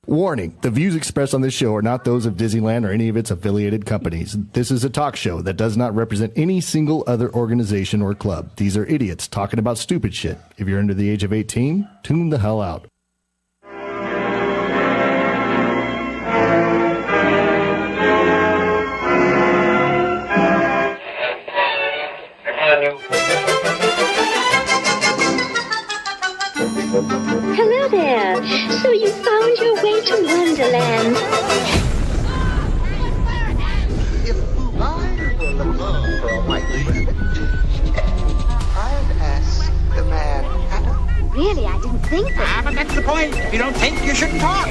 Warning, the views expressed on this show are not those of Disneyland or any of its affiliated companies. This is a talk show that does not represent any single other organization or club. These are idiots talking about stupid shit. If you're under the age of 18, tune the hell out. Hello there. So you found your way to Underland. If I were looking for a white rabbit, I'd ask the Mad Hatter. Really, I didn't think that. But that's the point. If you don't think, you shouldn't talk.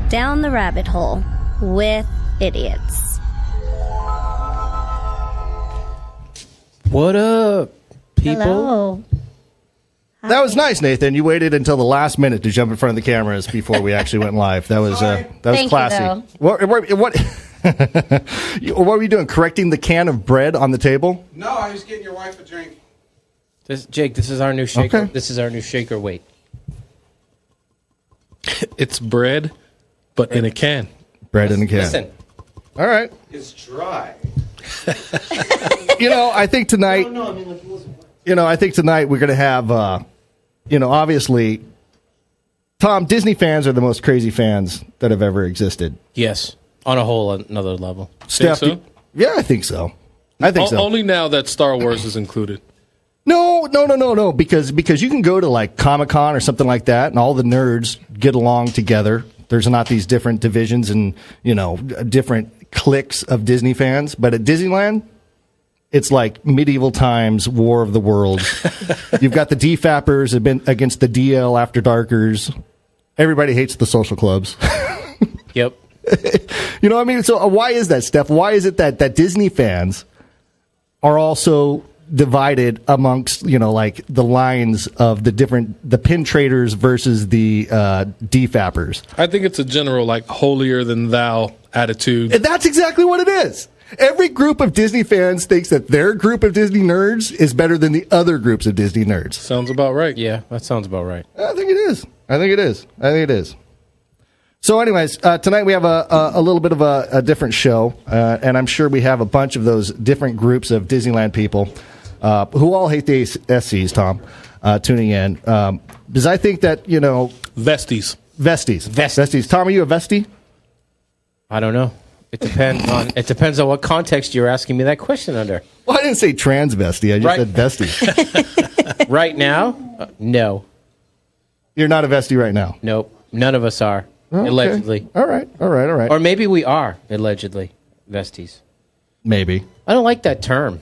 Down the rabbit hole with idiots. What up, people? Hello. That was nice, Nathan. You waited until the last minute to jump in front of the cameras before we actually went live. That was classy. What were you doing? Correcting the can of bread on the table? No, I was getting your wife a drink. Jake, this is our new shaker. Okay. This is our new shaker weight. It's bread, but in a can. Bread in a can. Listen. All right. It's dry. I think tonight. I think tonight we're going to have. Obviously, Tom, Disney fans are the most crazy fans that have ever existed. Yes, on a whole another level. Steph, so? Yeah, I think so. I think so. Only now that Star Wars is included. No. Because you can go to like Comic-Con or something like that, and all the nerds get along together. There's not these different divisions and different cliques of Disney fans. But at Disneyland, it's like medieval times, War of the Worlds. You've got the DFAppers against the DL After Darkers. Everybody hates the social clubs. Yep. You know what I mean? So why is that, Steph? Why is it that Disney fans are also divided amongst, like the lines of the pin traders versus the DFAppers? I think it's a general, holier than thou attitude. And that's exactly what it is. Every group of Disney fans thinks that their group of Disney nerds is better than the other groups of Disney nerds. Sounds about right. Yeah, that sounds about right. I think it is. So anyways, tonight we have a little bit of a different show, and I'm sure we have a bunch of those different groups of Disneyland people who all hate the SCs, Tom, tuning in. Because I think that, Vesties. Vesties. Tom, are you a vestie? I don't know. It depends on what context you're asking me that question under. Well, I didn't say transvestie. I just said vestie. Right now, no. You're not a vestie right now? Nope. None of us are. Okay. Allegedly. All right. Or maybe we are, allegedly, vesties. Maybe. I don't like that term.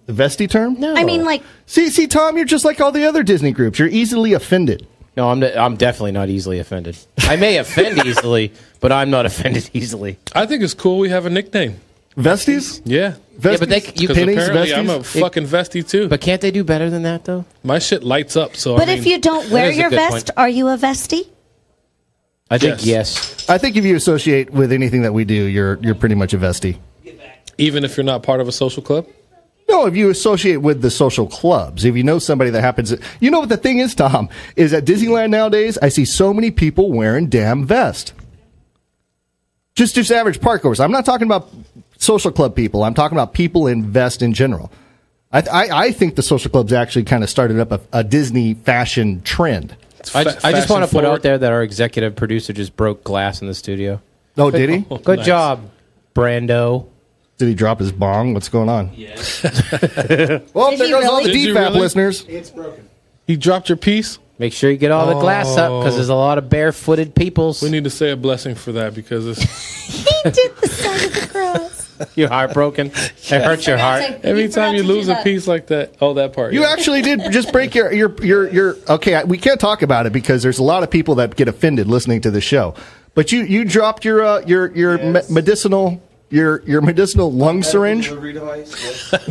The vestie term? No. I mean, like, See, Tom, you're just like all the other Disney groups. You're easily offended. No, I'm definitely not easily offended. I may offend easily, but I'm not offended easily. I think it's cool we have a nickname. Vesties? Yeah. Vesties? Yeah, but Because pennies, apparently vesties? I'm a fucking vestie, too. But can't they do better than that, though? My shit lights up, so but if you don't wear that is a your good vest, point. are you a vestie? I think yes. I think if you associate with anything that we do, you're pretty much a vestie. Even if you're not part of a social club? No, if you associate with the social clubs, if you know somebody that happens... You know what the thing is, Tom, is at Disneyland nowadays, I see so many people wearing damn vests. Just average parkgoers. I'm not talking about social club people. I'm talking about people in vest in general. I think the social clubs actually kind of started up a Disney fashion trend. I just want to put out there that our executive producer just broke glass in the studio. Oh, did he? Good Nice. job, Brando. Did he drop his bong? What's going on? Yes. Well, Did there he goes all the really? Did you DFAP really? listeners. It's broken. He dropped your piece? Make sure you get all the glass up because there's a lot of barefooted peoples. We need to say a blessing for that because it's... He did the sign of the cross. You're heartbroken. It hurts your heart. Every time you lose a piece like that, that part. You yeah. actually did just break your okay. We can't talk about it because there's a lot of people that get offended listening to the show. But you dropped your Yes. medicinal medicinal lung syringe. Delivery device. Yes.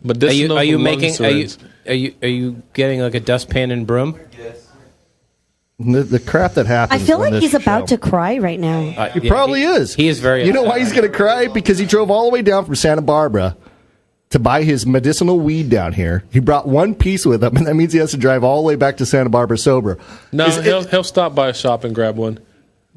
Medicinal Are you lung making? syringe. Are you getting like a dustpan and broom? Yes. The crap that happens. I feel on like this he's about show. to cry right now. He probably is. He is very. You know why he's going to cry? Because he drove all the way down from Santa Barbara to buy his medicinal weed down here. He brought one piece with him, and that means he has to drive all the way back to Santa Barbara sober. No, he'll stop by a shop and grab one.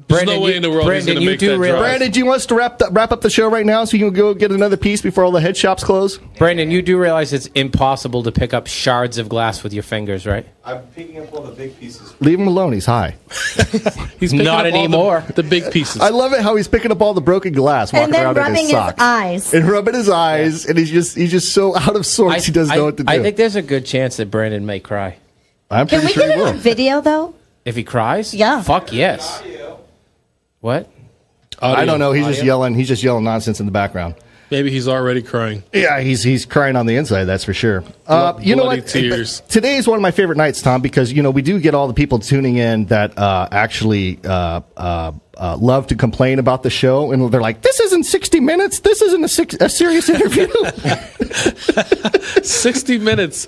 There's no way in the world he's going to make that drive. Brandon, do you want us to wrap up the show right now so you can go get another piece before all the head shops close? Brandon, you do realize it's impossible to pick up shards of glass with your fingers, right? I'm picking up all the big pieces. Leave him alone. He's high. He's picking Not up all anymore. The big pieces. I love it how he's picking up all the broken glass, walking And then around in rubbing his his socks. eyes. And rubbing his eyes, and he's just so out of sorts he doesn't know what to do. I think there's a good chance that Brandon may cry. I'm Can pretty we sure get he it will. on video, though? If he cries? Yeah. Fuck yes. What? I don't know. He's just yelling. He's just yelling nonsense in the background. Maybe he's already crying. Yeah, he's crying on the inside. That's for sure. You know Bloody what? tears. Today is one of my favorite nights, Tom, because we do get all the people tuning in that actually love to complain about the show, and they're like, "This isn't 60 Minutes. This isn't a serious interview." 60 minutes.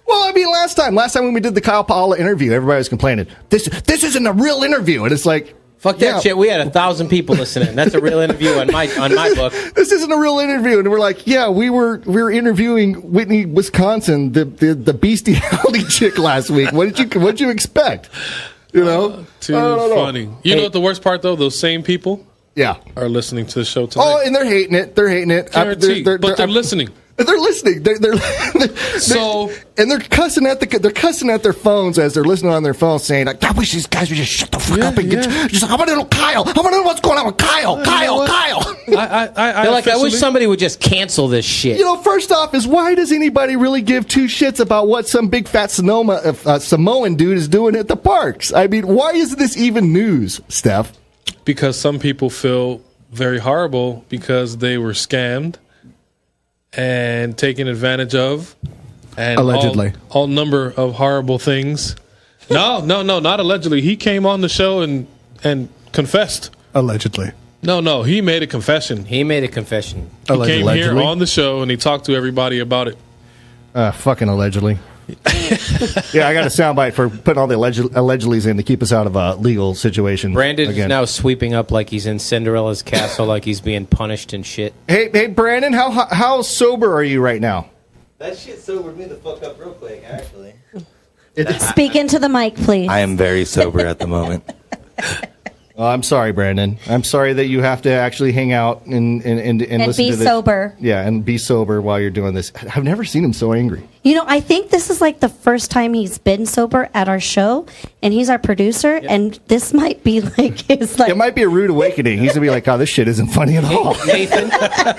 Well, I mean, last time when we did the Kyle Paula interview, everybody was complaining, "This isn't a real interview," and it's like. Fuck that shit. We had 1,000 people listening. That's a real interview on my book. This isn't a real interview, and we're like, yeah, we were interviewing Whitney, Wisconsin, the bestiality chick last week. What did you expect? Too funny. You know what the worst part though? Those same people, are listening to the show tonight. Oh, and they're hating it. Guaranteed. But they're listening. They're listening. And they're cussing at their phones as they're listening on their phones, saying, like, "I wish these guys would just shut the fuck up and get just. I want to know Kyle. I want to know what's going on with Kyle. Kyle. They're like, I wish somebody would just cancel this shit. First off, is why does anybody really give two shits about what some big fat Samoan dude is doing at the parks? I mean, why is this even news, Steph? Because some people feel very horrible because they were scammed and taken advantage of, and allegedly all number of horrible things. No, not allegedly. He came on the show and confessed. Allegedly. No, he made a confession. He made a confession. He came here on the show and he talked to everybody about it. Fucking allegedly. Yeah, I got a soundbite for putting all the allegedlys in to keep us out of a legal situation. Brandon is now sweeping up like he's in Cinderella's castle, like he's being punished and shit. Hey, Brandon, how sober are you right now? That shit sobered me the fuck up real quick, actually. Speak into the mic, please. I am very sober at the moment. I'm sorry, Brandon. I'm sorry that you have to actually hang out and listen to this. Be sober. Yeah, and be sober while you're doing this. I've never seen him so angry. I think this is like the first time he's been sober at our show, and he's our producer, and this might be like his It might be a rude awakening. He's gonna be like, "Oh, this shit isn't funny at all." Nathan,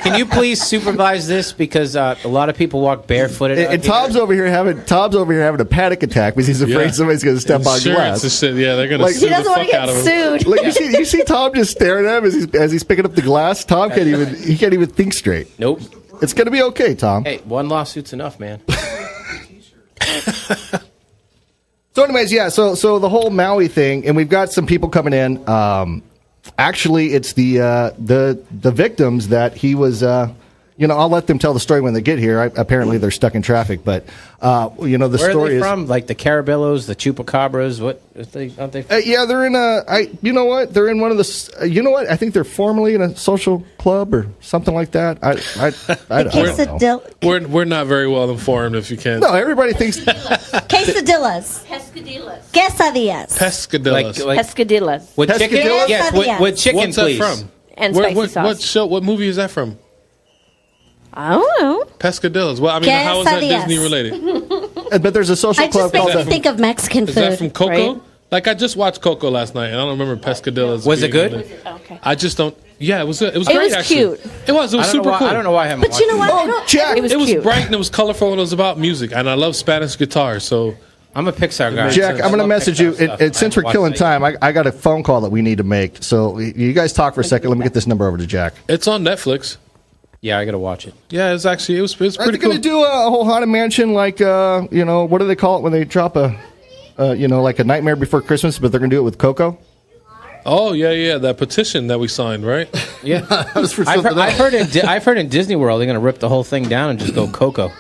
can you please supervise this, because a lot of people walk barefooted. And Tom's over here having a panic attack because he's afraid somebody's gonna step on glass. And shit. Yeah, they're gonna sue he doesn't want to get sued. Like you see Tom just staring at him as he's picking up the glass. Tom can't even think straight. Nope. It's gonna be okay, Tom. Hey, one lawsuit's enough, man. So anyways, yeah, so the whole Maui thing, and we've got some people coming in. Actually, it's the victims that he was. I'll let them tell the story when they get here. Apparently, they're stuck in traffic, but the Where story are they is from? Like the Carabillos, the Chupacabras. What aren't they? yeah, they're in you know what? They're in one of the. You know what? I think they're formerly in a social club or something like that. I don't know. We're not very well informed, if you can. No, everybody thinks Quesadillas. Quesadillas. Pescadillas. Like Pescadillas. With chicken? Pescadillas? Yes, with chicken, What's please. that from? And spicy sauce. What show? What movie is that from? I don't know. Pescadillas. Well, I mean, how is that Quesadillas. Disney related? but there's a social I club just makes called me think of Mexican Is food. that from Coco? right? Like, I just watched Coco last night, and I don't remember Pescadillas. Was it being good? in it. Okay. I just don't. Yeah, it was good. It was It great, was actually. cute. It was. It was super cool. I don't know why I haven't But you know watched what? Oh, Jack! It was It was cute. bright and it was colorful and it was about music, and I love Spanish guitar. So I'm a Pixar guy. Jack, I'm going to message you. Since we're killing time, I I got a phone call that we need to make. So you guys talk for a second. Let me get this number over to Jack. it's on Netflix. Yeah, I got to watch it. Yeah, it's actually it was Are pretty they cool. going to do a whole haunted mansion like what do they call it when they drop like a Nightmare Before Christmas, but they're going to do it with Coco? Oh yeah, that petition that we signed, right? Yeah, That was for I've something heard else. I've heard in Disney World they're going to rip the whole thing down and just go Coco.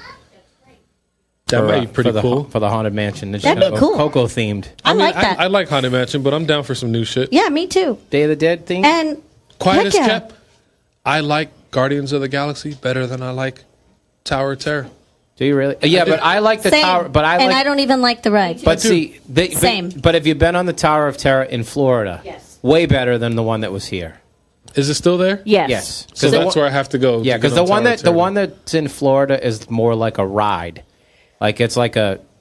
That might be pretty for cool. For the haunted mansion. It's That'd just be gonna go cool. Coco themed. I like that. I like Haunted Mansion, but I'm down for some new shit. Yeah, me too. Day of the Dead theme. And Quiet heck as yeah. kept. I like Guardians of the Galaxy better than I like Tower of Terror. Do you really? Yeah, but I like the Same. Tower. But I and like. I don't even like the ride. But see, Same. But have you been on the Tower of Terror in Florida? Yes. Way better than the one that was here. Is it still there? Yes. Yes. So that's where I have to go. Yeah, because the one that's in Florida is more like a ride. Like it's like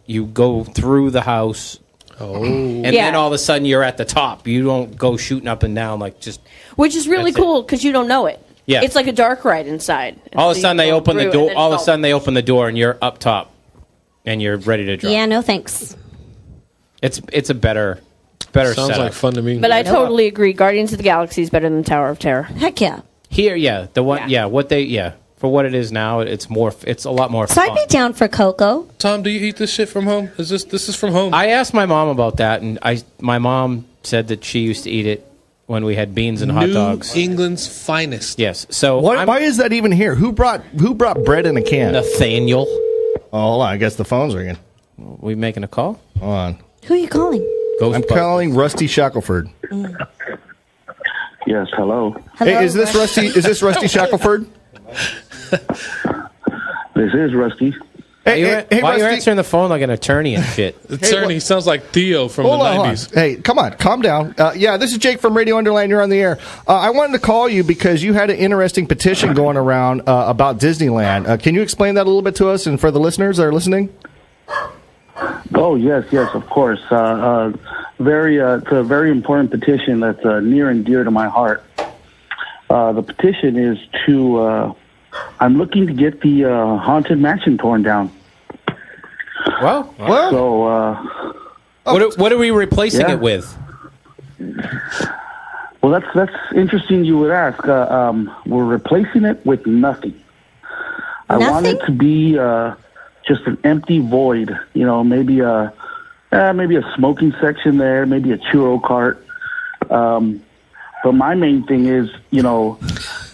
you go through the house. Oh. And then all of a sudden you're at the top. You don't go shooting up and down like just. Which is really cool because you don't know it. Yeah. It's like a dark ride inside. All of a So sudden you they go open the through door. and then All of a fall. sudden they open the door and you're up top, and you're ready to drop. Yeah, no thanks. It's a better Sounds setup. Like fun to me. But I totally agree. Guardians of the Galaxy is better than Tower of Terror. Heck yeah. Here, the one, for what it is now, it's a lot more So fun. I'd be down for Coco. Tom, do you eat this shit from home? This is from home? I asked my mom about that, and my mom said that she used to eat it when we had beans and hot dogs. New England's finest. Yes. So why is that even here? Who brought bread in a can? Nathaniel. Oh, hold on. I guess the phone's ringing. We making a call? Hold on. Who are you calling? I'm calling Rusty Shackelford. Yes, hello. Hey, is this Rusty? Is this Rusty Shackelford? This is Rusty. Hey, why are you Rusty. answering the phone like an attorney and shit? Attorney sounds like Theo from Hold the on, hold on. 90s. Hey, come on, calm down. Yeah, this is Jake from Radio Underland. You're on the air. I wanted to call you because you had an interesting petition going around about Disneyland. Can you explain that a little bit to us and for the listeners that are listening? Oh, yes, of course. It's a very important petition that's near and dear to my heart. The petition is to, I'm looking to get the Haunted Mansion torn down. Well, So, what are we replacing it with? well, that's interesting you would ask. We're replacing it with nothing. I want it to be just an empty void. You know, maybe a smoking section there, maybe a churro cart. But my main thing is, you know,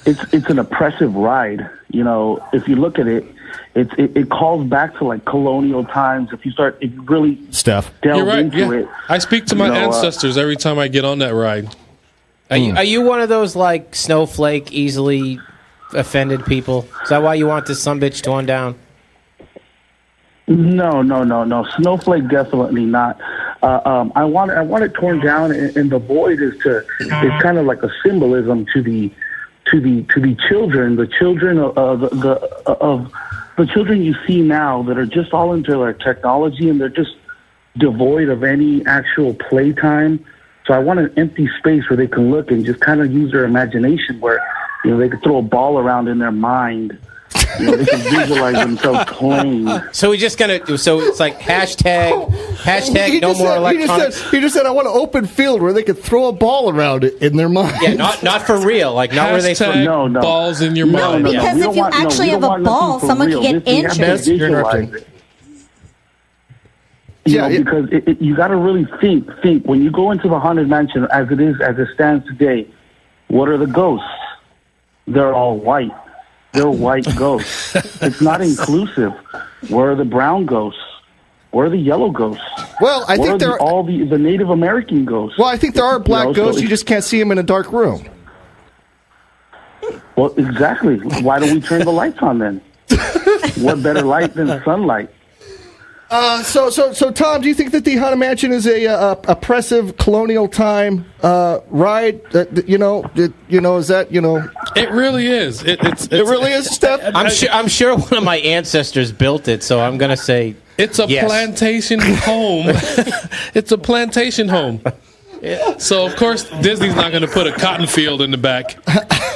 it's an oppressive ride. You know, if you look at it, it calls back to like colonial times. If you really Steph, delve You're right. into Yeah. it, I speak to my ancestors every time I get on that ride. Are you one of those like snowflake, easily offended people? Is that why you want this sumbitch torn down? No. Snowflake, definitely not. I want it torn down, and the void is kind of like a symbolism to the children, the children you see now that are just all into like technology, and they're just devoid of any actual playtime. So I want an empty space where they can look and just kind of use their imagination, where they could throw a ball around in their mind. They can visualize themselves playing. So we just gonna. So it's like hashtag no more electronics. He just said I want an open field where they could throw a ball around it in their mind. Yeah, not for real. Like not where they throw. Hashtag balls in your mind. Because if you actually have a ball, someone could get injured. You're interrupting. Because you got to really think when you go into the Haunted Mansion as it stands today. What are the ghosts? They're all white. They're white ghosts. It's not inclusive. Where are the brown ghosts? Where are the yellow ghosts? Well, I think there are all the Native American ghosts. Well, I think there are black ghosts. You just can't see them in a dark room. Well, exactly. Why don't we turn the lights on then? What better light than sunlight? So Tom, do you think that the Haunted Mansion is a oppressive colonial time ride? Is that It really is. It really is, Steph. I'm sure one of my ancestors built it, so I'm gonna say it's a plantation home. It's a plantation home. So of course Disney's not going to put a cotton field in the back.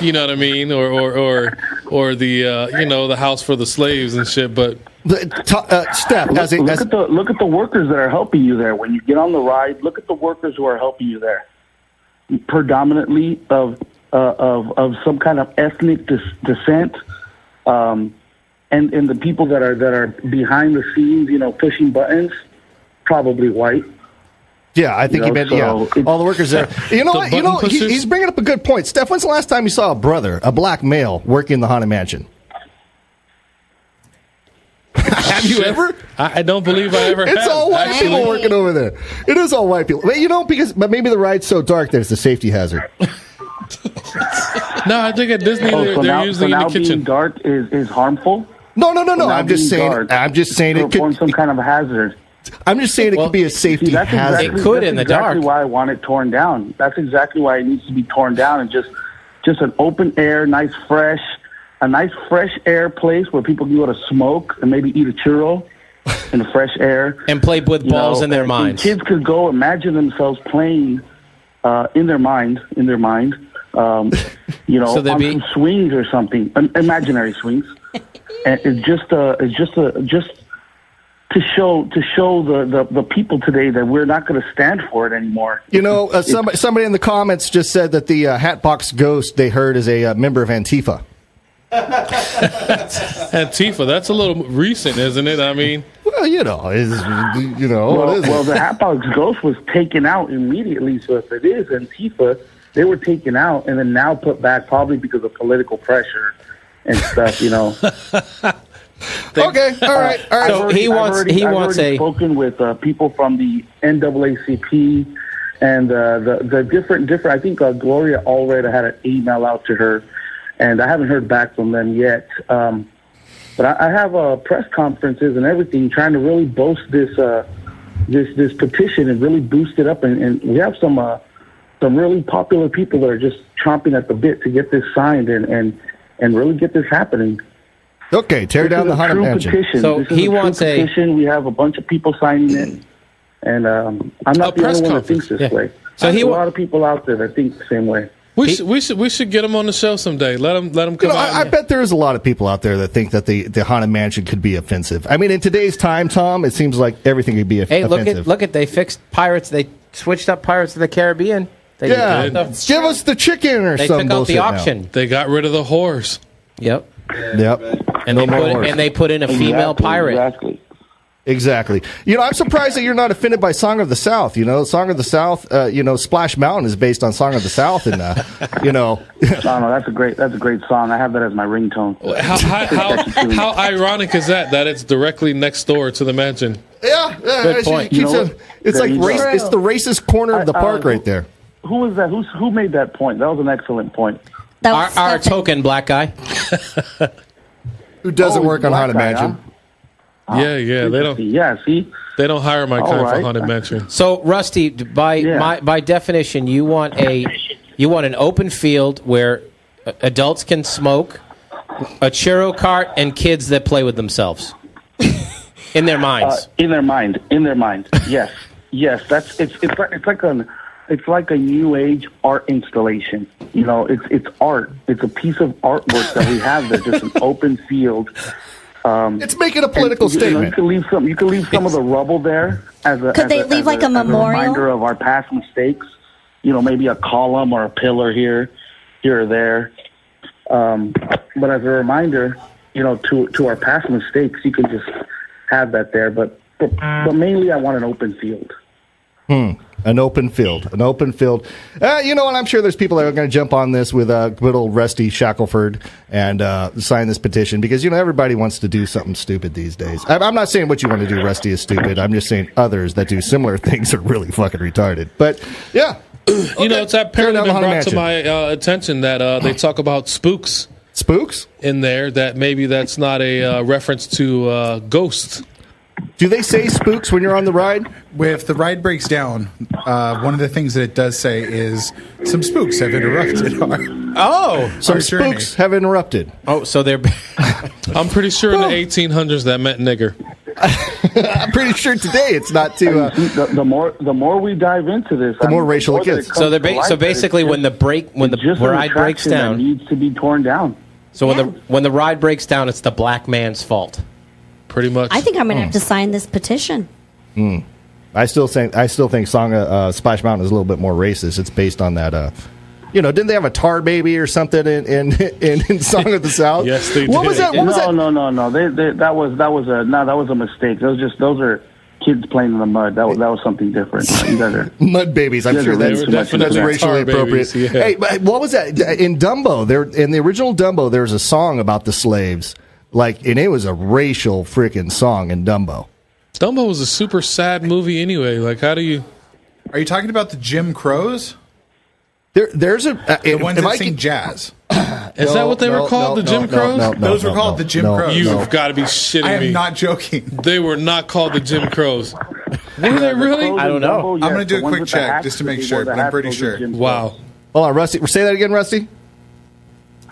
You know what I mean, or the the house for the slaves and shit. But Steph, look at the workers that are helping you there. When you get on the ride, look at the workers who are helping you there. Predominantly of some kind of ethnic descent, and the people that are behind the scenes, pushing buttons, probably white. Yeah, I think he meant all the workers there. You know what? He's bringing up a good point. Steph, when's the last time you saw a black male, working in the Haunted Mansion? Have you ever? I don't believe I ever have. It's all white people working over there. It is all white people. But maybe the ride's so dark that it's a safety hazard. No, I think at Disney they're usually in the kitchen. Being dark is harmful. No. Now I'm just being saying. dark I'm just saying to it could. form some kind of hazard. I'm just saying it could be a safety See, that's hazard. exactly, It could that's in the exactly dark. why I want it torn down. That's exactly why it needs to be torn down and just an open air, a nice fresh air place where people can go to smoke and maybe eat a churro in the fresh air And play with balls in their and minds. Kids could go imagine themselves playing in their mind. So there'd on be- some swings or something, imaginary swings. And it's just to show the people today that we're not going to stand for it anymore. Somebody in the comments just said that the Hatbox Ghost they heard is a member of Antifa. Antifa, that's a little recent, isn't it? I mean, Well, Well, the Hatbox Ghost was taken out immediately. So if it is Antifa, they were taken out and then now put back probably because of political pressure and stuff. Okay, all right. So he wants I've already spoken with people from the NAACP and the different. I think Gloria already had an email out to her, and I haven't heard back from them yet. But I have press conferences and everything, trying to really boast this petition and really boost it up. And we have some really popular people that are just chomping at the bit to get this signed and really get this happening. Okay, tear down the Haunted Mansion. Petition. So this is he a true wants a- petition. We have a bunch of people signing it, and I'm not the press only one that thinks conference. this way. So There's a lot of people out there that think the same way. we should get him on the show someday. Let him come out. I bet there is a lot of people out there that think that the Haunted Mansion could be offensive. I mean, in today's time, Tom, it seems like everything could be Hey, offensive. look at they fixed Pirates. They switched up Pirates of the Caribbean. They Yeah, did. give us the chicken or They something. took out the auction. They got rid of the whores. Yep. Yep. And they put in a female pirate. Exactly. Exactly. I'm surprised that you're not offended by Song of the South. Song of the South, Splash Mountain is based on Song of the South. And, No, that's a great song. I have that as my ringtone. How ironic is that it's directly next door to the mansion? Yeah. Good point. It's like it's the racist corner of the park right there. Who was that? Who made that point? That was an excellent point. Our token black guy. Who doesn't work on black Haunted guy, Mansion? Yeah, they don't. Yeah, see. They don't hire my kind right. for Haunted Mansion. So Rusty, by definition, you want an open field where adults can smoke, a churro cart, and kids that play with themselves in their minds. In their mind. Yes. It's like a new age art installation. It's art. It's a piece of artwork that we have there, just an open field. It's making a political statement. You can leave some of the rubble there as a. Could they leave like a memorial? Reminder of our past mistakes. Maybe a column or a pillar here or there. But as a reminder, to our past mistakes, you can just have that there. But mainly, I want an open field. An open field. And I'm sure there's people that are going to jump on this with good old Rusty Shackelford and sign this petition because, everybody wants to do something stupid these days. I'm not saying what you want to do, Rusty, is stupid. I'm just saying others that do similar things are really fucking retarded. But, yeah. It's apparently been brought to my attention that they talk about spooks. Spooks? In there, that maybe that's not a reference to ghosts. Do they say spooks when you're on the ride? If the ride breaks down, one of the things that it does say is some spooks have interrupted some spooks have interrupted. Oh, so they're... I'm pretty sure in the 1800s that meant nigger. I'm pretty sure today it's not too... The more we dive into this, the more racial it gets. So basically when the ride breaks down... That needs to be torn down. So when the ride breaks down, it's the black man's fault. Pretty much. I think I'm going to have to sign this petition. I still think Song of Splash Mountain is a little bit more racist. It's based on that. Didn't they have a tar baby or something in Song of the South? Yes, they did. No. That was a mistake. Those are kids playing in the mud. That was something different. Mud babies. I'm sure that's racially appropriate. Yeah. Hey, but what was that in Dumbo? In the original Dumbo, there was a song about the slaves. And it was a racial freaking song in Dumbo. Dumbo was a super sad movie anyway. How do you... Are you talking about the Jim Crows? There's a... the ones that sing jazz. Is that what they were called? The Jim Crows? Those were called the Jim Crows. You've got to be shitting me. I am not joking. They were not called the Jim Crows. Were they really? I don't know. Yes, I'm going to do the a quick ones with the check hats, just to make they sure, wore the but I'm hats, pretty those are sure. Jim Crows. Wow. Hold on, Rusty. Say that again, Rusty.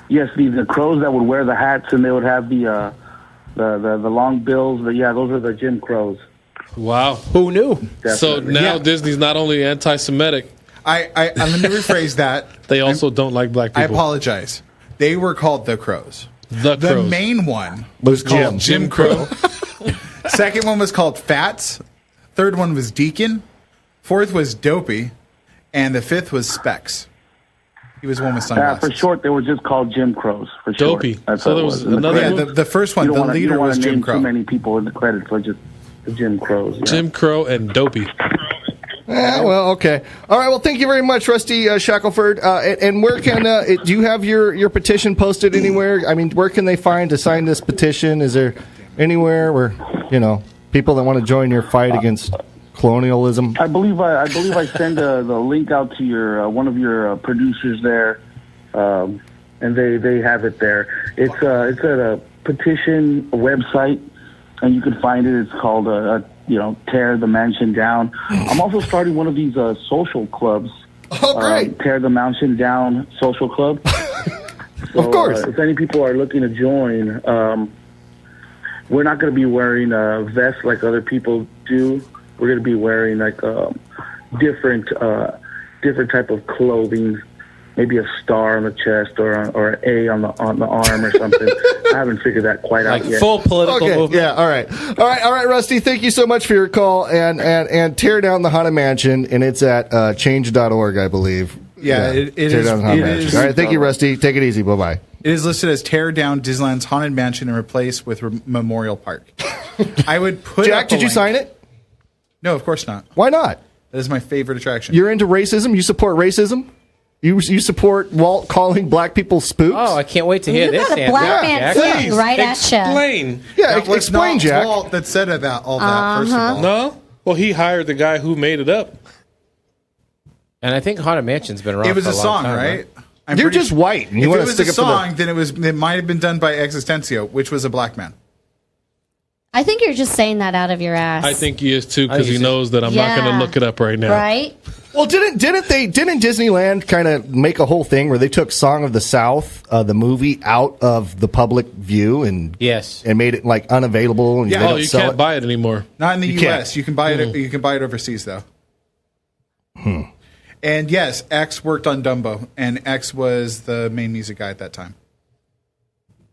Yes, the crows that would wear the hats and they would have the long bills. But yeah, those are the Jim Crows. Wow. Who knew? So Definitely. now Disney's not only anti-Semitic, I let me rephrase that. they also don't like black I people. apologize. They were called the Crows. The The Crows. main one Was called Jim. Jim Crow. Second one was called Fats. Third one was Deacon. Fourth was Dopey. And the fifth was Specs. He was one with sunglasses. For short, they were just called Jim Crows. For short. Dopey. That's So what there it was in the another credits. Yeah, the first one, You the don't wanna- you leader don't wanna was Jim name Crow. Too many people in the credits for just the Jim Crows. Yeah. Jim Crow and Dopey. Well, okay. All right. Well, thank you very much, Rusty Shackelford. And where can do you have your petition posted anywhere? I mean, where can they find to sign this petition? Is there anywhere where people that want to join your fight against colonialism? I believe I send the link out to your one of your producers there, and they have it there. It's at a petition website, and you can find it. It's called Tear the Mansion Down. I'm also starting one of these social clubs. Oh, great! Tear the Mansion Down social club. So, of course. If any people are looking to join, we're not going to be wearing vests like other people do. We're going to be wearing like different type of clothing, maybe a star on the chest or an A on the arm or something. I haven't figured that quite out yet. Full political movement. Yeah. All right, Rusty. Thank you so much for your call and tear down the Haunted Mansion, and it's at change.org, I believe. Yeah, it tear is. down the Haunted It Mansion. is. All right, thank you, Rusty. Take it easy. Bye bye. It is listed as tear down Disneyland's Haunted Mansion and replace with Memorial Park. I would put Jack, up a did you link. sign it? No, of course not. Why not? That is my favorite attraction. You're into racism. You support racism. You support Walt calling black people spooks. Oh, I can't wait to hear You this. got a Andy. black man Jack. staring right at you. Explain. Yeah, That was explain, not Jack. Walt that said about all that. First of all, No? Well, he hired the guy who made it up. And I think Haunted Mansion's been around it was for a long song, time, right? I'm You're pretty just white. And If you it want to was stick a it for song, then it might have been done by Existencio, which was a black man. I think you're just saying that out of your ass. I think he is too because he he's- knows that I'm not going Yeah. to look it up right now. Right? Well, didn't Disneyland kind of make a whole thing where they took Song of the South, the movie, out of the public view and Yes. and made it like unavailable and Yeah. they Oh, don't you sell can't it? buy it anymore. Not in the You U.S. can't. You can buy it. You can buy it overseas though. And yes, X worked on Dumbo, and X was the main music guy at that time.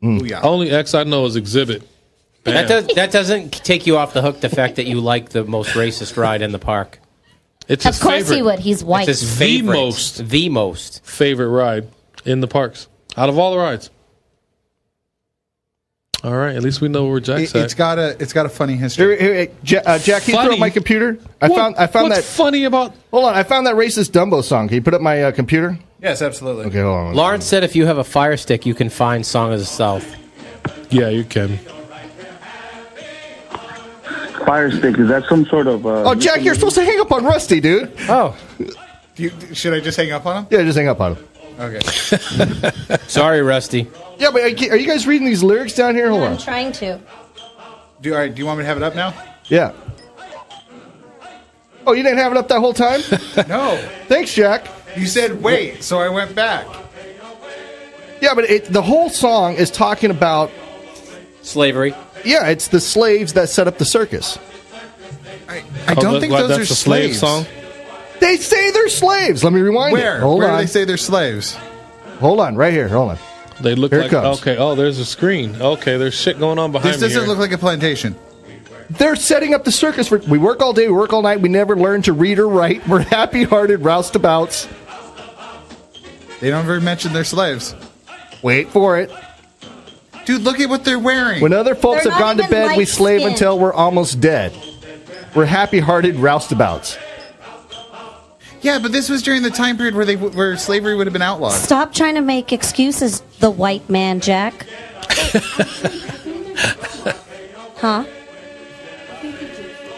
Ooh, yeah. Only X I know is Exhibit. Bam. That doesn't take you off the hook, the fact that you like the most racist ride in the park. It's Of his course favorite, he would. He's white. It's his The favorite. most. The most. favorite ride in the parks out of all the rides. All right, at least we know where Jack's It's at. got a funny history. Here, Jack, can you throw Funny? up my computer? I found What's that. funny about? Hold on, I found that racist Dumbo song. Can you put up my computer? Yes, absolutely. Okay, hold on. Lawrence said if you have a Fire Stick, you can find Song of the South. Yeah, you can. Fire stick, is that some sort of... Oh, Jack, you're supposed to hang up on Rusty, dude. Oh, Should I just hang up on him? Yeah, just hang up on him. Okay. sorry, Rusty. Yeah, but are you guys reading these lyrics down here? Hold I'm on. trying to. Do you want me to have it up now? Yeah. Oh, you didn't have it up that whole time? No. Thanks, Jack. You said wait, so I went back. Yeah, but the whole song is talking about... Slavery. Yeah, it's the slaves that set up the circus. I don't think those are that's a slave slaves. song. They say they're slaves. Let me rewind Where? it. Hold Where on. do they say they're slaves? Hold on, right here. Hold on. They look Here it like comes. okay. Oh, there's a screen. Okay, there's shit going on behind This me doesn't here. look like a plantation. They're setting up the circus. We work all day, we work all night. We never learn to read or write. We're happy-hearted roustabouts. They don't ever mention they're slaves. Wait for it. Dude, look at what they're wearing. When other folks They're have gone not to bed, even we slave light-skinned. until we're almost dead. We're happy-hearted roustabouts. Yeah, but this was during the time period where slavery would have been outlawed. Stop trying to make excuses, the white man, Jack. Huh?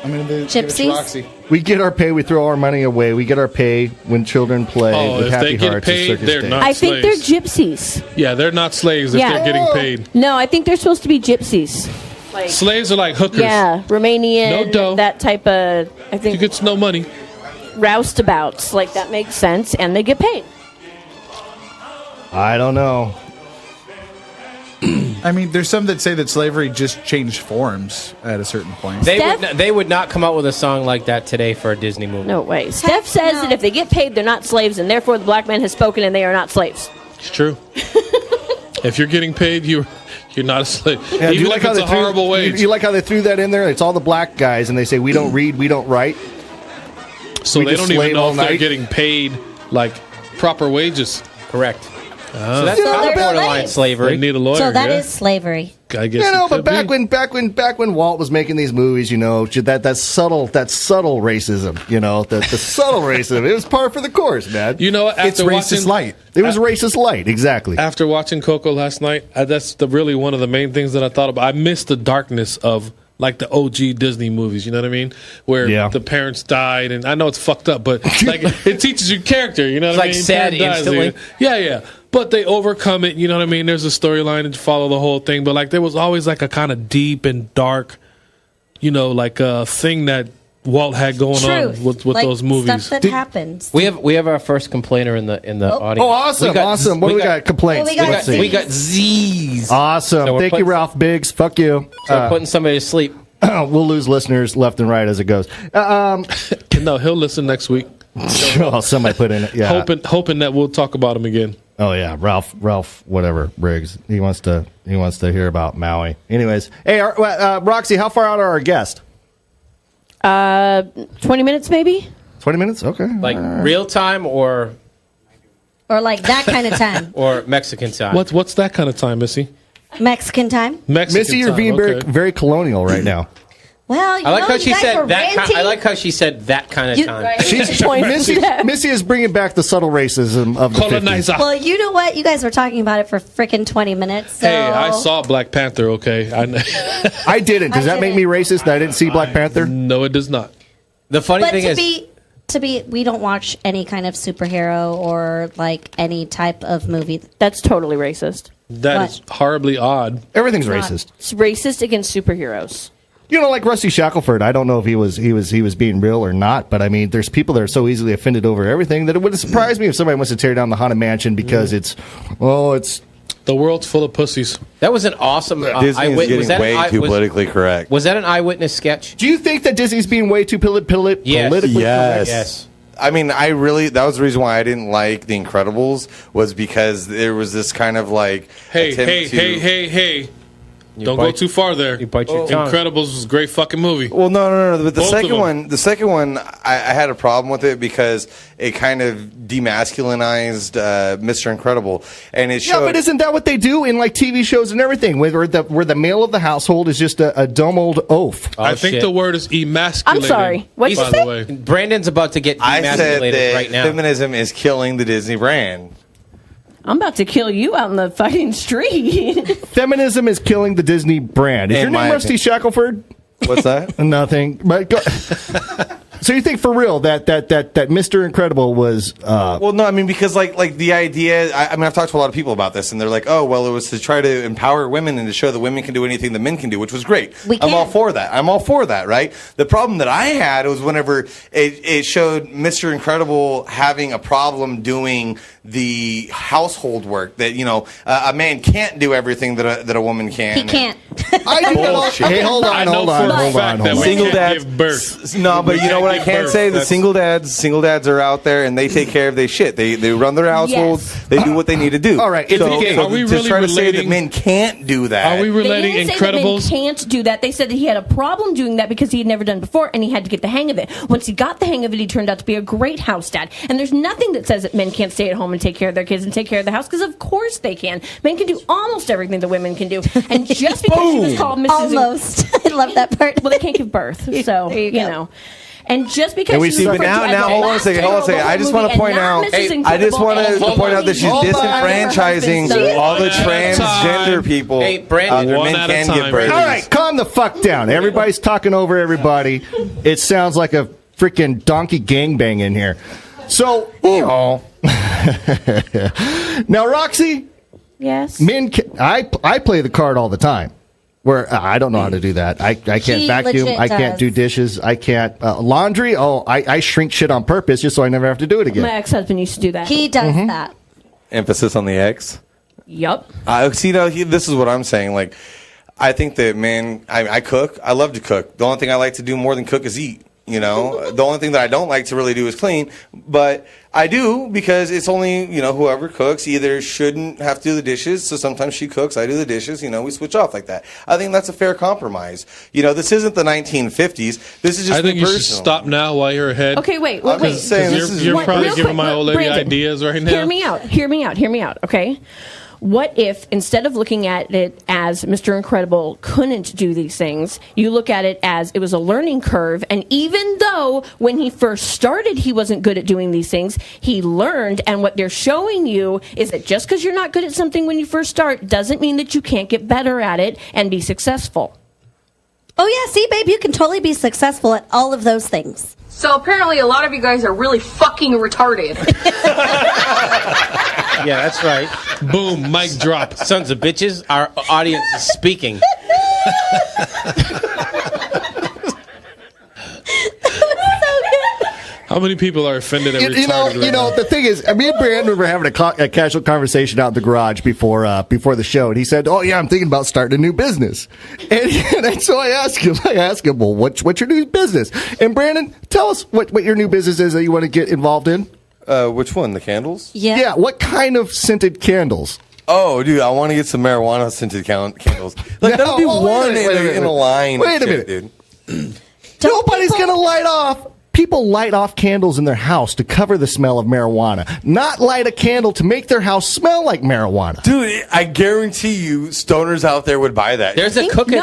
I'm going to Gypsies? We get our pay. We throw our money away. We get our pay when children play with if Happy they get Hearts paid, and Circus they're Day. not I think they're slaves. gypsies. Yeah, they're not slaves if Yeah. they're getting paid. No, I think they're supposed to be gypsies. Like, Slaves are like hookers. yeah, Romanian, No dough. that type of, I You think, get no money. roustabouts. Like, that makes sense, and they get paid. I don't know. I mean, there's some that say that slavery just changed forms at a certain point. They would not come out with a song like that today for a Disney movie. No way. Steph says that if they get paid, they're not slaves, and therefore the black man has spoken, and they are not slaves. It's true. If you're getting paid, you're not a slave. Yeah, do Even you like if how it's they a threw, horrible wage. You like how they threw that in there? It's all the black guys, and they say we don't read, we don't write. So we they just don't even slave know all if they're night? getting paid like proper wages. Correct. Ah. So that's So not they're borderline slaves. slavery. They need a lawyer. So that is yeah? slavery. I guess. You know, it but could back when Walt was making these movies, you know, that subtle racism, you know, the subtle racism, it was par for the course, man. You know, after It's racist light. It was racist light, exactly. After watching Coco last night, that's really one of the main things that I thought about. I missed the darkness of like the OG Disney movies. You know what I mean? Where the parents died, and I know it's fucked up, but like it teaches you character. You know what I mean? It's like sad Parent dies, instantly. Yeah. But they overcome it. You know what I mean? There's a storyline and you follow the whole thing. But like there was always like a kind of deep and dark, you know, like a thing that Walt had going Truth. on with Like, those movies. Stuff that happens. We have our first complainer in the audience. Oh, awesome, awesome. What do we got? Complaints. Well, Let's see. We got Z's. Awesome. So we're Thank you, putting- Ralph Biggs. Fuck you. So we're putting somebody to sleep. We'll lose listeners left and right as it goes. No, he'll listen next week. Oh, somebody put in it. Yeah. Hoping that we'll talk about him again. Oh yeah, Ralph, whatever Briggs. He wants to hear about Maui. Anyways, hey, Roxy, how far out are our guests? 20 minutes maybe? 20 minutes? Okay. Like real time or Or that kind of time. or Mexican time. What's that kind of time, Missy? Mexican time. Mexican Missy, you're time, being okay. very colonial right now. Well, you I like know, how you she guys said were that. ranting. I like how she said that kind of You- time. Right. She's Missy is bringing back the subtle racism of the 50s. Colonizer. Well, you know what? You guys were talking about it for freaking 20 minutes. So. Hey, I saw Black Panther. Okay, I didn't. Does that make me racist that I didn't see Black Panther? No, it does not. The funny But thing is, we don't watch any kind of superhero or like any type of movie. That's totally racist. That What? is horribly odd. Everything's Not. racist. It's racist against superheroes. You know, like Rusty Shackelford. I don't know if he was being real or not, but I mean, there's people that are so easily offended over everything that it would surprise me if somebody wants to tear down the Haunted Mansion because it's The world's full of pussies. that was an awesome Disney is eyewitness. getting way too politically correct. Was that an eyewitness sketch? Do you think that Disney's being way too politically correct? Yes. I mean, that was the reason why I didn't like The Incredibles, was because there was this kind of like attempt to- Hey. Don't go too far there. You bite your tongue. Incredibles was a great fucking movie. Well, no. But the Both of second one, I had a problem with it because it kind of demasculinized Mr. Incredible, and it showed. Yeah, but isn't that what they do in like TV shows and everything, where the male of the household is just a dumb old oaf? I think the word is emasculated. I'm sorry. What'd you by say? the way. Brandon's about to get I said demasculated that right now. feminism is killing the Disney brand. I'm about to kill you out in the fucking street. Feminism is killing the Disney brand. Is In your my name Rusty Shackelford? What's that? Nothing. But so you think for real that Mr. Incredible was? Well, no, I mean because like the idea. I mean, I've talked to a lot of people about this, and they're like, "Oh, well, it was to try to empower women and to show that women can do anything that men can do," which was great. I'm all for that. Right. The problem that I had was whenever it showed Mr. Incredible having a problem doing the household work that a man can't do everything that a woman can. He can't. Bullshit. Hey, hold on. Single dads. No, but you know what I can say? The single dads are out there and they take care of their shit. They run their households. Yes. They do what they need to do. All right. Are we to really try to say that relating- men can't do that? Are we They relating didn't say that men Incredibles? can't do that. They said that he had a problem doing that because he had never done it before, and he had to get the hang of it. Once he got the hang of it, he turned out to be a great house dad. And there's nothing that says that men can't stay at home and take care of their kids and take care of the house, because of course they can. Men can do almost everything that women can do. And just because she was called Mrs. Almost. I love that part. Well, they can't give birth, so There you go. know. And just because And we she's see- But referred to now, as hold on a second. Hold on a second. I just want to point out. I just want to point out that she's disenfranchising all the transgender people. Hey, Brandon, out there. one Men at a can time. get birdies. All right, calm the fuck down. Everybody's talking over everybody. It sounds like a freaking donkey gangbang in here. So, now, Roxy, Yes. I play the card all the time. Where I don't know how to do that. I can't He vacuum. legit I can't does. do dishes. I can't laundry. I shrink shit on purpose just so I never have to do it again. My ex-husband used to do that. He does that. Emphasis on the X. Yup. See, now this is what I'm saying. Like, I think that, man, I cook. I love to cook. The only thing I like to do more than cook is eat. You know, the only thing that I don't like to really do is clean, but I do because it's only, whoever cooks either shouldn't have to do the dishes. So sometimes she cooks, I do the dishes, we switch off like that. I think that's a fair compromise. This isn't the 1950s. This is just I think me you should personally. stop now while you're ahead. Okay, wait. I'm just saying, this is You're What- probably real giving quick, my old lady Brandon, ideas right now. Hear me out, okay? What if, instead of looking at it as Mr. Incredible couldn't do these things, you look at it as it was a learning curve, and even though when he first started he wasn't good at doing these things, he learned, and what they're showing you is that just because you're not good at something when you first start doesn't mean that you can't get better at it and be successful. Oh, yeah. See, babe, you can totally be successful at all of those things. So apparently a lot of you guys are really fucking retarded. Yeah, that's right. Boom, mic drop. Sons of bitches, our audience is speaking. How many people are offended at retarded right now? The thing is, me and Brandon were having a casual conversation out in the garage before the show, and he said, "Oh yeah, I'm thinking about starting a new business." And so I asked him, "Well, what's your new business?" And Brandon, tell us what your new business is that you want to get involved in. Which one? The candles? Yeah. Yeah. What kind of scented candles? Oh, dude, I want to get some marijuana scented candles. Like, that'll be one in a line. Wait a minute, dude. Nobody's going to light off. People light off candles in their house to cover the smell of marijuana, not light a candle to make their house smell like marijuana. Dude, I guarantee you, stoners out there would buy that. There's a cooking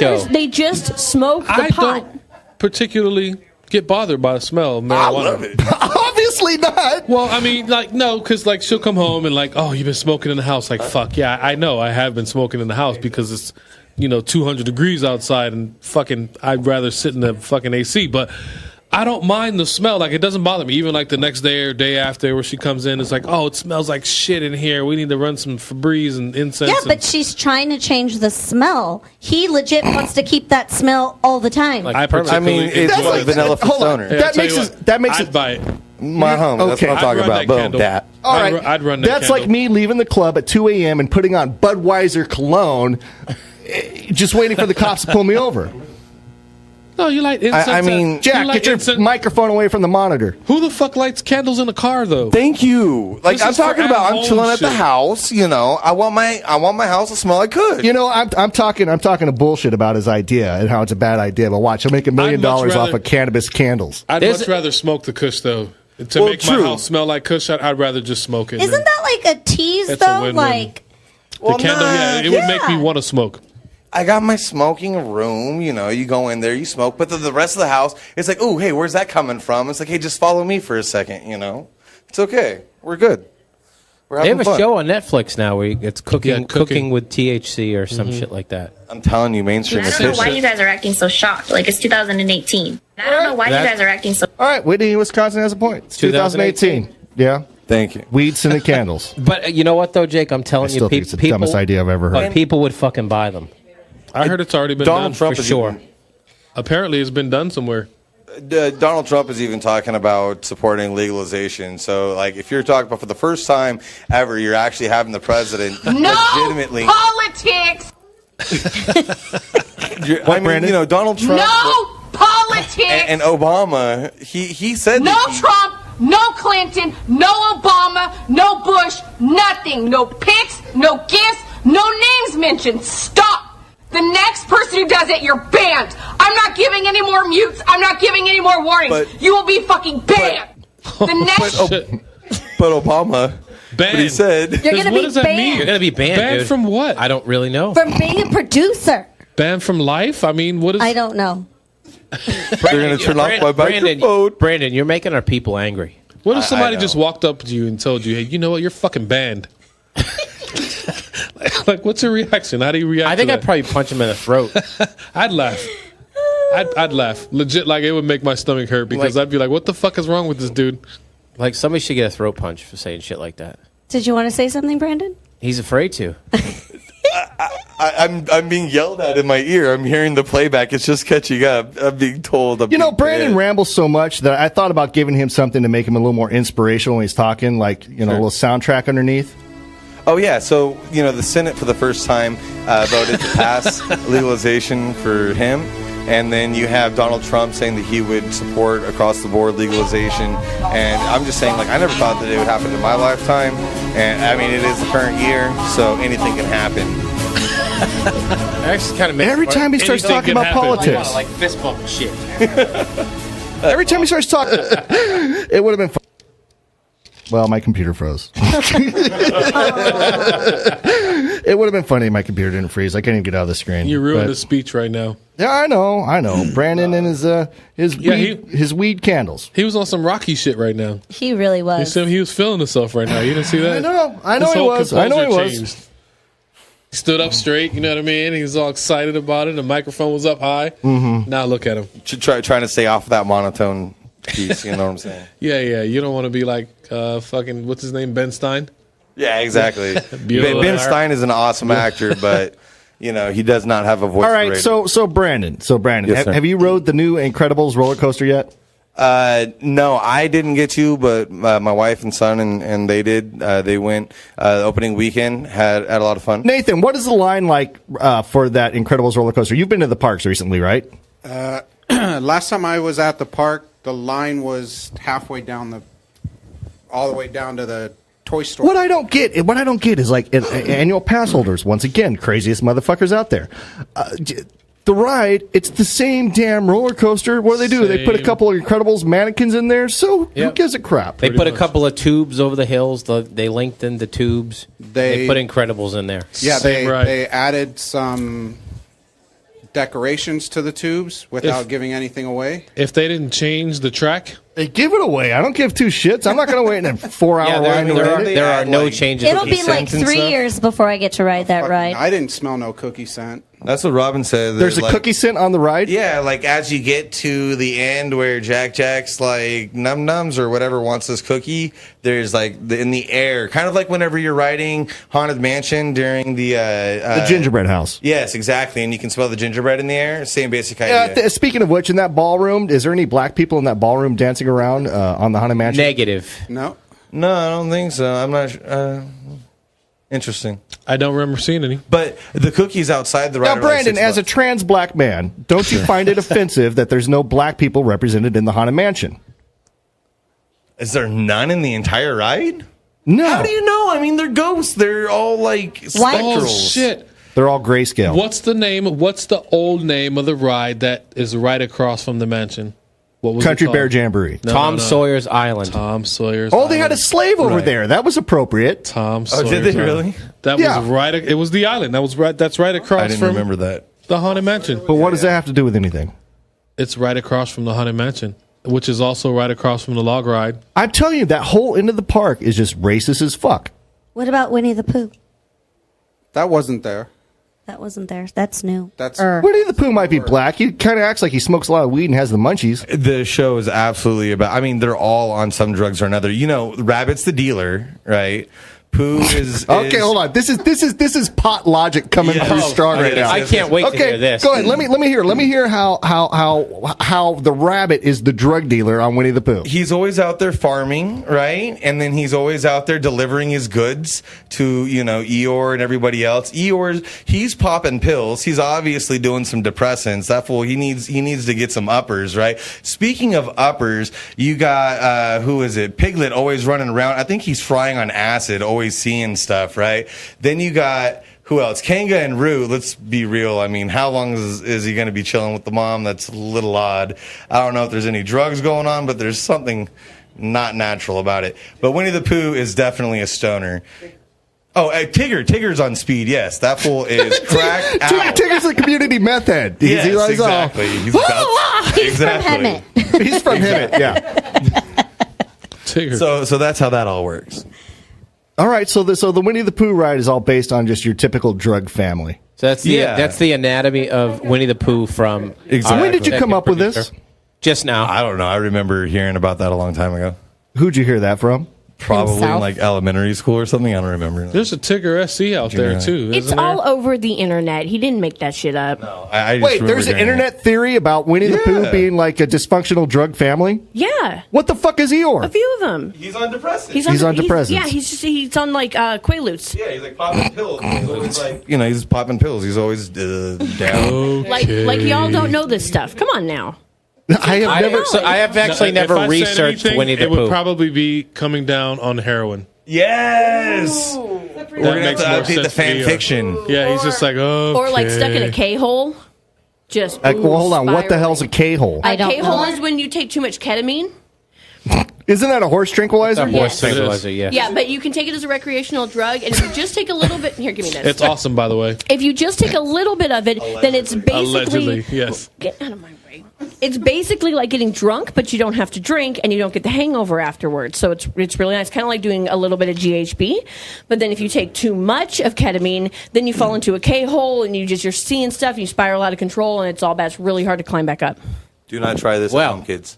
show. They just smoke the I pot. don't particularly get bothered by the smell of marijuana. I love it. Obviously not. Well, I mean, no, because she'll come home and oh, you've been smoking in the house. Fuck yeah, I know I have been smoking in the house because it's 200 degrees outside and fucking I'd rather sit in the fucking AC, but I don't mind the smell. It doesn't bother me. Even the next day or day after where she comes in, it's oh, it smells like shit in here. We need to run some Febreze and incense. Yeah, but she's trying to change the smell. He legit wants to keep that smell all the time. I mean, it's like vanilla for stoner. That makes I'd buy it. My home. That's Okay. what I'm talking about. Boom, that. All right, I'd run that that's candle. like me leaving the club at 2 a.m. and putting on Budweiser cologne, just waiting for the cops to pull me over. No, you light incense. I mean, Jack, get your microphone away from the monitor. Who the fuck lights candles in a car, though? Thank you. This I'm is for talking about. I'm at-home chilling at the shit. house. I want my house to smell like good. I'm talking a bullshit about his idea and how it's a bad idea. But watch, he'll make $1 million off of cannabis candles. I'd much rather smoke the kush, though. To make my house smell like kush, I'd rather just smoke it. Isn't that like a tease, It's a though? win-win. The candle, it would make me want to smoke. I got my smoking room, you go in there, you smoke, but the rest of the house, it's like, oh, hey, where's that coming from? It's like, hey, just follow me for a second, It's okay. We're good. We're They having have a fun. show on Netflix now where it's cooking with THC or some shit like that. I'm telling you, mainstream I is don't know why you guys are acting so shocked. It's 2018. I don't know why you guys are acting so... All right, Whitney, Wisconsin has a point. It's 2018. Yeah. Thank you. Weed scented candles. But you know what, though, Jake? I'm telling I still think it's the dumbest idea I've ever heard. People would fucking buy them. I heard it's already been Donald done. Trump for is sure. even- Apparently, it's been done somewhere. Donald Trump is even talking about supporting legalization. So, if you're talking about for the first time ever, you're actually having the president legitimately. Politics! Brandon? Donald Trump. No politics! And Obama, he said No that Trump, no Clinton, no Obama, no Bush, nothing. No pics, no gifts, no names mentioned. Stop! The next person who does it, you're banned. I'm not giving any more mutes. I'm not giving any more warnings. You will be fucking banned. The next... But Obama, banned. What he said... You're going to be banned. You're going to be banned, Banned dude. from what? I don't really know. From being a producer. Banned from life? I mean, what is... I don't know. They're going to turn off my microphone. Brandon, you're making our people angry. What if somebody just walked up to you and told you, hey, you know what, you're fucking banned? Like, what's your reaction? How do you react? I think I'd probably punch him in the throat. I'd laugh. I'd laugh. Legit, like, it would make my stomach hurt because I'd be like, what the fuck is wrong with this dude? Like, somebody should get a throat punch for saying shit like that. Did you want to say something, Brandon? He's afraid to. I'm being yelled at in my ear. I'm hearing the playback. It's just catching up. I'm being told. Brandon rambles so much that I thought about giving him something to make him a little more inspirational when he's talking, like, a little soundtrack underneath. Oh, yeah. So, the Senate for the first time voted to pass legalization for hemp. And then you have Donald Trump saying that he would support across-the-board legalization. And I'm just saying, I never thought that it would happen in my lifetime. And, I mean, it is the current year, so anything can happen. Actually, kind of every time he starts talking about politics. Like fist bump shit. Every time he starts talking, it would have been fun. Well, my computer froze. It would have been funny if my computer didn't freeze. I can't even get out of the screen. You ruined his speech right now. Yeah, I know. Brandon and his weed candles. He was on some Rocky shit right now. He really was. He was feeling himself right now. You didn't see that? I know he was. Changed. He stood up straight, you know what I mean? He was all excited about it. The microphone was up high. Mm-hmm. Now look at him. Trying to stay off of that monotone piece, you know what I'm saying? Yeah. You don't want to be like fucking, what's his name, Ben Stein? Yeah, exactly. Ben Stein is an awesome actor, but he does not have a voice. All right, so Brandon, Yes, have you rode the new Incredibles roller coaster yet? No, I didn't get to, but my wife and son and they did. They went opening weekend, had a lot of fun. Nathan, what is the line like for that Incredibles roller coaster? You've been to the parks recently, right? Last time I was at the park, the line was halfway down all the way down to the toy store. What I don't get is like annual pass holders. Once again, craziest motherfuckers out there. The ride, it's the same damn roller coaster. What do? They put a couple of Incredibles mannequins in there. So who gives a crap? They put a couple of tubes over the hills. They lengthened the tubes. They put Incredibles in there. Yeah, they added some decorations to the tubes without giving anything away. If they didn't change the track, they give it away. I don't give two shits. I'm not going to wait in a 4-hour line. There are no changes. It'll be like 3 years before I get to ride that ride. I didn't smell no cookie scent. That's what Robin said. There's a cookie scent on the ride? Yeah, like as you get to the end where Jack's like Num Nums or whatever wants this cookie, there's like in the air, kind of like whenever you're riding Haunted Mansion during the gingerbread house. Yes, exactly. And you can smell the gingerbread in the air. Same basic idea. Speaking of which, in that ballroom, is there any black people in that ballroom dancing around on the Haunted Mansion? Negative. No, I don't think so. I'm not interesting. I don't remember seeing any. But the cookies outside the ride. Now, Brandon, as a trans black man, don't you find it offensive that there's no black people represented in the Haunted Mansion? Is there none in the entire ride? No. How do you know? I mean, they're ghosts. They're all like spectrals. Oh, shit. They're all grayscale. What's the old name of the ride that is right across from the mansion? What was Country it Bear Jamboree. Tom Sawyer's Island. Tom Sawyer's Island. They had a slave over there. That was appropriate. Tom Sawyer's Island. Did they really? That was right. It was the island. That's right across. I didn't remember that. The Haunted Mansion. But what does that have to do with anything? It's right across from the Haunted Mansion, which is also right across from the log ride. I'm telling you, that whole end of the park is just racist as fuck. What about Winnie the Pooh? That wasn't there. That wasn't there. That's new. Winnie the Pooh might be black. He kind of acts like he smokes a lot of weed and has the munchies. The show is absolutely about. I mean, they're all on some drugs or another. Rabbit's the dealer, right? Pooh is okay. Hold on. This is pot logic coming through strong right now. I can't wait to hear this. Go ahead. Let me hear how the rabbit is the drug dealer on Winnie the Pooh. He's always out there farming, right? And then he's always out there delivering his goods to Eeyore and everybody else. He's popping pills. He's obviously doing some depressants. That fool. He needs to get some uppers, right? Speaking of uppers, you got who is it? Piglet always running around. I think he's frying on acid. Always seeing stuff, right? Then you got who else? Kanga and Roo. Let's be real. I mean, how long is he going to be chilling with the mom? That's a little odd. I don't know if there's any drugs going on, but there's something not natural about it. But Winnie the Pooh is definitely a stoner. Oh, Tigger's on speed. Yes, that fool is cracked out. Tigger's a community meth head. Yes, exactly. He's From Hemet. He's from Hemet. Yeah. Tigger. So that's how that all works. All right. So the Winnie the Pooh ride is all based on just your typical drug family. So that's the anatomy of Winnie the Pooh from. Exactly. When did you come up with this? Just now. I don't know. I remember hearing about that a long time ago. Who'd you hear that from? Probably in Himself. like elementary school or something. I don't remember. There's a Tigger SC out there too. It's isn't there? all over the internet. He didn't make that shit up. No, I just Wait, remember there's an hearing internet theory about Winnie the Pooh being like a dysfunctional drug family? Yeah. What the fuck is Eeyore? A few of them. He's on depressants. He's on depressants. Yeah, he's on like Quaaludes. Yeah, he's like popping pills. He's always like, he's popping pills. He's always down. Like y'all don't know this stuff. Come on now. I have actually never If I said researched anything, Winnie the it Pooh. would probably be coming down on heroin. Yes. We're gonna have to update the fan fiction. Yeah, he's just like, oh. Or like stuck in a K-hole. Just well, hold on. What the hell's a K-hole? A K-hole is when you take too much ketamine. Isn't that a horse tranquilizer? A horse tranquilizer, yeah. Yeah, but you can take it as a recreational drug, and if you just take a little bit, here, give me this. It's awesome, by the way. If you just take a little bit of it, then it's basically Allegedly, yes. Get out of my way. It's basically like getting drunk, but you don't have to drink, and you don't get the hangover afterwards. So it's really nice, kind of like doing a little bit of GHB. But then if you take too much of ketamine, then you fall into a K-hole, and you're seeing stuff, and you spiral out of control, and it's all bad. It's really hard to climb back up. Do not try this at home, kids.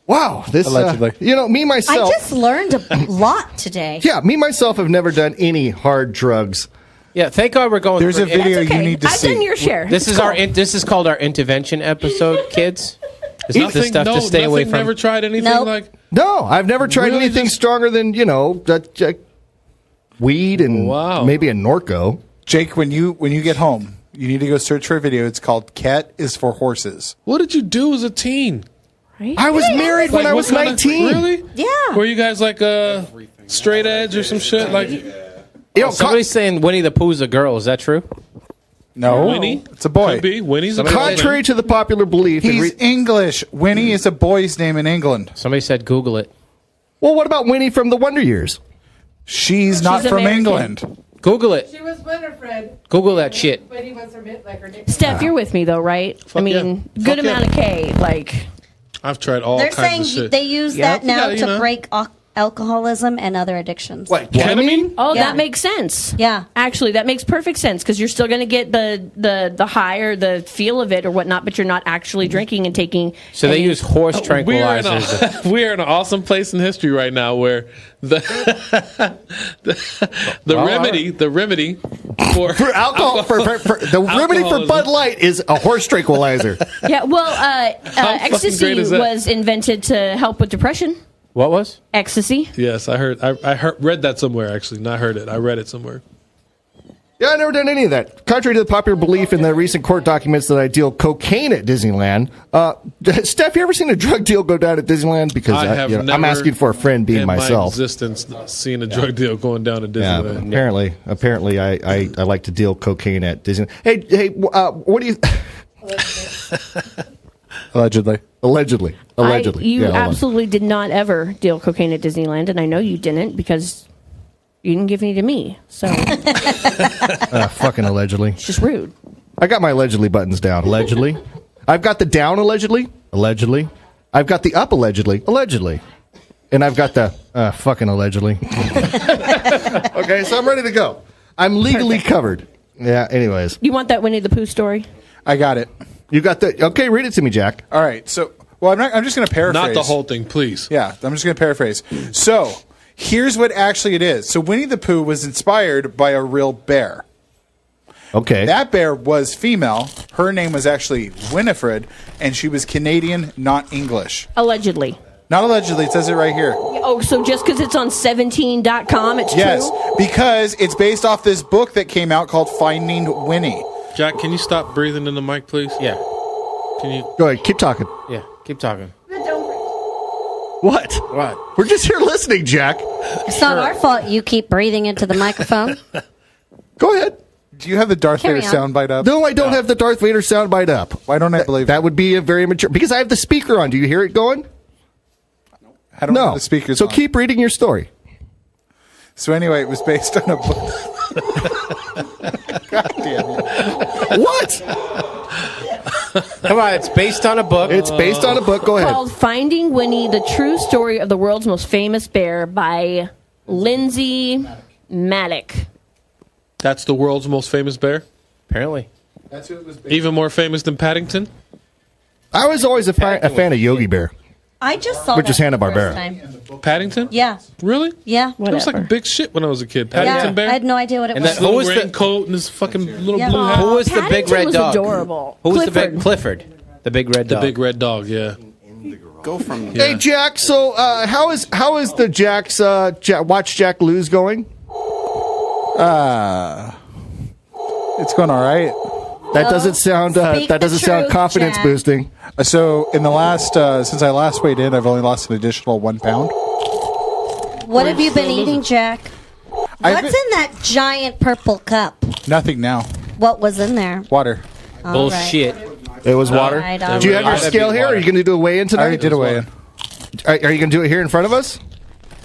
Wow, this Allegedly. me myself. I just learned a lot today. Yeah, me myself have never done any hard drugs. Yeah, thank God we're going. There's through a video you need to I've see. done your share. This is this is called our intervention episode, kids. This is the stuff to stay away from. Never tried anything Nope. like. No, I've never tried Really anything just- stronger than weed and maybe a Norco. Jake, when you get home, you need to go search for a video. It's called "Cat is for Horses." What did you do as a teen? I was married when I was 19. Really? Yeah. Were you guys like straight edge or some shit? Like, Somebody's saying Winnie the Pooh's a girl. Is that true? No, Winnie? it's a boy. Could be. Winnie's a boy. Contrary to the popular belief, He's English. Winnie is a boy's name in England. Somebody said Google it. well, what about Winnie from the Wonder Years? She's not from American. England. Google it. She was Winifred. Google that shit. But he wants her like her name. Steph, you're with me though, right? I mean, yeah. good Fuck amount yeah. of K. Like, I've tried all They're kinds saying of shit. they use Yep. that now You gotta, to break alcoholism and other addictions. What, ketamine? oh, Yeah. that makes sense. Yeah. Actually, that makes perfect sense because you're still going to get the high or the feel of it or whatnot, but you're not actually drinking and taking. So they use horse We are, in tranquilizers. we are in an awesome place in history right now where the remedy for alcohol for the remedy for alcoholism. Bud Light is a horse tranquilizer. Yeah, well, fucking great ecstasy is that? was invented to help with depression. What was? Ecstasy. Yes, I heard. I read that somewhere. Actually, not heard it. I read it somewhere. Yeah, I've never done any of that. Contrary to the popular belief in the recent court documents that I deal cocaine at Disneyland. Steph, you ever seen a drug deal go down at Disneyland? Because I have never I'm asking for a friend being in myself. my existence seeing a drug deal going down at Yeah, Disneyland. apparently, I like to deal cocaine at Disneyland. Hey, what do you? Allegedly. Allegedly. You Yeah, hold on. absolutely did not ever deal cocaine at Disneyland, and I know you didn't because you didn't give any to me. So Fucking allegedly. it's just rude. I got my allegedly buttons down. Allegedly. I've got the down allegedly. Allegedly. I've got the up allegedly. Allegedly. And I've got the fucking allegedly. Okay, so I'm ready to go. I'm legally covered. Yeah, anyways. You want that Winnie the Pooh story? I got it. You got the... Okay, read it to me, Jack. All right. So, well, I'm just going to paraphrase. Not the whole thing, please. Yeah, I'm just going to paraphrase. So, here's what actually it is. So, Winnie the Pooh was inspired by a real bear. Okay. That bear was female. Her name was actually Winifred, and she was Canadian, not English. Allegedly. Not allegedly. It says it right here. Oh, so just because it's on 17.com, it's Yes, true? because it's based off this book that came out called Finding Winnie. Jack, can you stop breathing in the mic, please? Yeah. Can you? Go ahead. Keep talking. Yeah. Keep talking. What? What? We're just here listening, Jack. It's not our fault you keep breathing into the microphone. Go ahead. Do you have the Darth Carry Vader on. soundbite up? No, I don't have the Darth Vader soundbite up. Why don't I believe that? Would be a very mature... Because I have the speaker on. Do you hear it going? I don't No. have the speakers So on. keep reading your story. So anyway, it was based on a book. God damn it. What? Come on, it's based on a book. It's based on a book. Go ahead. Called Finding Winnie, the True Story of the World's Most Famous Bear by Lindsay Maddock. That's the world's most famous bear? Apparently. That's who it was based Even more famous than Paddington? I was always a fan of Yogi Bear. I just saw Which that is for the Hanna-Barbera. first time. Paddington? Yeah. Really? Yeah. It was like big shit when I was a kid. Yeah, Paddington bear? I had no idea what it And was. that- who was Little the- raincoat and his fucking little Yeah. blue hat. Who was the big Paddington red was dog? adorable. Who was the Clifford. big Clifford? The big red The dog. big red dog, yeah. Go from Hey, Jack. So, how is the Jack's Watch Jack Lose going? It's going all right. That doesn't sound Speak that the doesn't sound truth, confidence Jack. boosting. So in the last, since I last weighed in, I've only lost an additional 1 pound. What have you been eating, Jack? I've What's in that giant purple cup? Nothing now. What was in there? Water. All Bullshit. It was water. All right, all Do you have your right. scale here? Or are you going to do a weigh-in I tonight? already did a weigh in. Are you going to do it here in front of us?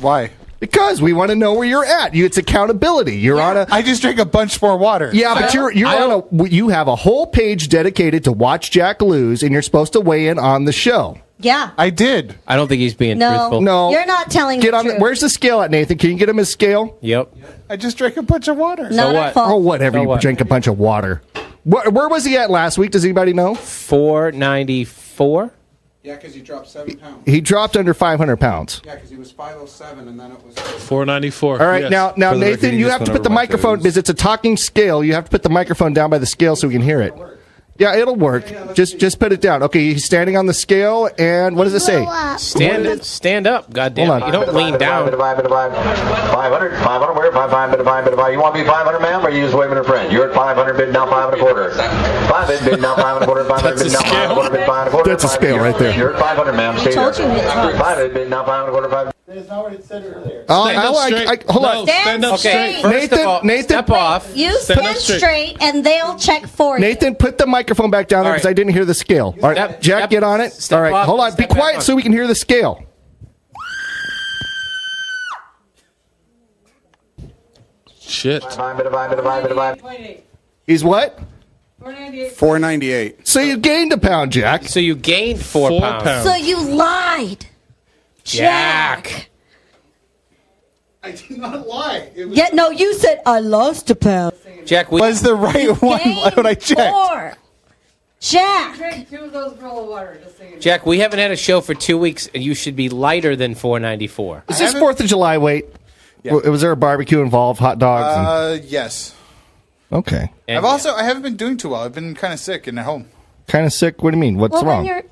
Why? Because we want to know where you're at. It's accountability. You're on a. I just drank a bunch more water. Yeah, but you're on a. You have a whole page dedicated to Watch Jack Lose, and you're supposed to weigh in on the show. Yeah. I did. I don't think he's being No. truthful. No, You're not telling Get the on. truth. Where's the scale at, Nathan? Can you get him his scale? Yep. I just drank a bunch of water. Not So our what? fault. Oh, whatever. So You what? drink a bunch of water. Where was he at last week? Does anybody know? 494. Yeah, because you dropped 7 pounds. He dropped under 500 pounds. Yeah, because he was 507, and then it was 494. All right, yes. now For the record, Nathan, he you just have to went put the over my microphone toes. because it's a talking scale. You have to put the microphone down by the scale so we can hear it. Yeah, it'll work. Just put it down. Okay, he's standing on the scale, and what does it say? Stand up. Goddamn. Hold on. You don't lean down. 500, 500, where? 500. You want to be 500, ma'am, or you just waving a friend? You're at 500, bid now 5 1/4. 5 bid now 5 1/4, 500, bid now 5 1/4, bid 5 1/4. That's a scale right there. You're at 500, ma'am. Stay told there. you it was. 5 bid now 5 1/4, 5. That's not what it said earlier. Hold on. Stand up Okay, straight. first of all, Nathan, step off. You Stand stand up straight. straight, and they'll check for you. Nathan, put the microphone back down there All because right. I didn't hear the scale. All right, Step- Jack, step- get on it. step All right, off, hold on. Be step back quiet on. so we can hear the scale. Shit. 5 bid 5. He's what? 498. So you gained a pound, Jack. So you gained 4 4 pounds. pounds. So you lied. Jack. I did not lie. It was, Yeah, no, you said I lost a pound. Jack, was the right one when I checked. Four. Jack. Drink 2 of those full of water. Just so you know. Jack, we haven't had a show for 2 weeks, and you should be lighter than 494. Is this 4th of July weight? Yeah. Was there a barbecue involved? Hot dogs? Yes. Okay. And- I haven't been doing too well. I've been kind of sick and at home. Kind of sick? What do you mean? What's Well, wrong? when you're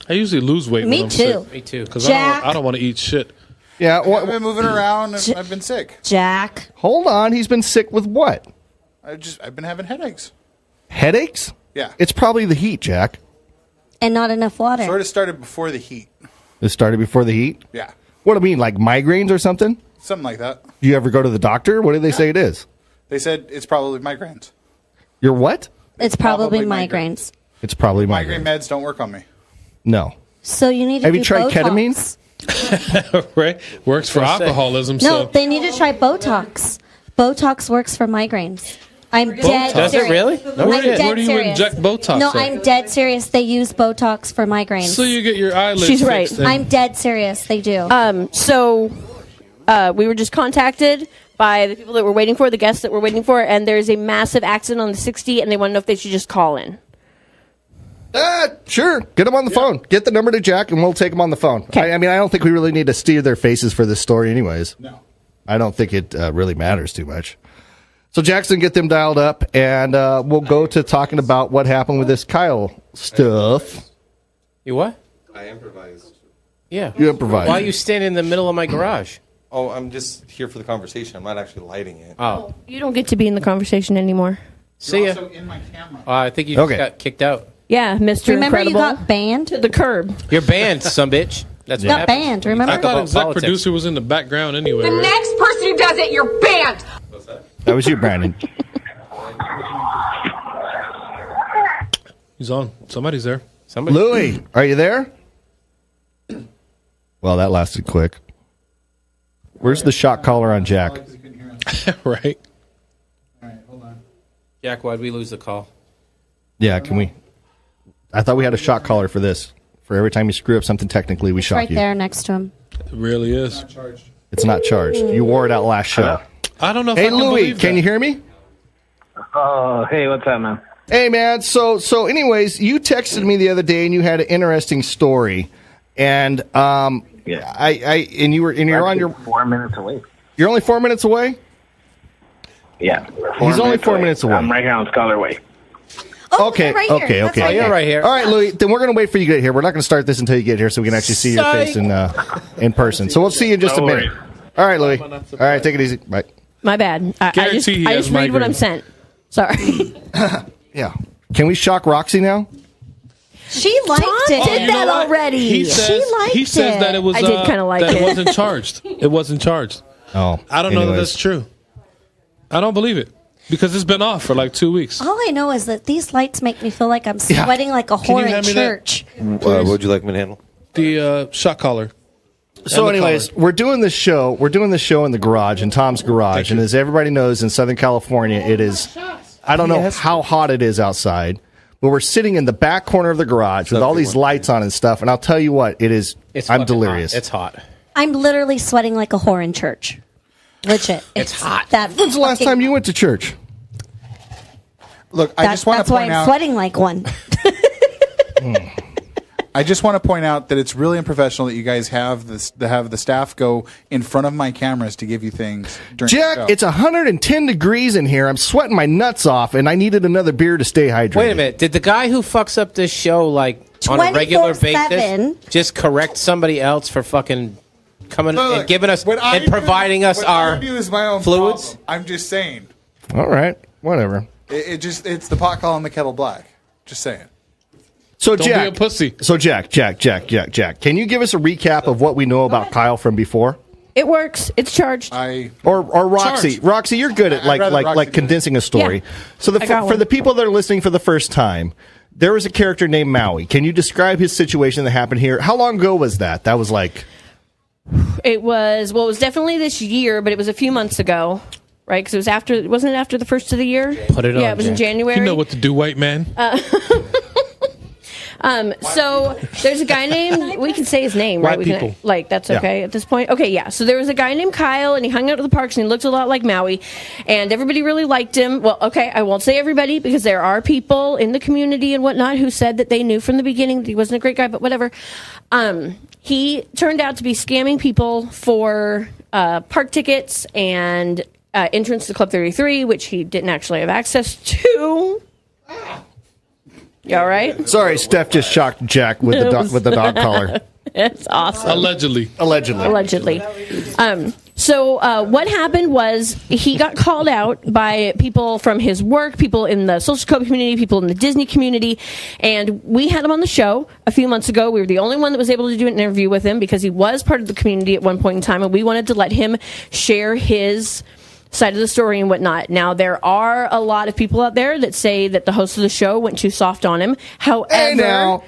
I usually lose weight Me when I'm too. sick. Me too. Because Jack. I don't want to eat shit. Yeah. I've been moving around and I've been sick. Jack. Hold on. He's been sick with what? I've been having headaches. Headaches? Yeah. It's probably the heat, Jack. And not enough water. Sort of started before the heat. It started before the heat? Yeah. What do you mean, like migraines or something? Something like that. Do you ever go to the doctor? What did they say it is? They said it's probably migraines. You're what? It's probably Probably migraines. It's probably Migraine migraine. meds don't work on me. No. So you need to Have do you tried Botox. ketamine? Right? Works for alcoholism. No, So they need to try Botox. Botox works for migraines. I'm dead Does it serious. really? No I'm shit. dead Where do you serious. inject Botox No, at? I'm dead serious. They use Botox for migraines. So you get your eyelids She's right. fixed and- I'm dead serious. They do. So we were just contacted by the people that we're waiting for, the guests that we're waiting for, and there's a massive accident on the 60, and they want to know if they should just call in. Sure. Get them on the phone. Get the number to Jack, and we'll take them on the phone. I mean, I don't think we really need to steer their faces for this story anyways. No. I don't think it really matters too much. So Jackson, get them dialed up, and we'll go to talking about what happened with this Kyle stuff. You what? I improvised. Yeah. You improvised. Why are you standing in the middle of my garage? Oh, I'm just here for the conversation. I'm not actually lighting it. Oh. You don't get to be in the conversation anymore. See ya. Also in my camera. I think you just Okay. got kicked out. Yeah, Mr. Remember Incredible. you got banned? To the curb. You're banned, some bitch. That's You what got happens. banned, remember? I thought About exec politics. producer was in the background anyway. The Right? next person who does it, you're banned. That was you, Brandon. He's on. Somebody's there. Somebody. Louie, are you there? Well, that lasted quick. Where's the shot collar on Jack? Right. All right, hold on. Jack, why'd we lose the call? Yeah, can we? I thought we had a shot caller for this. For every time you screw up something technically, we It's shock right you. there next to him. It really is. It's not charged. You wore it out last show. I don't know if Hey, I can Louie, believe can that. you hear me? Oh, hey, what's up, man? Hey, man. So, anyways, you texted me the other day, and you had an interesting story, and Yeah. and you're on your 4 minutes away. You're only 4 minutes away. Yeah. He's only 4 minutes away. I'm right here on Scholar Way. Okay, right here. okay, That's okay. right You're right here. All right, Louis. Then we're going to wait for you to get here. We're not going to start this until you get here, so we can actually see your face in person. So we'll see you in just a minute. All right, Louis. All right, take it easy. Bye. My bad. I just Guarantee he has read what migraine. I'm sent. Sorry. Yeah. Can we shock Roxy now? She liked Tom it. did that already. He says, liked he says it. that it was. I did kinda like that it. it wasn't charged. It wasn't charged. Oh, I don't know that anyways. that's true. I don't believe it because it's been off for like 2 weeks. All I know is that these lights make me feel like I'm Yeah. sweating like a Can whore you in hand me that? church. What would you like me to handle? The shot collar. So, And the anyways, collar. we're doing this show. We're doing this show in the garage, in Tom's garage, and as everybody knows, in Southern California, it is. I don't know how hot it is outside, but we're sitting in the back corner of the garage with all these lights on and stuff. And I'll tell you what, it is. It's I'm fucking delirious. hot. It's hot. I'm literally sweating like a whore in church. Legit. It's hot. That When's the last time you went to church? Look, I just want that's to why point I'm out. sweating like one. I just want to point out that it's really unprofessional that you guys have this to have the staff go in front of my cameras to give you things during the Jack, show. it's 110 degrees in here. I'm sweating my nuts off, and I needed another beer to stay hydrated. Wait a minute. Did the guy who fucks up this show like on a regular 24/7. basis just correct somebody else for fucking coming Look, and giving us what I and do- providing us what I our do is my own fluids? problem. I'm just saying. All right, whatever. It's the pot calling the kettle black. Just saying. So Don't Jack, be a pussy. So Jack, can you give us a recap of what we know about Kyle from before? It works. It's charged. Or Roxy. Charged. Roxy, you're good at I'd rather Roxy do it. condensing a story. Yeah. So I got for one. the people that are listening for the first time, there was a character named Maui. Can you describe his situation that happened here? How long ago was that? That was like It was definitely this year, but it was a few months ago, right? Because wasn't it after the first of the year? Put it Yeah, on, it was in Jack. January. You know what to do, white man. So there's a guy named, we can say his name, right? White We can, people. like, that's Yeah. okay at this point? Okay, yeah. So there was a guy named Kyle, and he hung out at the parks, and he looked a lot like Maui, and everybody really liked him. Well, okay, I won't say everybody, because there are people in the community and whatnot who said that they knew from the beginning that he wasn't a great guy, but whatever. He turned out to be scamming people for park tickets and entrance to Club 33, which he didn't actually have access to. You all right? sorry, Steph just shocked Jack with the dog collar. It's awesome. Allegedly. Allegedly. So what happened was he got called out by people from his work, people in the social code community, people in the Disney community, and we had him on the show a few months ago. We were the only one that was able to do an interview with him because he was part of the community at one point in time, and we wanted to let him share his side of the story and whatnot. Now, there are a lot of people out there that say that the host of the show went too soft on him. However,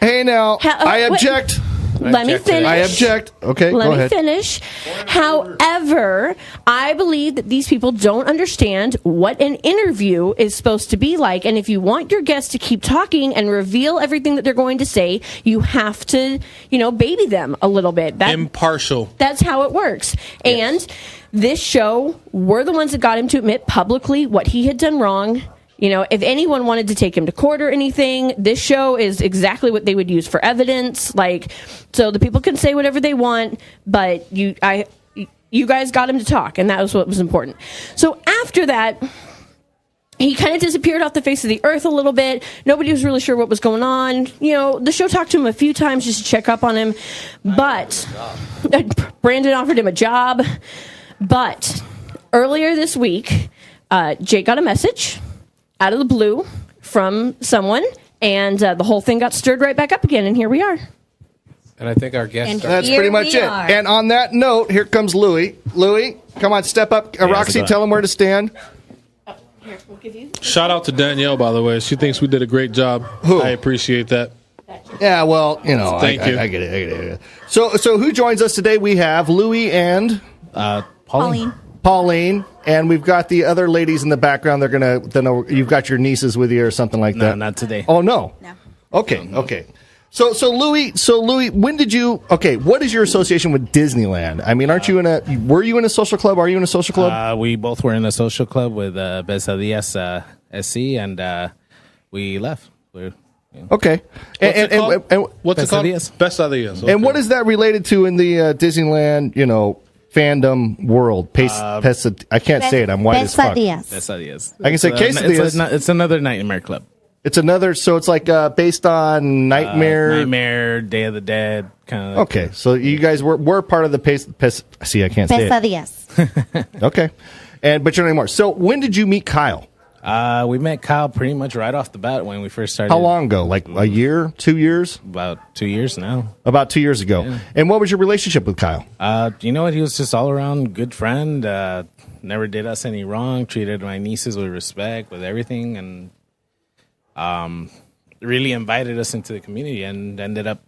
Hey now, I object. Let me finish. I object. Okay, Let go me ahead. finish. However, I believe that these people don't understand what an interview is supposed to be like. And if you want your guests to keep talking and reveal everything that they're going to say, you have to, baby them a little bit. Impartial. That's how it works. And this show, we're the ones that got him to admit publicly what he had done wrong. If anyone wanted to take him to court or anything, this show is exactly what they would use for evidence. So the people can say whatever they want, but you guys got him to talk, and that was what was important. So after that, he kind of disappeared off the face of the earth a little bit. Nobody was really sure what was going on. The show talked to him a few times just to check up on him, but Brandon offered him a job. But earlier this week, Jake got a message out of the blue from someone, and the whole thing got stirred right back up again, and here we are. And I think our guest. That's pretty much it. And on that note, here comes Louie. Louie, come on, step up. Roxy, tell him where to stand. Here, we'll give you. Shout out to Danielle, by the way. She thinks we did a great job. Who? I appreciate that. Yeah, well, Thank you. I get it. So who joins us today? We have Louie and Pauline. Pauline, and we've got the other ladies in the background. They're gonna. You've got your nieces with you or something like that. No, not today. Oh no. No. Okay. So Louis, when did you? Okay, what is your association with Disneyland? I mean, were you in a social club? Are you in a social club? We both were in a social club with Besadillas SC, and we left. Okay. What's it called? Besadillas. Okay. And what is that related to in the Disneyland, fandom world? I can't say it. I'm white as fuck. Besadillas. I can say quesadillas. It's another nightmare club. It's another, so it's like based on Nightmare, Day of the Dead, kind of. Okay, so you guys were part of the see, I can't say it. Pesadillas. Okay, but you're not anymore. So when did you meet Kyle? We met Kyle pretty much right off the bat when we first started. How long ago? Like a year, 2 years? About 2 years now. About 2 years ago. Yeah. And what was your relationship with Kyle? You know what? He was just all around good friend. Never did us any wrong. Treated my nieces with respect, with everything, and really invited us into the community and ended up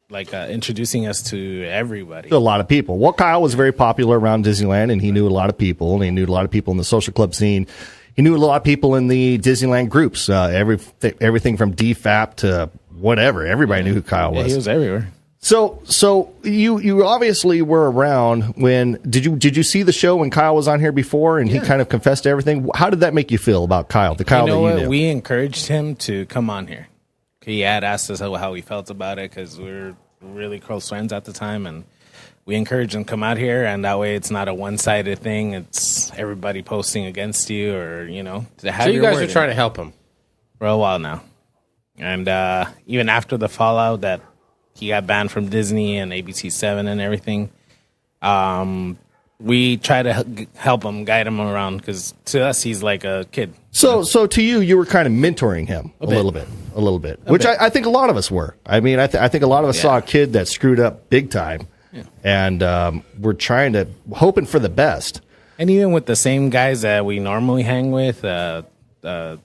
introducing us to everybody. To a lot of people. Well, Kyle was very popular around Disneyland, and he knew a lot of people, and he knew a lot of people in the social club scene. He knew a lot of people in the Disneyland groups, everything from DFAP to whatever. Everybody knew who Kyle was. Yeah, he was everywhere. So you obviously were around when did you see the show when Kyle was on here before and he kind of confessed to everything? How did that make you feel about Kyle? The Kyle that you knew? We encouraged him to come on here. He had asked us how he felt about it because we were really close friends at the time, and we encouraged him to come out here, and that way it's not a one-sided thing. It's everybody posting against you, or to have. So you guys are trying to help him for a while now, and even after the fallout that he got banned from Disney and ABC7 and everything, we try to help him, guide him around, because to us he's like a kid. So to you were kind of mentoring him a little bit, which I think a lot of us were. I mean, I think a lot of us saw a kid that screwed up big time, and we're hoping for the best. And even with the same guys that we normally hang with, the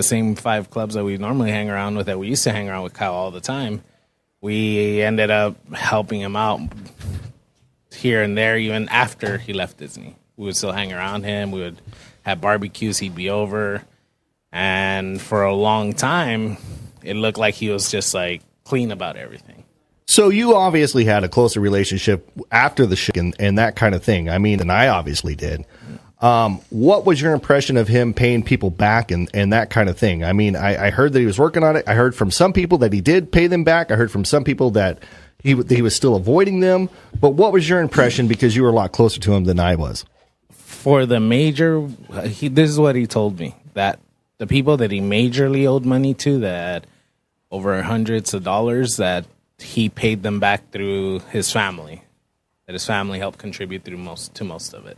same 5 clubs that we normally hang around with, that we used to hang around with Kyle all the time, we ended up helping him out here and there. Even after he left Disney, we would still hang around him. We would have barbecues. He'd be over, and for a long time it looked like he was just like clean about everything. So you obviously had a closer relationship after the show and that kind of thing. I mean, and I obviously did. What was your impression of him paying people back and that kind of thing? I mean, I heard that he was working on it. I heard from some people that he did pay them back. I heard from some people that he was still avoiding them. But what was your impression, because you were a lot closer to him than I was? For the major, this is what he told me, that the people that he majorly owed money to, that over hundreds of dollars, that he paid them back through his family, that his family helped contribute to most of it.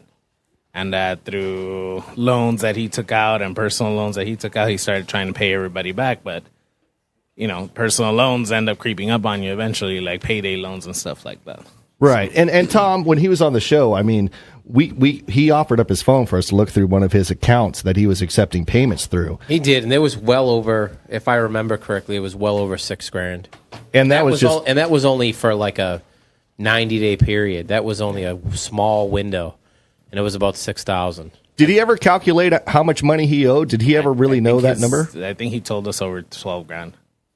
And that through loans that he took out and personal loans that he took out, he started trying to pay everybody back. But, personal loans end up creeping up on you eventually, like payday loans and stuff like that. Right. And Tom, when he was on the show, I mean, he offered up his phone for us to look through one of his accounts that he was accepting payments through. He did, and it was well over, if I remember correctly, it was well over $6,000. And that was and that was only for like a 90-day period. That was only a small window. And it was about $6,000. Did he ever calculate how much money he owed? Did he ever really know that number? I think he told us over $12,000.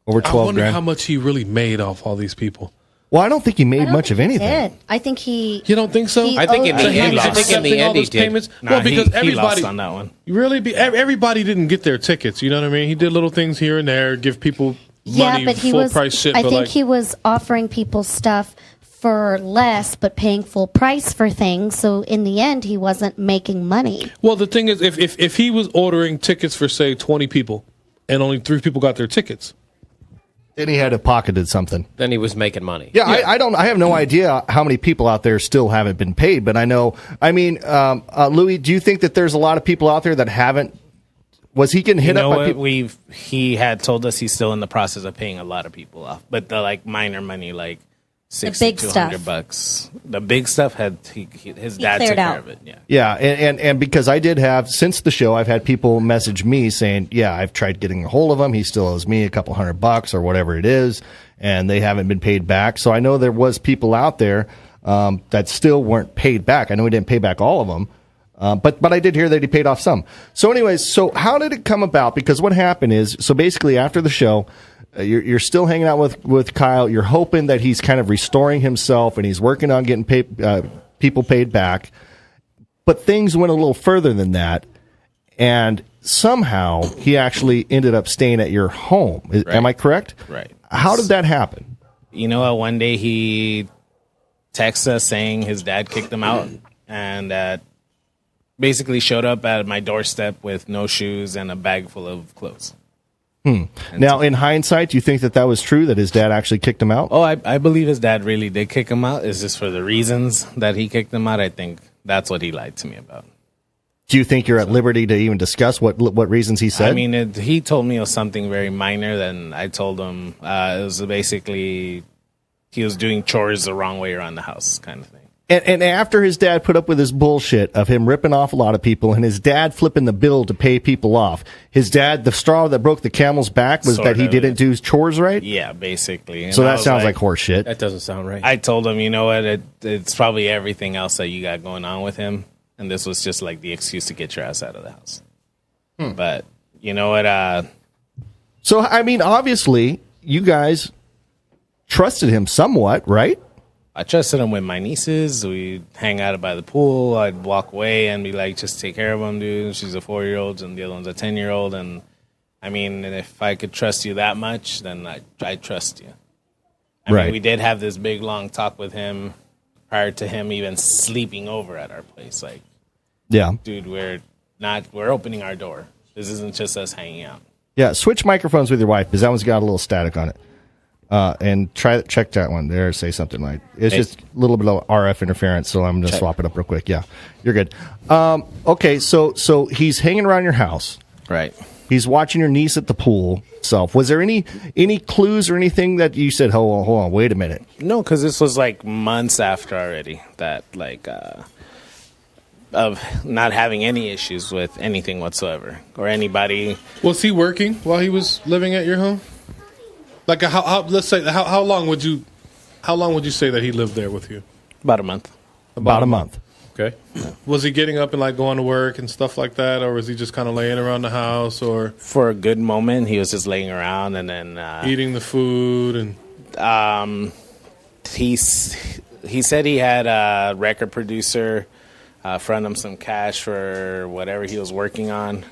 Over $12,000. I wonder how much he really made off all these people. Well, I don't think he made much of anything. I think he. You don't think so? I think in the end he did. Payments? Well, because everybody he lost on that one. Everybody didn't get their tickets. You know what I mean? He did little things here and there, give people money, but he full was. price shit. I think he was offering people stuff for less, but paying full price for things. So in the end, he wasn't making money. Well, the thing is, if he was ordering tickets for, say, 20 people, and only 3 people got their tickets, then he had to pocketed something. Then he was making money. Yeah, I have no idea how many people out there still haven't been paid, but I know. I mean, Louis, do you think that there's a lot of people out there that haven't? Was he getting hit up by people? He had told us he's still in the process of paying a lot of people off, but the minor money, like $60 to $100. The big stuff his dad took care of it. Yeah, and because I did have, since the show, I've had people message me saying, yeah, I've tried getting a hold of him. He still owes me a couple $100 or whatever it is, and they haven't been paid back. So I know there was people out there. that still weren't paid back. I know he didn't pay back all of them, but I did hear that he paid off some. So anyways, so how did it come about? Because what happened is, so basically after the show, you're still hanging out with Kyle. You're hoping that he's kind of restoring himself and he's working on getting people paid back. But things went a little further than that, and somehow he actually ended up staying at your home. Right. Am I correct? Right. How did that happen? You know what? One day he texted us saying his dad kicked him out, and basically showed up at my doorstep with no shoes and a bag full of clothes. Now, in hindsight, do you think that was true, that his dad actually kicked him out? Oh, I believe his dad really did kick him out. It's just for the reasons that he kicked him out. I think that's what he lied to me about. Do you think you're at liberty to even discuss what reasons he said? I mean, he told me it was something very minor. Then I told him it was basically he was doing chores the wrong way around the house, kind of thing. And after his dad put up with his bullshit of him ripping off a lot of people and his dad flipping the bill to pay people off, his dad, the straw that broke the camel's back was that he didn't do his chores right? Yeah, basically. So that sounds like horse shit. That doesn't sound right. I told him, you know what, it's probably everything else that you got going on with him. And this was just like the excuse to get your ass out of the house. But you know what? So, I mean, obviously, you guys trusted him somewhat, right? I trusted him with my nieces. We'd hang out by the pool. I'd walk away and be like, just take care of them, dude. She's a 4-year-old and the other one's a 10-year-old. And I mean, if I could trust you that much, then I trust you. I mean, we did have this big, long talk with him prior to him even sleeping over at our place. Like, yeah, dude, we're opening our door. This isn't just us hanging out. Yeah, switch microphones with your wife because that one's got a little static on it. And check that one there. Say something like it's just a little bit of RF interference. So I'm going to swap it up real quick. Yeah, you're good. Okay, so he's hanging around your house, right? He's watching your niece at the pool. Was there any clues or anything that you said? Hold on, wait a minute. No, because this was like months after already that of not having any issues with anything whatsoever or anybody. Was he working while he was living at your home? Like let's say how long would you say that he lived there with you? About a month. About a month. Okay. Was he getting up and like going to work and stuff like that, or was he just kind of laying around the house? Or for a good moment, he was just laying around and then eating the food and. He said he had a record producer front him some cash for whatever he was working on.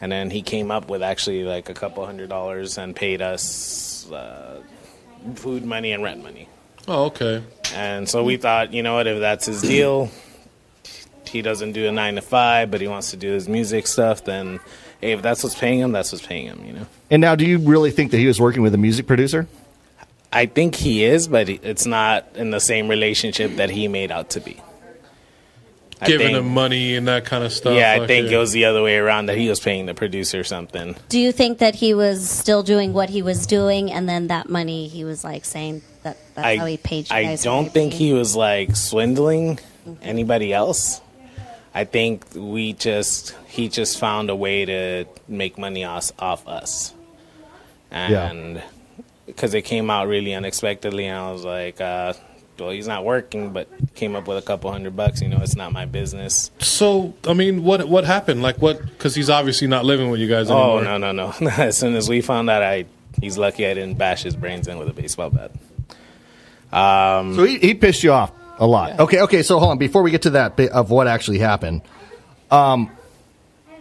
And then he came up with actually like a couple $100 and paid us food money and rent money. Oh, okay. And so we thought, you know what, if that's his deal, he doesn't do a 9 to 5, but he wants to do his music stuff, then hey, if that's what's paying him, that's what's paying him, you know. And now, do you really think that he was working with a music producer? I think he is, but it's not in the same relationship that he made out to be. Giving him money and that kind of stuff. Yeah, I think it was the other way around, that he was paying the producer something. Do you think that he was still doing what he was doing, and then that money he was like saying that's how he paid you guys? I don't think he was like swindling anybody else. I think he just found a way to make money off us. And because it came out really unexpectedly, and I was like, well, he's not working, but came up with a couple $100. You know, it's not my business. So, I mean, what happened? Like, what? Because he's obviously not living with you guys anymore. Oh, no. As soon as we found out, he's lucky I didn't bash his brains in with a baseball bat. So he pissed you off a lot. Yeah. Okay. So hold on. Before we get to that bit of what actually happened, so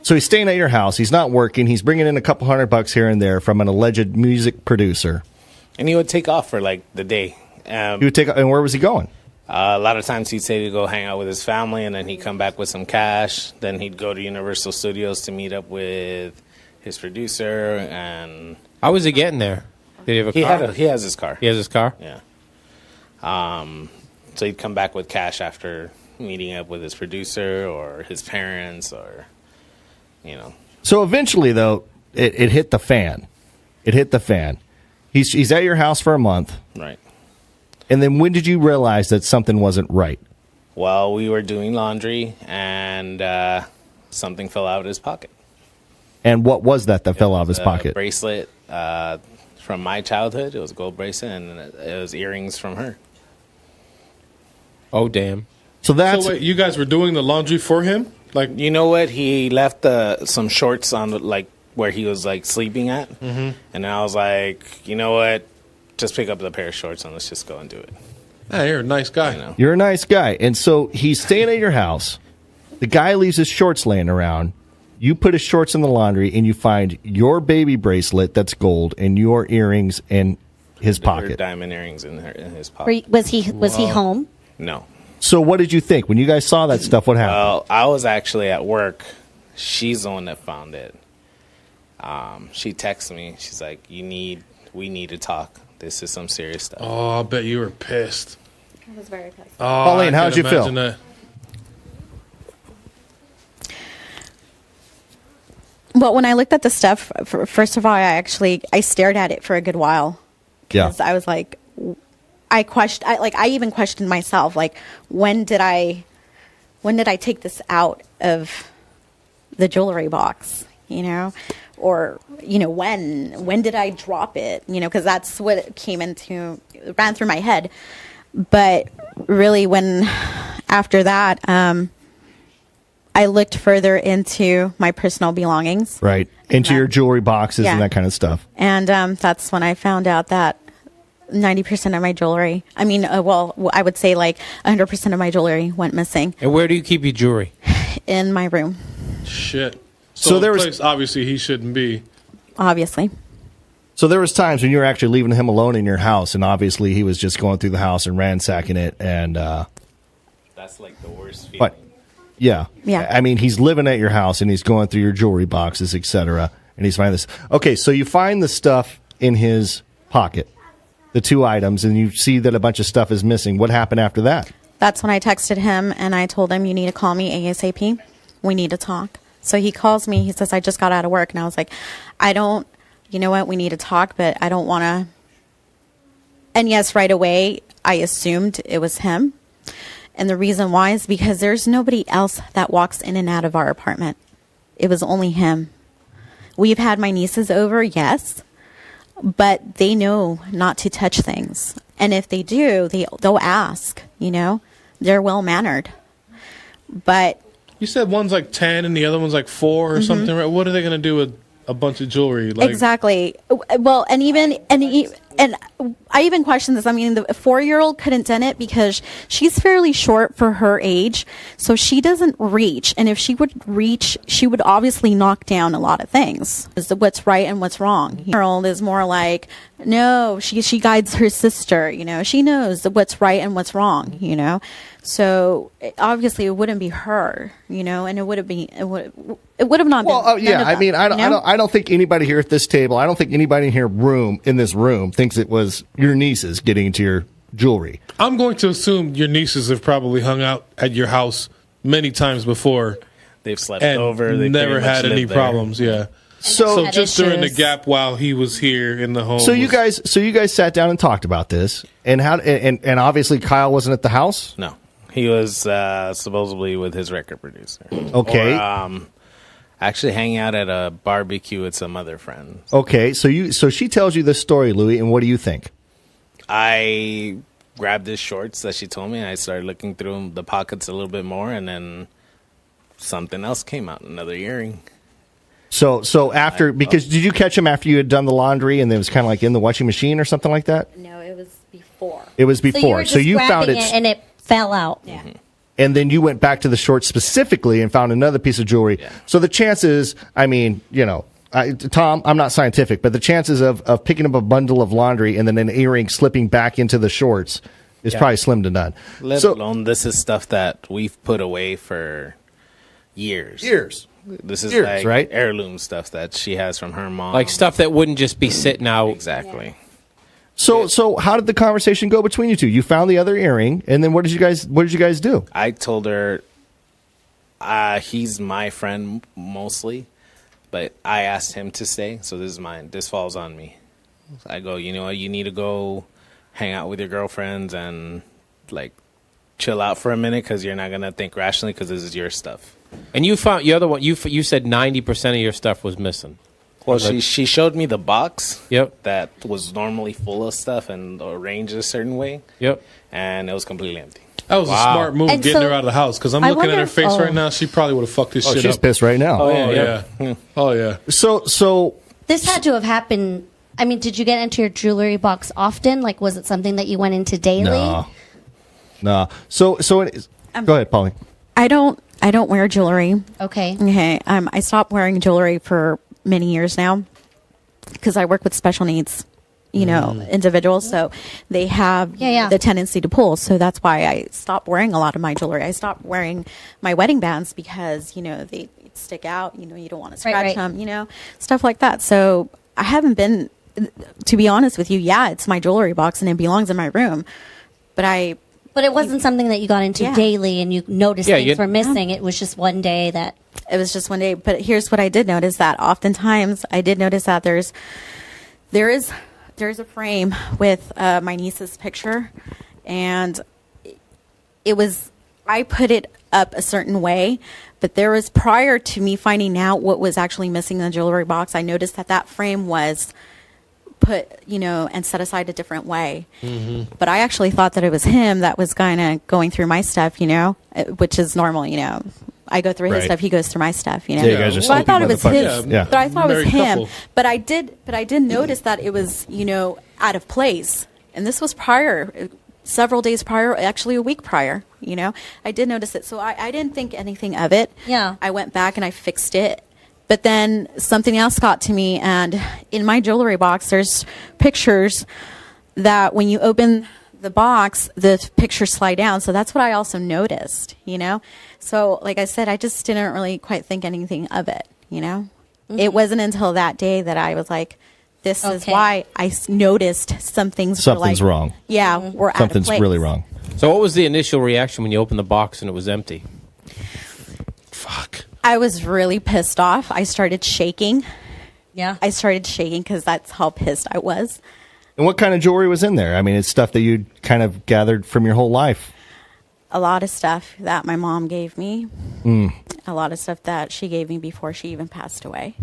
he's staying at your house. He's not working. He's bringing in a couple $100 here and there from an alleged music producer. And he would take off for like the day. He would take, and where was he going? A lot of times he'd say to go hang out with his family, and then he'd come back with some cash. Then he'd go to Universal Studios to meet up with his producer. And how was he getting there? Did he have a car? He has his car. He has his car? Yeah. So he'd come back with cash after meeting up with his producer or his parents, or, you know. So eventually, though, it hit the fan. It hit the fan. He's at your house for a month. Right. And then when did you realize that something wasn't right? Well, we were doing laundry, and something fell out of his pocket. And what was that fell out of his pocket? A bracelet from my childhood. It was a gold bracelet, and it was earrings from her. Oh, damn. So that's So wait, you guys were doing the laundry for him? Like, you know what? He left some shorts on like where he was like sleeping at, and I was like, you know what? Just pick up the pair of shorts and let's just go and do it. Hey, you're a nice guy. You're a nice guy. And so he's staying at your house. The guy leaves his shorts laying around. You put his shorts in the laundry and you find your baby bracelet that's gold and your earrings in his pocket. Diamond earrings in his pocket. Was he home? No. So what did you think? When you guys saw that stuff, what happened? Well, I was actually at work. She's the one that found it. She texted me. She's like, we need to talk. This is some serious stuff. Oh, I bet you were pissed. I was very pissed. Oh, Pauline, how'd you feel? That. Well, when I looked at the stuff, first of all, I stared at it for a good while. Because I was like, I even questioned myself, like, when did I take this out of the jewelry box, or, when did I drop it, because that's what ran through my head. But really after that, I looked further into my personal belongings. Right. Into your jewelry boxes and that kind of stuff. And that's when I found out that 90% of my jewelry, I would say like 100% of my jewelry went missing. And where do you keep your jewelry? In my room. Shit. So there was place obviously he shouldn't be. Obviously. So there was times when you were actually leaving him alone in your house, and obviously he was just going through the house and ransacking it, and that's like the worst feeling. But yeah. Yeah. I mean, he's living at your house and he's going through your jewelry boxes, etc., and he's finding this. Okay, so you find the stuff in his pocket, the 2 items, and you see that a bunch of stuff is missing. What happened after that? That's when I texted him and I told him, you need to call me ASAP. We need to talk. So he calls me. He says, I just got out of work. And I was like, you know what? We need to talk, but I don't want to. And yes, right away, I assumed it was him. And the reason why is because there's nobody else that walks in and out of our apartment. It was only him. We've had my nieces over, yes, but they know not to touch things. And if they do, they'll ask, They're well-mannered. But you said one's like 10 and the other one's like 4 or something, right? What are they going to do with a bunch of jewelry? Like, exactly. Well, and I even question this. I mean, the 4-year-old couldn't done it because she's fairly short for her age, so she doesn't reach. And if she would reach, she would obviously knock down a lot of things. What's right and what's wrong. 4-year-old is more like, no, she guides her sister. She knows what's right and what's wrong. So obviously it wouldn't be her. And it would have not been. Well, yeah. I mean, I don't think anybody here at this table, I don't think anybody in this room thinks it was your nieces getting into your jewelry. I'm going to assume your nieces have probably hung out at your house many times before. They've slept and over. They never had any problems. Yeah. So just during the gap while he was here in the home. So you guys sat down and talked about this, and and obviously Kyle wasn't at the house. No, he was supposedly with his record producer. Okay. Or, actually hanging out at a barbecue with some other friends. Okay, so she tells you this story, Louis, and what do you think? I grabbed his shorts that she told me, and I started looking through the pockets a little bit more, and then something else came out, another earring. So after, because did you catch him after you had done the laundry and it was kind of like in the washing machine or something like that? No, it was before. It was before. So you found it and it fell out. Yeah. And then you went back to the shorts specifically and found another piece of jewelry. Yeah. So the chances, I mean, Tom, I'm not scientific, but the chances of picking up a bundle of laundry and then an earring slipping back into the shorts is probably slim to none. Let alone, this is stuff that we've put away for years. This is like right? heirloom stuff that she has from her mom. Like stuff that wouldn't just be sitting out. Exactly. Yeah. So how did the conversation go between you two? You found the other earring, and then what did you guys do? I told her he's my friend mostly, but I asked him to stay, so this is mine. This falls on me. I go, you know what, you need to go hang out with your girlfriends and like chill out for a minute because you're not gonna think rationally because this is your stuff. And you found the other one. You said 90% of your stuff was missing. Well, she showed me the box. Yep. That was normally full of stuff and arranged a certain way. Yep. And it was completely empty. That was a smart move, And getting so, her out of the house. Because I'm I looking at her wonder- face oh. right now. She probably would have fucked this shit she's up. pissed right now. Oh yeah. So This had to have happened. I mean, did you get into your jewelry box often? Like, was it something that you went into daily? no. So it is, go ahead, Polly. I don't wear jewelry. Okay. Okay. I stopped wearing jewelry for many years now because I work with special needs, individuals. So they have the tendency to pull. So that's why I stopped wearing a lot of my jewelry. I stopped wearing my wedding bands because, they stick out. You don't want to scratch them, stuff like that. So I haven't been, to be honest with you, it's my jewelry box and it belongs in my room. But it wasn't something that you got into daily and you noticed things were missing. It was just one day that... It was just one day. But here's what I did notice, that oftentimes I did notice that there is a frame with my niece's picture. And I put it up a certain way. But there was, prior to me finding out what was actually missing in the jewelry box, I noticed that frame was put, and set aside a different way. Mm-hmm. But I actually thought that it was him that was kind of going through my stuff, which is normal, I go through his stuff, he goes through my stuff, Yeah, you guys are But I thought it was his. Yeah. But I thought it was him. Couple. But I did notice that it was, out of place. And this was prior, several days prior, actually a week prior, I did notice it. So I didn't think anything of it. Yeah. I went back and I fixed it. But then something else got to me, and in my jewelry box, there's pictures that when you open the box, the pictures slide down. So that's what I also noticed, So like I said, I just didn't really quite think anything of it, Mm-hmm. It wasn't until that day that I was like, this is why I noticed something's wrong. Yeah, we're out of Something's place. really wrong. So what was the initial reaction when you opened the box and it was empty? Fuck. I was really pissed off. I started shaking. Yeah. I started shaking because that's how pissed I was. And what kind of jewelry was in there? I mean, it's stuff that you kind of gathered from your whole life. A lot of stuff that my mom gave me. A lot of stuff that she gave me before she even passed away.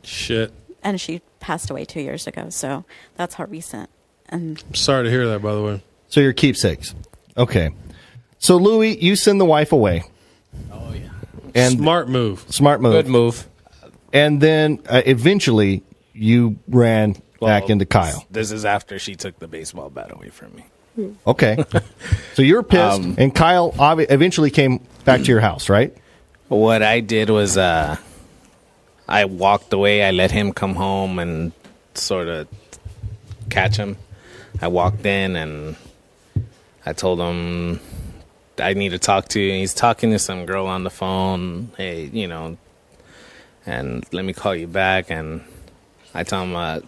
Shit. And she passed away 2 years ago, so that's how recent. And Sorry to hear that, by the way. So your keepsakes. Okay. So, Louis, you send the wife away. Oh, yeah. And Smart move. Good move. And then eventually you ran back into Kyle. This is after she took the baseball bat away from me. Okay. So you're pissed, and Kyle eventually came back to your house, right? What I did was I walked away. I let him come home and sort of catch him. I walked in and I told him I need to talk to you. He's talking to some girl on the phone. Hey, and let me call you back. And I tell him,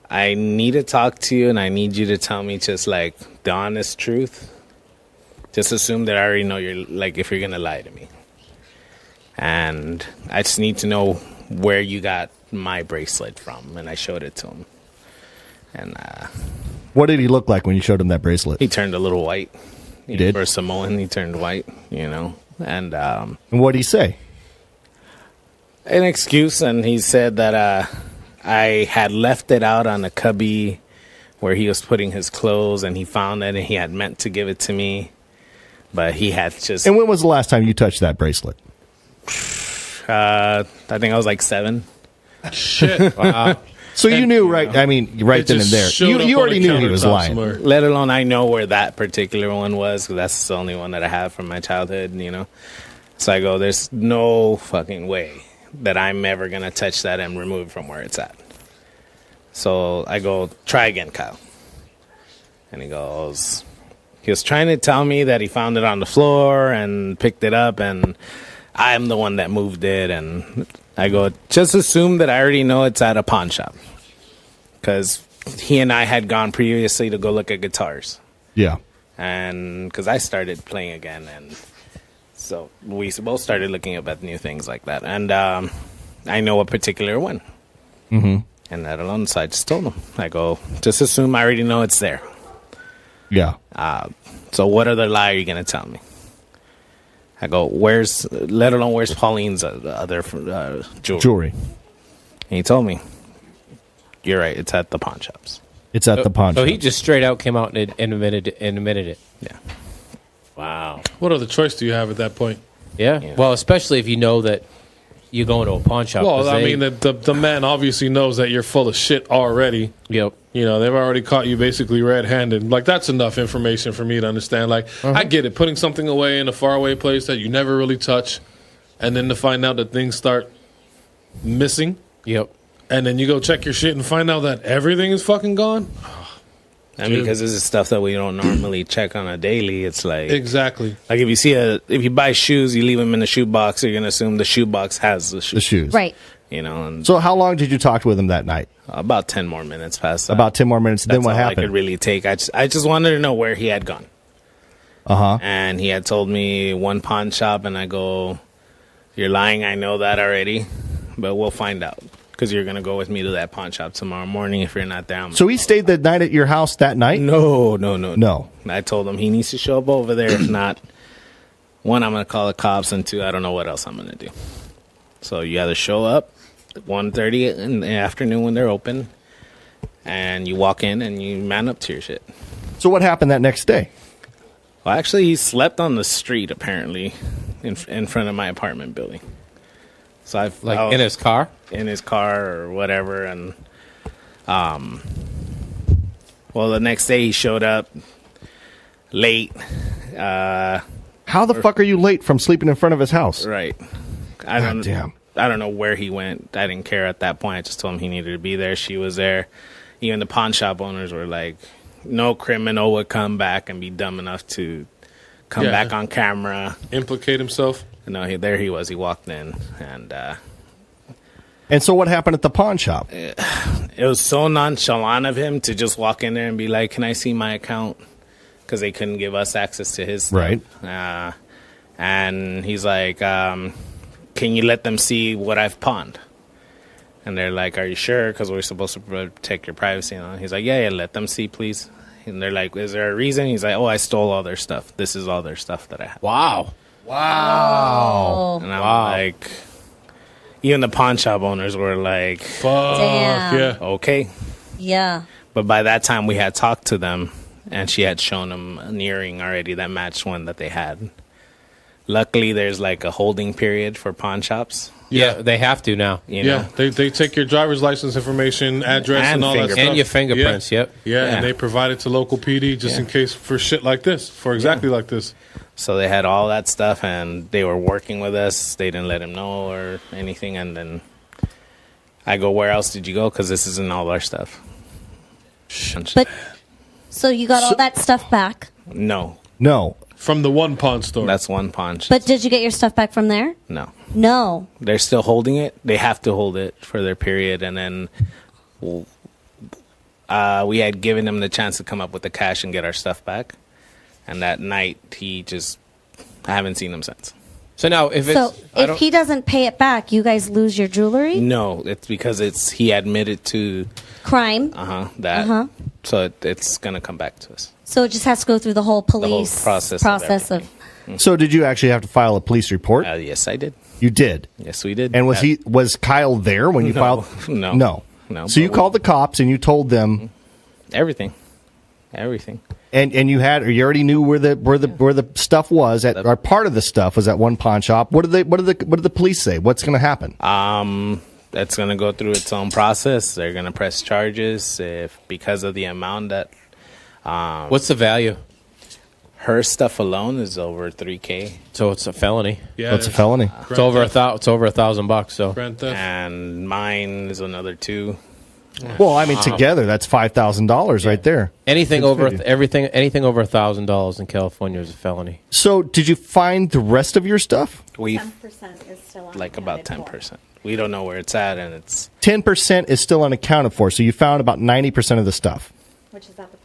I need to talk to you, and I need you to tell me just like the honest truth. Just assume that I already know if you're gonna lie to me. And I just need to know where you got my bracelet from. And I showed it to him. And what did he look like when you showed him that bracelet? He turned a little white. He did? For a Samoan, he turned white, And what did he say? An excuse, and he said that I had left it out on a cubby where he was putting his clothes, and he found it, and he had meant to give it to me, but he had just... And when was the last time you touched that bracelet? I think I was like 7. Shit. Wow. So you knew, right? I mean, right then and there. You already knew he was lying. Somewhere. Let alone I know where that particular one was, because that's the only one that I have from my childhood, So I go, there's no fucking way that I'm ever going to touch that and remove it from where it's at. So I go, try again, Kyle. And he was trying to tell me that he found it on the floor and picked it up, and I'm the one that moved it. And I go, just assume that I already know it's at a pawn shop. Because he and I had gone previously to go look at guitars. Yeah. And because I started playing again, and so we both started looking up at new things like that. And I know a particular one. Mm-hmm. And that alone, so I just told him. I go, just assume I already know it's there. Yeah. So what other lie are you going to tell me? I go, where's Pauline's other jewelry? Jewelry. And he told me, you're right, it's at the pawn shops. It's at the pawn So shop. he just straight out came out and admitted it. Yeah. Wow. What other choice do you have at that point? Yeah. Well, especially if you know that you're going to a pawn shop. Well, I mean, the man obviously knows that you're full of shit already. Yep. You know, they've already caught you basically red-handed. Like, that's enough information for me to understand. Like, I get it. Putting something away in a faraway place that you never really touch, and then to find out that things start missing. Yep. And then you go check your shit and find out that everything is fucking gone. And because this is stuff that we don't normally check on a daily, it's like exactly like if you buy shoes, you leave them in the shoe box, you're gonna assume the shoe box has the shoes. Right. You know. And So how long did you talk with him that night? About 10 more minutes past that. About 10 more minutes. Then That's what all I happened? could really take. I just wanted to know where he had gone. Uh-huh. And he had told me one pawn shop, and I go, "You're lying. I know that already, but we'll find out because you're gonna go with me to that pawn shop tomorrow morning. If you're not there, So he stayed the night at your house that night? No. I told him he needs to show up over there. If not, one, I'm gonna call the cops, and two, I don't know what else I'm gonna do. So you either show up at 1:30 in the afternoon when they're open, and you walk in and you man up to your shit. So what happened that next day? Well, actually, he slept on the street apparently in front of my apartment building. So I've in his car, or whatever, and well, the next day he showed up late. How the fuck are you late from sleeping in front of his house? Right. Damn. I don't know where he went. I didn't care at that point. I just told him he needed to be there. She was there. Even the pawn shop owners were like, no criminal would come back and be dumb enough to come back on camera. Implicate himself? No, there he was. He walked in. And so what happened at the pawn shop? It was so nonchalant of him to just walk in there and be like, can I see my account? Because they couldn't give us access to his stuff. Right. And he's like, can you let them see what I've pawned? And they're like, are you sure? Because we're supposed to protect your privacy. And he's like, yeah, let them see, please. And they're like, is there a reason? He's like, oh, I stole all their stuff. This is all their stuff that I have. Wow. And I'm like, even the pawn shop owners were like, fuck, Damn. yeah. Okay. Yeah. But by that time, we had talked to them, and she had shown them an earring already that matched one that they had. Luckily, there's like a holding period for pawn shops. Yeah, they have to now. You know? They take your driver's license information, address, and all that stuff. And your fingerprints, Yeah, yep. and they provide it to local PD just in case for shit like this, for exactly like this. So they had all that stuff, and they were working with us. They didn't let him know or anything. And then I go, where else did you go? Because this isn't all our stuff. But so you got all that stuff back. No. From the one pawn store. That's one pawn shop. But did you get your stuff back from there? No. No. They're still holding it. They have to hold it for their period. And then we had given him the chance to come up with the cash and get our stuff back. And that night, I haven't seen him since. So now, if he doesn't pay it back, you guys lose your jewelry? No, it's because he admitted to crime. That. So it's gonna come back to us. So it just has to go through the whole police process of. So did you actually have to file a police report? Yes, I did. You did? Yes, we did. And was Kyle there when you filed? No. So you called the cops and you told them everything. And you already knew where the stuff was or part of the stuff was at one pawn shop. What did the police say? What's going to happen? That's going to go through its own process. They're going to press charges because of the amount that. What's the value? Her stuff alone is over $3,000. So it's a felony. Yeah, it's a felony. It's over $1,000. So and mine is another $2,000. Well, I mean, together that's $5,000 right there. Anything over $1,000 in California is a felony. So, did you find the rest of your stuff? 10% is still like about 10%. We don't know where it's at, and it's 10% is still unaccounted for. So you found about 90% of the stuff, which is at the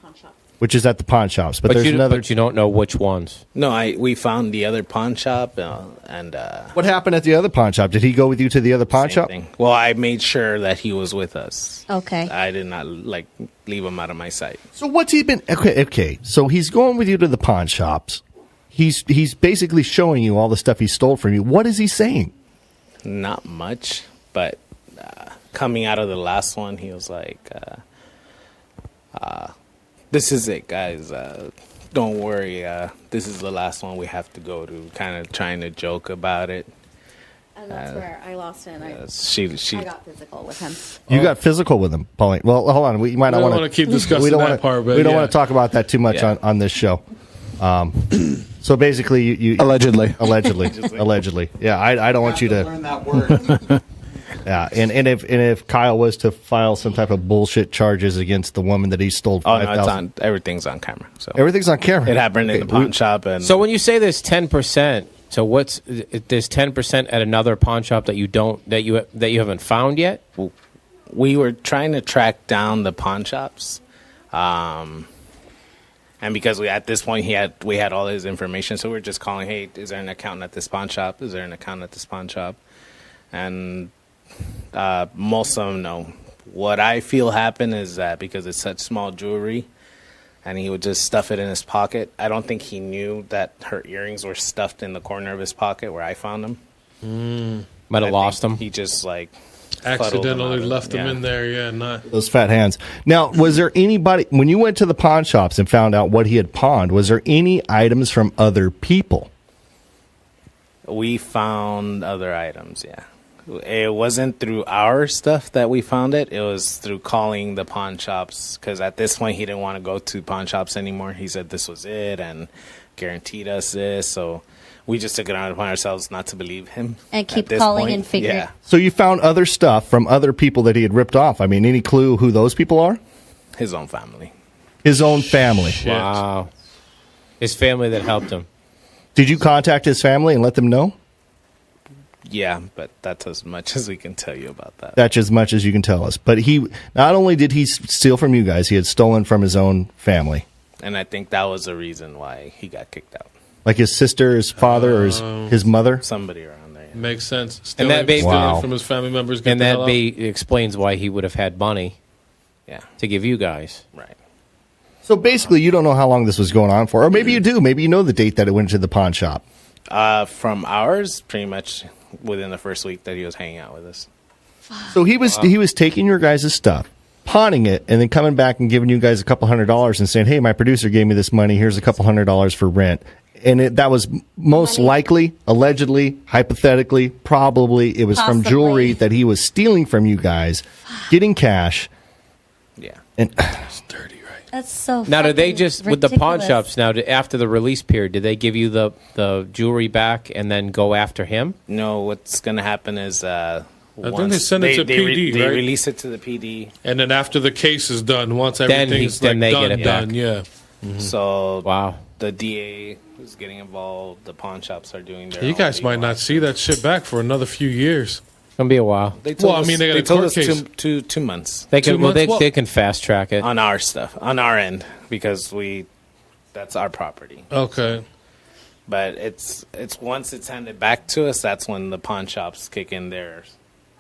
pawn shop. But there's another. But you don't know which ones. No, we found the other pawn shop, and what happened at the other pawn shop? Did he go with you to the other pawn shop? Thing. Well, I made sure that he was with us. Okay. I did not leave him out of my sight. So what's he been? Okay. So he's going with you to the pawn shops. He's basically showing you all the stuff he stole from you. What is he saying? Not much, but coming out of the last one, he was like, This is it, guys. Don't worry. This is the last one we have to go to. Kind of trying to joke about it. And that's where I lost it. I got physical with him. You got physical with him, Pauline. Well, hold on. We might not want to keep discussing part, but we don't want to talk about that too much on this show. So basically, you allegedly. Yeah, I don't want you to learn that word. Yeah, and if Kyle was to file some type of bullshit charges against the woman that he stole Oh no, it's 5,000, on. Everything's on camera. So everything's on camera. it happened in the pawn shop, and So when you say there's 10%, so there's 10% at another pawn shop that you haven't found yet? we were trying to track down the pawn shops, and because at this point we had all his information, so we were just calling, hey, is there an accountant at this pawn shop? Is there an accountant at this pawn shop? And most of them know. What I feel happened is that because it's such small jewelry, and he would just stuff it in his pocket. I don't think he knew that her earrings were stuffed in the corner of his pocket where I found them. Might have lost them. He just accidentally left them in there. Yeah, not those fat hands. Now, was there anybody when you went to the pawn shops and found out what he had pawned? Was there any items from other people? We found other items. Yeah. It wasn't through our stuff that we found it. It was through calling the pawn shops, because at this point he didn't want to go to pawn shops anymore. He said this was it and guaranteed us this. So we just took it upon ourselves not to believe him. And keep calling and figuring. Yeah. So you found other stuff from other people that he had ripped off. I mean, any clue who those people are? His own family. His own family. Wow. His family that helped him. Did you contact his family and let them know? Yeah, but that's as much as we can tell you about that. That's as much as you can tell us. But he not only did he steal from you guys, he had stolen from his own family. And I think that was the reason why he got kicked out. Like his sister, his father, or his mother? Somebody around there. makes sense. And that Stealing from his family members. And that explains why he would have had money. Yeah. To give you guys. Right. So basically, you don't know how long this was going on for, or maybe you do. Maybe you know the date that it went to the pawn shop. From ours, pretty much within the first week that he was hanging out with us. So he was taking your guys' stuff, pawning it, and then coming back and giving you guys a couple $100s and saying, "Hey, my producer gave me this money. Here's a couple $100 for rent." And that was most likely, allegedly, hypothetically, probably it was from jewelry that he was stealing from you guys, getting cash. Yeah. And That's so. Now, do they just with the pawn ridiculous. shops now? After the release period, did they give you the jewelry back and then go after him? No, what's going to happen is I think they send it to PD, they right? release it to the PD, and then after the case is done, once everything's then they done, get it back. done, yeah. Mm-hmm. So wow, the DA is getting involved. The pawn shops are doing their. You guys might not see that shit back for another few years. It's gonna be a while. They told us, they got a told court us case. 2 months. They can 2 months? they can fast track it on our stuff, on our end, because that's our property. Okay. But it's once it's handed back to us, that's when the pawn shops kick in their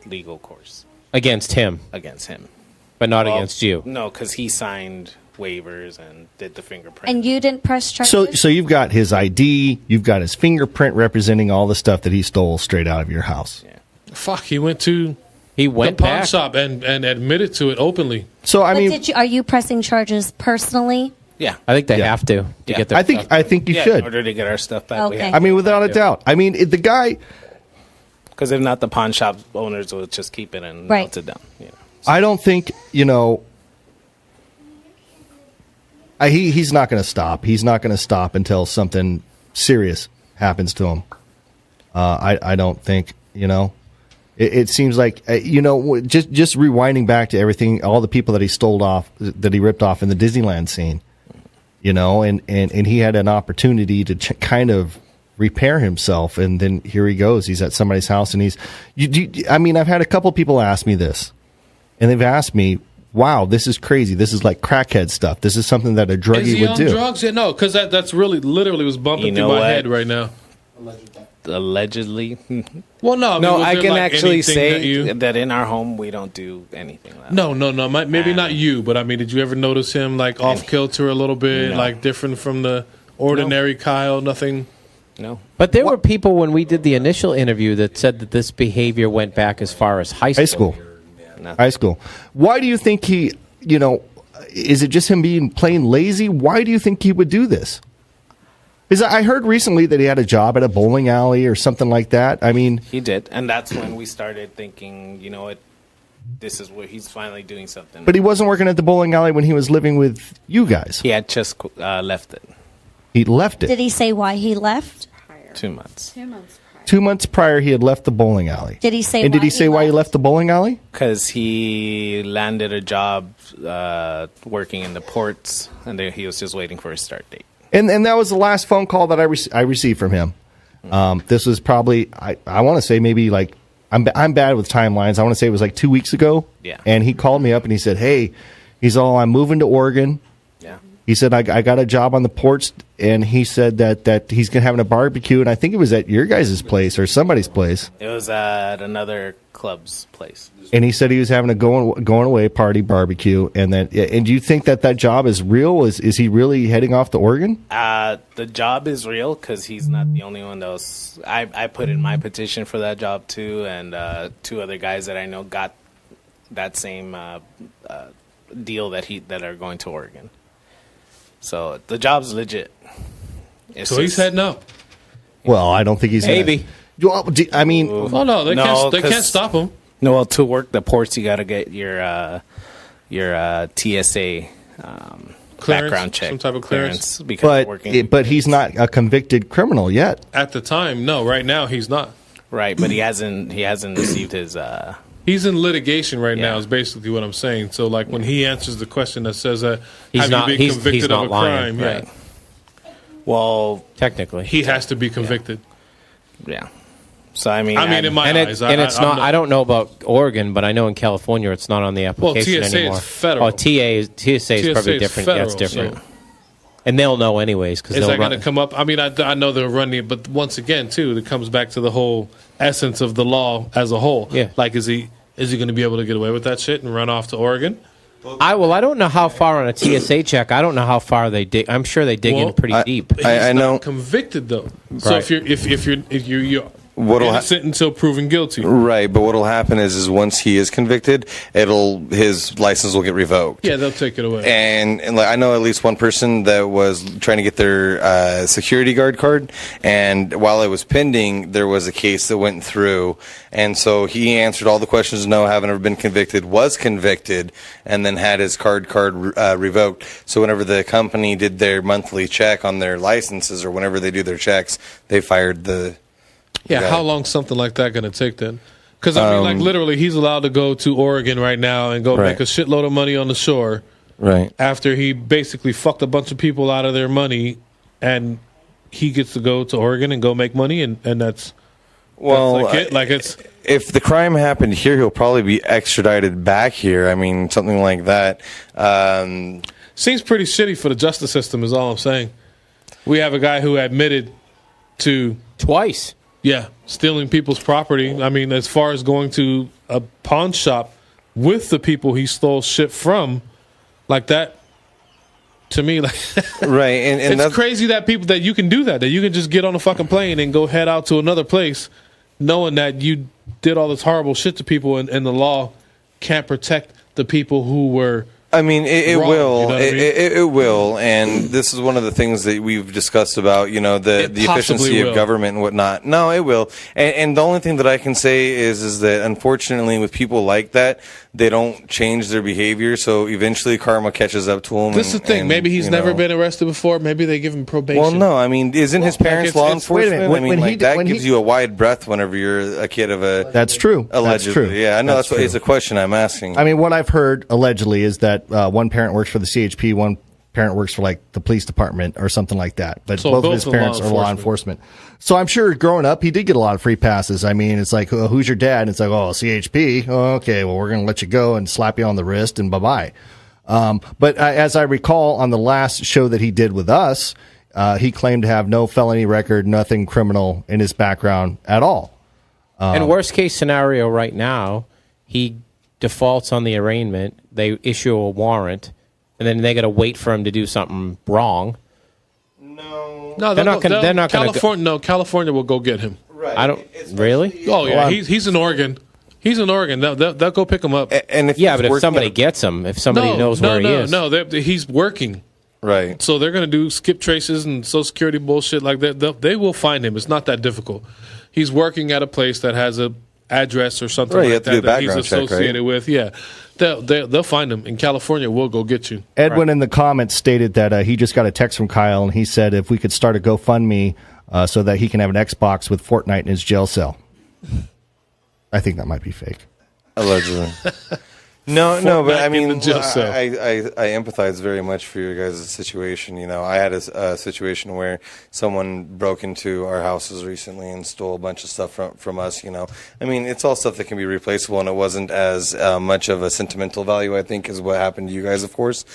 legal course against him, but not against you. No, because he signed waivers and did the fingerprint. And you didn't press charges. so you've got his ID, you've got his fingerprint representing all the stuff that he stole straight out of your house. Yeah. Fuck, he went to the pawn back. shop and admitted to it openly. So I mean, are you pressing charges personally? Yeah, I think they have to get their stuff I think you should. in order to get our stuff back. We Okay. have I mean, without a doubt. I mean, the guy. because if not, the pawn shop owners will just keep it and Right. melt it down. You know. I don't think he's not going to stop. He's not going to stop until something serious happens to him. I don't think. It seems like just rewinding back to everything, all the people that he ripped off in the Disneyland scene. And he had an opportunity to kind of repair himself, and then here he goes. He's at somebody's house, and I've had a couple people ask me this, and they've asked me, "Wow, this is crazy. This is like crackhead stuff. This is something that a druggie Is he would on do." drugs? Yeah, no, because that's literally was bumping through my head right now. Allegedly. Well, no, was I there, can like, actually anything say that in our home we don't do anything like that. No. Maybe not you, but I mean, did you ever notice him like off kilter a little bit, No. like different from the ordinary Kyle? Nothing. No. But there were people when we did the initial interview that said that this behavior went back as far as high school. High school. Why do you think he, Is it just him being plain lazy? Why do you think he would do this? Because I heard recently that he had a job at a bowling alley or something like that. I mean, he did, and that's when we started thinking, you know what, this is where he's finally doing something. but he wasn't working at the bowling alley when he was living with you guys. He had just left it. He left it. Did he say why he left? 2 months. 2 months. 2 months prior, he had left the bowling alley. Did he say? And did he say why he left the bowling alley? Because he landed a job working in the ports, and he was just waiting for his start date. And that was the last phone call that I received from him. This was probably I want to say maybe like I'm bad with timelines. I want to say it was like 2 weeks ago. Yeah. And he called me up and he said, "Hey, I'm moving to Oregon." Yeah. He said I got a job on the ports, and he said that he's gonna having a barbecue, and I think it was at your guys' place or somebody's place. It was at another club's place. And he said he was having a going away party barbecue, and do you think that job is real? Is he really heading off to Oregon? The job is real because he's not the only one that was. I put in my petition for that job too, and 2 other guys that I know got that same deal that are going to Oregon. So the job's legit. So he's heading up. Well, I don't think he's maybe. I mean, oh no, they can't stop him. No, well, to work the ports, you got to get your TSA background check, some type of clearance. But he's not a convicted criminal yet. At the time, no. Right now, he's not. Right, but he hasn't received his. He's in litigation right now. Is basically what I'm saying. So, like when he answers the question that says that he's have not, you been convicted he's not of a lying, crime? right. Yeah. Well, technically, he has to be convicted. Yeah. So I mean, in my eyes, it's not. I don't know about Oregon, but I know in California it's not on the application TSA anymore. is federal. TSA is probably different. Federal, yeah, it's different. so- And they'll know anyways because Is they'll that going to come up? I mean, I know they're running it, but once again, too, it comes back to the whole essence of the law as a whole. Yeah. Like, is he going to be able to get away with that shit and run off to Oregon? I don't know how far on a TSA check. I don't know how far they dig. I'm sure they dig in pretty deep. I know. Convicted though. So Right. if you're innocent until proven guilty. Right, but what'll happen is once he is convicted, his license will get revoked. Yeah, they'll take it away. And like, I know at least one person that was trying to get their security guard card, and while it was pending, there was a case that went through, and so he answered all the questions. No, haven't ever been convicted. Was convicted, and then had his card revoked. So whenever the company did their monthly check on their licenses, or whenever they do their checks, they fired the. Yeah, how long something like that going to take then? Because I mean, like literally, he's allowed to go to Oregon right now and go make a shitload of money on the shore. Right. After he basically fucked a bunch of people out of their money, and he gets to go to Oregon and go make money, and that's like it. Like it's. If the crime happened here, he'll probably be extradited back here. I mean, something like that. Seems pretty shitty for the justice system, is all I'm saying. We have a guy who admitted to twice. Yeah, stealing people's property. I mean, as far as going to a pawn shop with the people he stole shit from, like that. To me, like right, and it's that's crazy that you can do that you can just get on a fucking plane and go head out to another place, knowing that you did all this horrible shit to people, and the law can't protect the people who were. I mean, it wrong, will. You know what I mean? It will. And this is one of the things that we've discussed about, the efficiency of government and whatnot. No, it will. And the only thing that I can say is that unfortunately with people like that, they don't change their behavior. So eventually karma catches up to them. This is the thing. Maybe he's never been arrested before. Maybe they give him probation. Well, no. I mean, isn't his parents law enforcement? That gives you a wide breadth whenever you're a kid of a. That's true. Allegedly. That's true. Yeah, I know. That's That's what it's a question I'm asking. I mean, what I've heard allegedly is that one parent works for the CHP, one parent works for like the police department or something like that. But So both of both his are parents law are law enforcement. So I'm sure growing up, he did get a lot of free passes. I mean, it's like, who's your dad? And it's like, CHP. Oh, okay, well, we're going to let you go and slap you on the wrist and bye-bye. But as I recall on the last show that he did with us, he claimed to have no felony record, nothing criminal in his background at all. And worst case scenario right now, he defaults on the arraignment. They issue a warrant, and then they got to wait for him to do something wrong. No, they're not going to. California will go get him. Right. I don't really. Oh yeah, he's in Oregon. He's in Oregon. They'll go pick him up. And if but if somebody gets him, if somebody knows where he is. No, he's working. Right. So they're going to do skip traces and Social Security bullshit like that. They will find him. It's not that difficult. He's working at a place that has a address or something like that he's associated with. Yeah. They'll find him. In California, we'll go get you. Edwin in the comments stated that he just got a text from Kyle, and he said if we could start a GoFundMe so that he can have an Xbox with Fortnite in his jail cell. I think that might be fake. Allegedly. No, but I mean, I Fortnite empathize very much for your guys' situation. You know, I had a situation where someone broke into our houses recently and stole a bunch of stuff from us. You know, I mean, it's all stuff that can be replaceable, and it wasn't as much of a sentimental value, I think, as what happened to you guys, of course.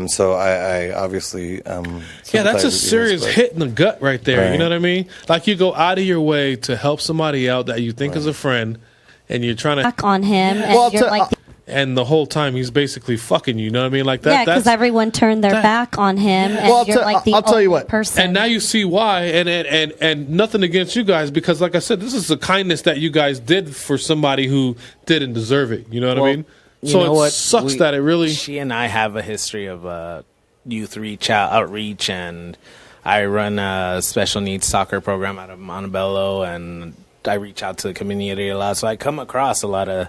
So I obviously that's a serious hit in the gut right there. Right. You know what I mean? Like you go out of your way to help somebody out that you think is a friend, and you're trying to back on him, and you're like. And the whole time he's basically fucking you. You know what I mean? Like that. Yeah, because everyone turned their back on him, and you're like the only person. And now you see why. And nothing against you guys, because like I said, this is a kindness that you guys did for somebody who didn't deserve it. You know what I mean? So it sucks that it really. She and I have a history of youth outreach, and I run a special needs soccer program out of Montebello, and I reach out to the community a lot. So I come across a lot of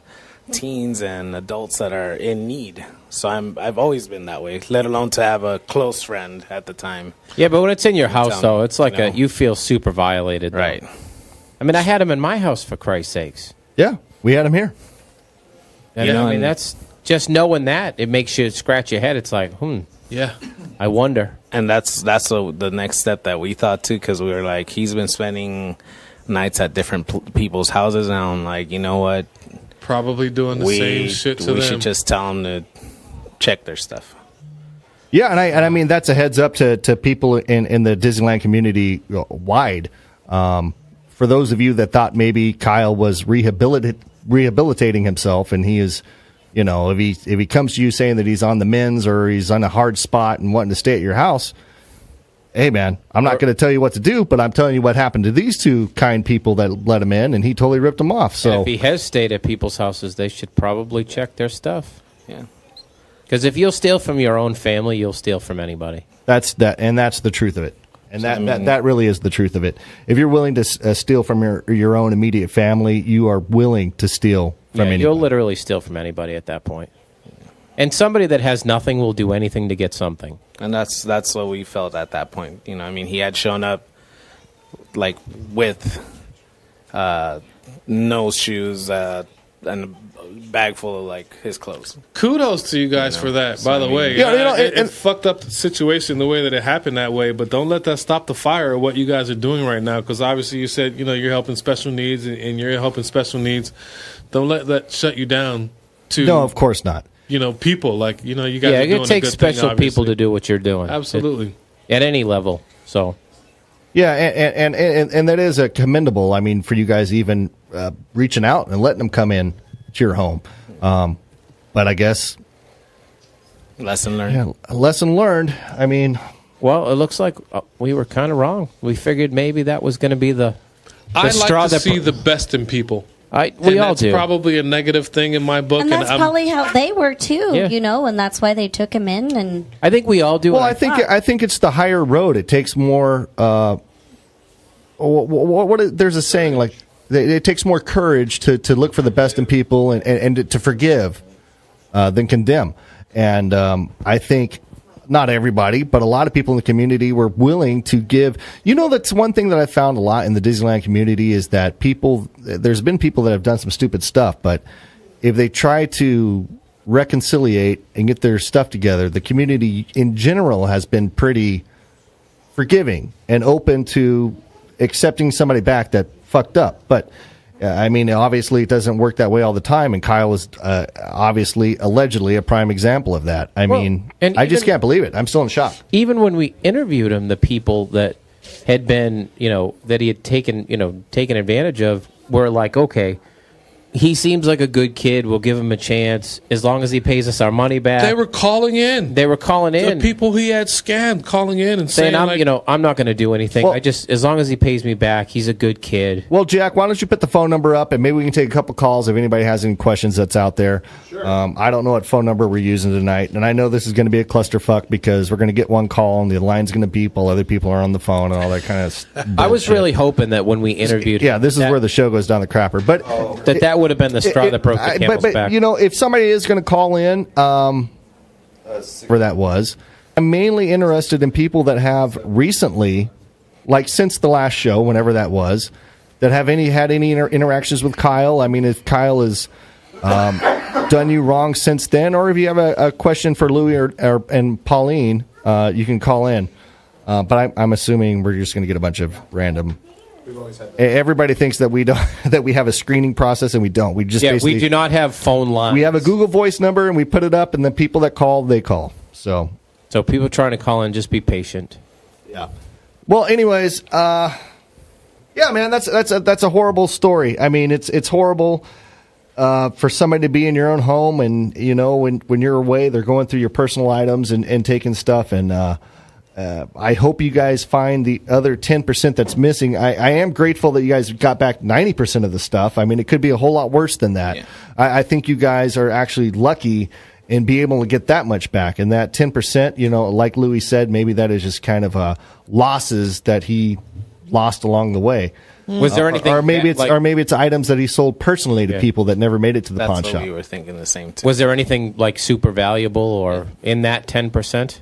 teens and adults that are in need. So I've always been that way, let alone to have a close friend at the time. Yeah, but when it's in your house, though, it's like you feel super violated. Though. Right. I mean, I had him in my house, for Christ's sakes. Yeah, we had him here. And I mean, that's just knowing that. It makes you scratch your head. It's like, yeah, I wonder. And that's the next step that we thought, too, because we were like, he's been spending nights at different people's houses, and I'm like, you know what? Probably doing the same shit to them. We should just tell them to check their stuff. Yeah, and I mean that's a heads up to people in the Disneyland community wide. For those of you that thought maybe Kyle was rehabilitating himself, and he is, you know, if he comes to you saying that he's on the mends or he's on a hard spot and wanting to stay at your house, hey man, I'm not going to tell you what to do, but I'm telling you what happened to these two kind people that let him in, and he totally ripped them off. So and if he has stayed at people's houses, they should probably check their stuff. Yeah, because if you'll steal from your own family, you'll steal from anybody. That's the truth of it, and that really is the truth of it. If you're willing to steal from your own immediate family, you are willing to steal from anybody. You'll literally steal from anybody at that point. And somebody that has nothing will do anything to get something. And that's what we felt at that point. You know, I mean, he had shown up like with no shoes and a bag full of like his clothes. Kudos to you guys for that, so by the way. It fucked up the situation the way that it happened that way, but don't let that stop the fire of what you guys are doing right now, because obviously you said, you know, you're helping special needs and you're helping special needs. Don't let that shut you down to... No, of course not. You know, people like, you know, you guys are doing it takes a good special thing, people to do what you're doing. Absolutely. At any level. So, yeah, and that is commendable. I mean, for you guys even reaching out and letting them come in to your home. But I guess lesson learned. Yeah, lesson learned. I mean, well, it looks like we were kind of wrong. We figured maybe that was going to be the I straw like to that see the best in people. We all do. That's probably a negative thing in my book. And that's probably how they were too, you know, and that's why they took him in. And I think we all do. Well, I think it's the higher road. It takes more. There's a saying like it takes more courage to look for the best in people and to forgive than condemn. And I think not everybody, but a lot of people in the community were willing to give. You know, that's one thing that I found a lot in the Disneyland community is that there's been people that have done some stupid stuff, but if they try to reconciliate and get their stuff together, the community in general has been pretty forgiving and open to accepting somebody back that fucked up. But I mean, obviously, it doesn't work that way all the time, and Kyle is obviously, allegedly, a prime example of that. I mean, I just can't believe it. I'm still in shock. Even when we interviewed him, the people that had been, you know, that he had taken advantage of were like, okay, He seems like a good kid. We'll give him a chance as long as he pays us our money back. They were calling in. The people he had scammed calling in and saying, saying I'm not going to do anything. Well- As long as he pays me back, he's a good kid. Well, Jack, why don't you put the phone number up, and maybe we can take a couple calls if anybody has any questions that's out there. Sure. I don't know what phone number we're using tonight, and I know this is going to be a clusterfuck because we're going to get one call, and the line's going to beep while other people are on the phone and all that kind of stuff. I was really hoping that when we interviewed him, this is where the show goes down the crapper. But that would have been the straw that broke the camel's back. If somebody is going to call in, where that was, I'm mainly interested in people that have recently, like since the last show, whenever that was, that have had any interactions with Kyle. I mean, if Kyle has done you wrong since then, or if you have a question for Louie and Pauline, you can call in. But I'm assuming we're just going to get a bunch of random. Everybody thinks that we don't that we have a screening process, and we don't. We just we do not have phone lines. We have a Google Voice number, and we put it up, and the people that call, they call. So people trying to call in, just be patient. Yeah. Well, anyways, man, that's a horrible story. I mean, it's horrible for somebody to be in your own home, and when you're away, they're going through your personal items and taking stuff, and I hope you guys find the other 10% that's missing. I am grateful that you guys got back 90% of the stuff. I mean, it could be a whole lot worse than that. Yeah. I think you guys are actually lucky in being able to get that much back. And that 10%, like Louis said, maybe that is just kind of losses that he lost along the way. Was there anything, or maybe it's items that he sold personally to people that never made it to the pawn shop. That's what we were thinking the same too. Was there anything like super valuable or in that 10%?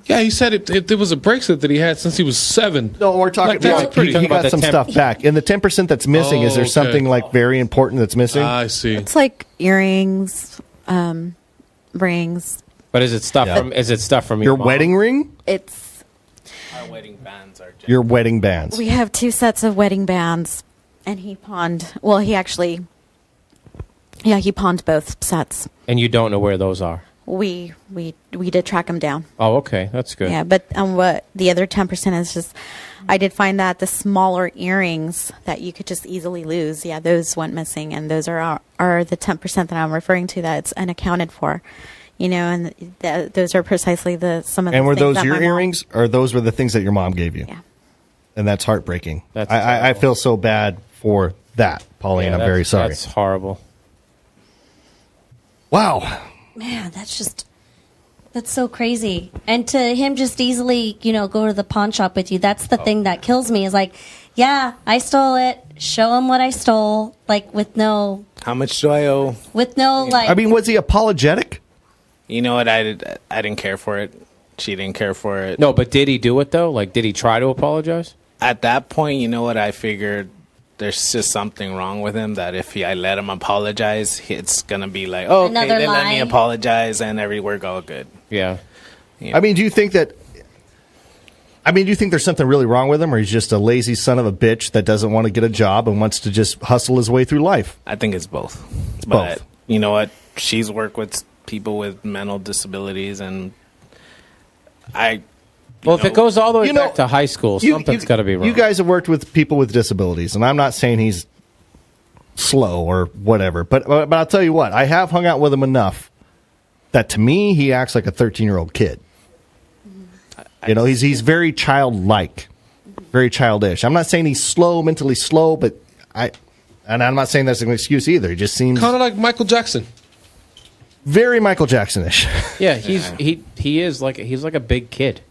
Yeah, he said it was a bracelet that he had since he was 7. No, we're talking. He got some stuff back, and the 10% that's missing. Is there something like very important that's missing? I see. It's like earrings, rings. But is it stuff from? Is it stuff from your mom? wedding ring? It's our wedding bands are. Your wedding bands. We have 2 sets of wedding bands, and he pawned. Well, he pawned both sets. And you don't know where those are. We did track them down. Oh, okay, that's good. Yeah, but what the other 10% is just, I did find that the smaller earrings that you could just easily lose, those went missing, and those are the 10% that I'm referring to that's unaccounted for, and those are precisely some of the. And were things those that your my mom- earrings, or those were the things that your mom gave you? Yeah. And that's heartbreaking. I feel so bad for that, Pauline. I'm very sorry. That's horrible. Wow. Man, that's so crazy. And to him just easily, go to the pawn shop with you, that's the thing that kills me is like, yeah, I stole it. Show him what I stole. Like with no... How much do I owe? With no, like... I mean, was he apologetic? You know what? I didn't care for it. She didn't care for it. No, but did he do it, though? Like, did he try to apologize? At that point, you know what? I figured there's just something wrong with him, that if I let him apologize, it's going to be like, oh, okay, then let me apologize, and everywhere go good. Yeah. I mean, do you think there's something really wrong with him, or he's just a lazy son of a bitch that doesn't want to get a job and wants to just hustle his way through life? I think it's both. It's but both. You know what? She's worked with people with mental disabilities, and if it goes all the way back to high school, something's got to be wrong. You guys have worked with people with disabilities, and I'm not saying he's slow or whatever, but I'll tell you what, I have hung out with him enough that to me he acts like a 13-year-old kid. He's very childlike, very childish. I'm not saying he's mentally slow, but I'm not saying that's an excuse either. He just seems kind of like Michael Jackson. Very Michael Jackson-ish. Yeah, he's like a big kid.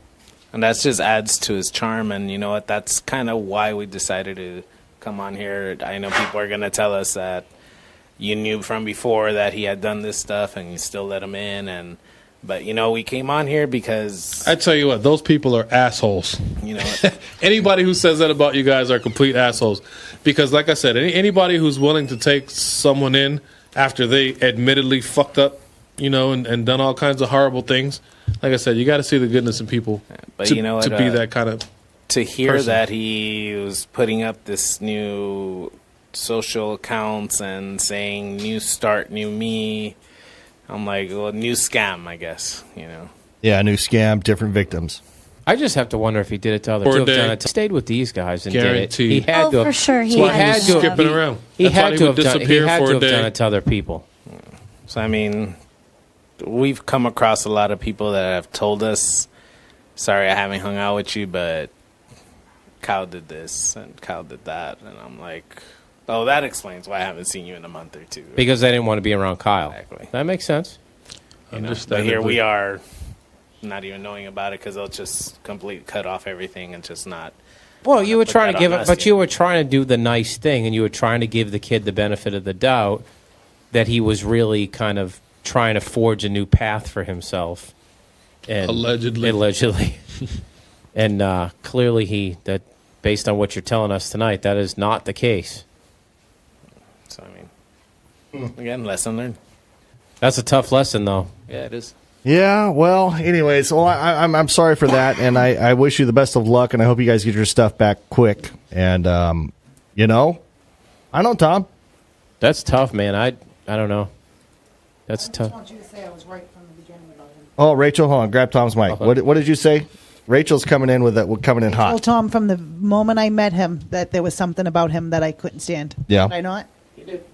And that just adds to his charm. And you know what? That's kind of why we decided to come on here. I know people are going to tell us that you knew from before that he had done this stuff and you still let him in. But, we came on here because... I tell you what, those people are assholes. You know what? Anybody who says that about you guys are complete assholes. Because, like I said, anybody who's willing to take someone in after they admittedly fucked up, and done all kinds of horrible things... Like I said, you got to see the goodness in people. But you know what? To be that kind of to hear person. that he was putting up this new social accounts and saying "new start, new me," I'm like, well, new scam, I guess. Yeah, new scam, different victims. I just have to wonder if he did it to others. For a To have day. done it, stayed with these guys and Guaranteed. did it. He had to have, for sure he he had had to to have, skipping around. He I thought had he to would have done. He disappear had for to a have day. done it to other people. So I mean, we've come across a lot of people that have told us, "Sorry, I haven't hung out with you, but Kyle did this and Kyle did that," and I'm like, "Oh, that explains why I haven't seen you in a month or two." Because they didn't want to be around Kyle. Exactly. That makes sense. You know, but here we are, not even knowing about it because they'll just completely cut off everything and just not. Well, you were put trying that to give on it, us, but you were trying to do the nice thing, and you were trying to give the kid the benefit of the doubt that he was really kind of trying to forge a new path for himself. And allegedly, and clearly that based on what you're telling us tonight, that is not the case. So I mean, again, lesson learned. That's a tough lesson, though. Yeah, it is. Yeah, well, anyways, well, I'm sorry for that, and I wish you the best of luck, and I hope you guys get your stuff back quick. And, I know, Tom. That's tough, man. I don't know. That's tough. I want you to say I was right from the beginning about him. Oh, Rachel, hold on. Grab Tom's mic. What did you say? Rachel's coming in with that. Coming in I hot. told Tom from the moment I met him that there was something about him that I couldn't stand. Yeah. Did I not? You did.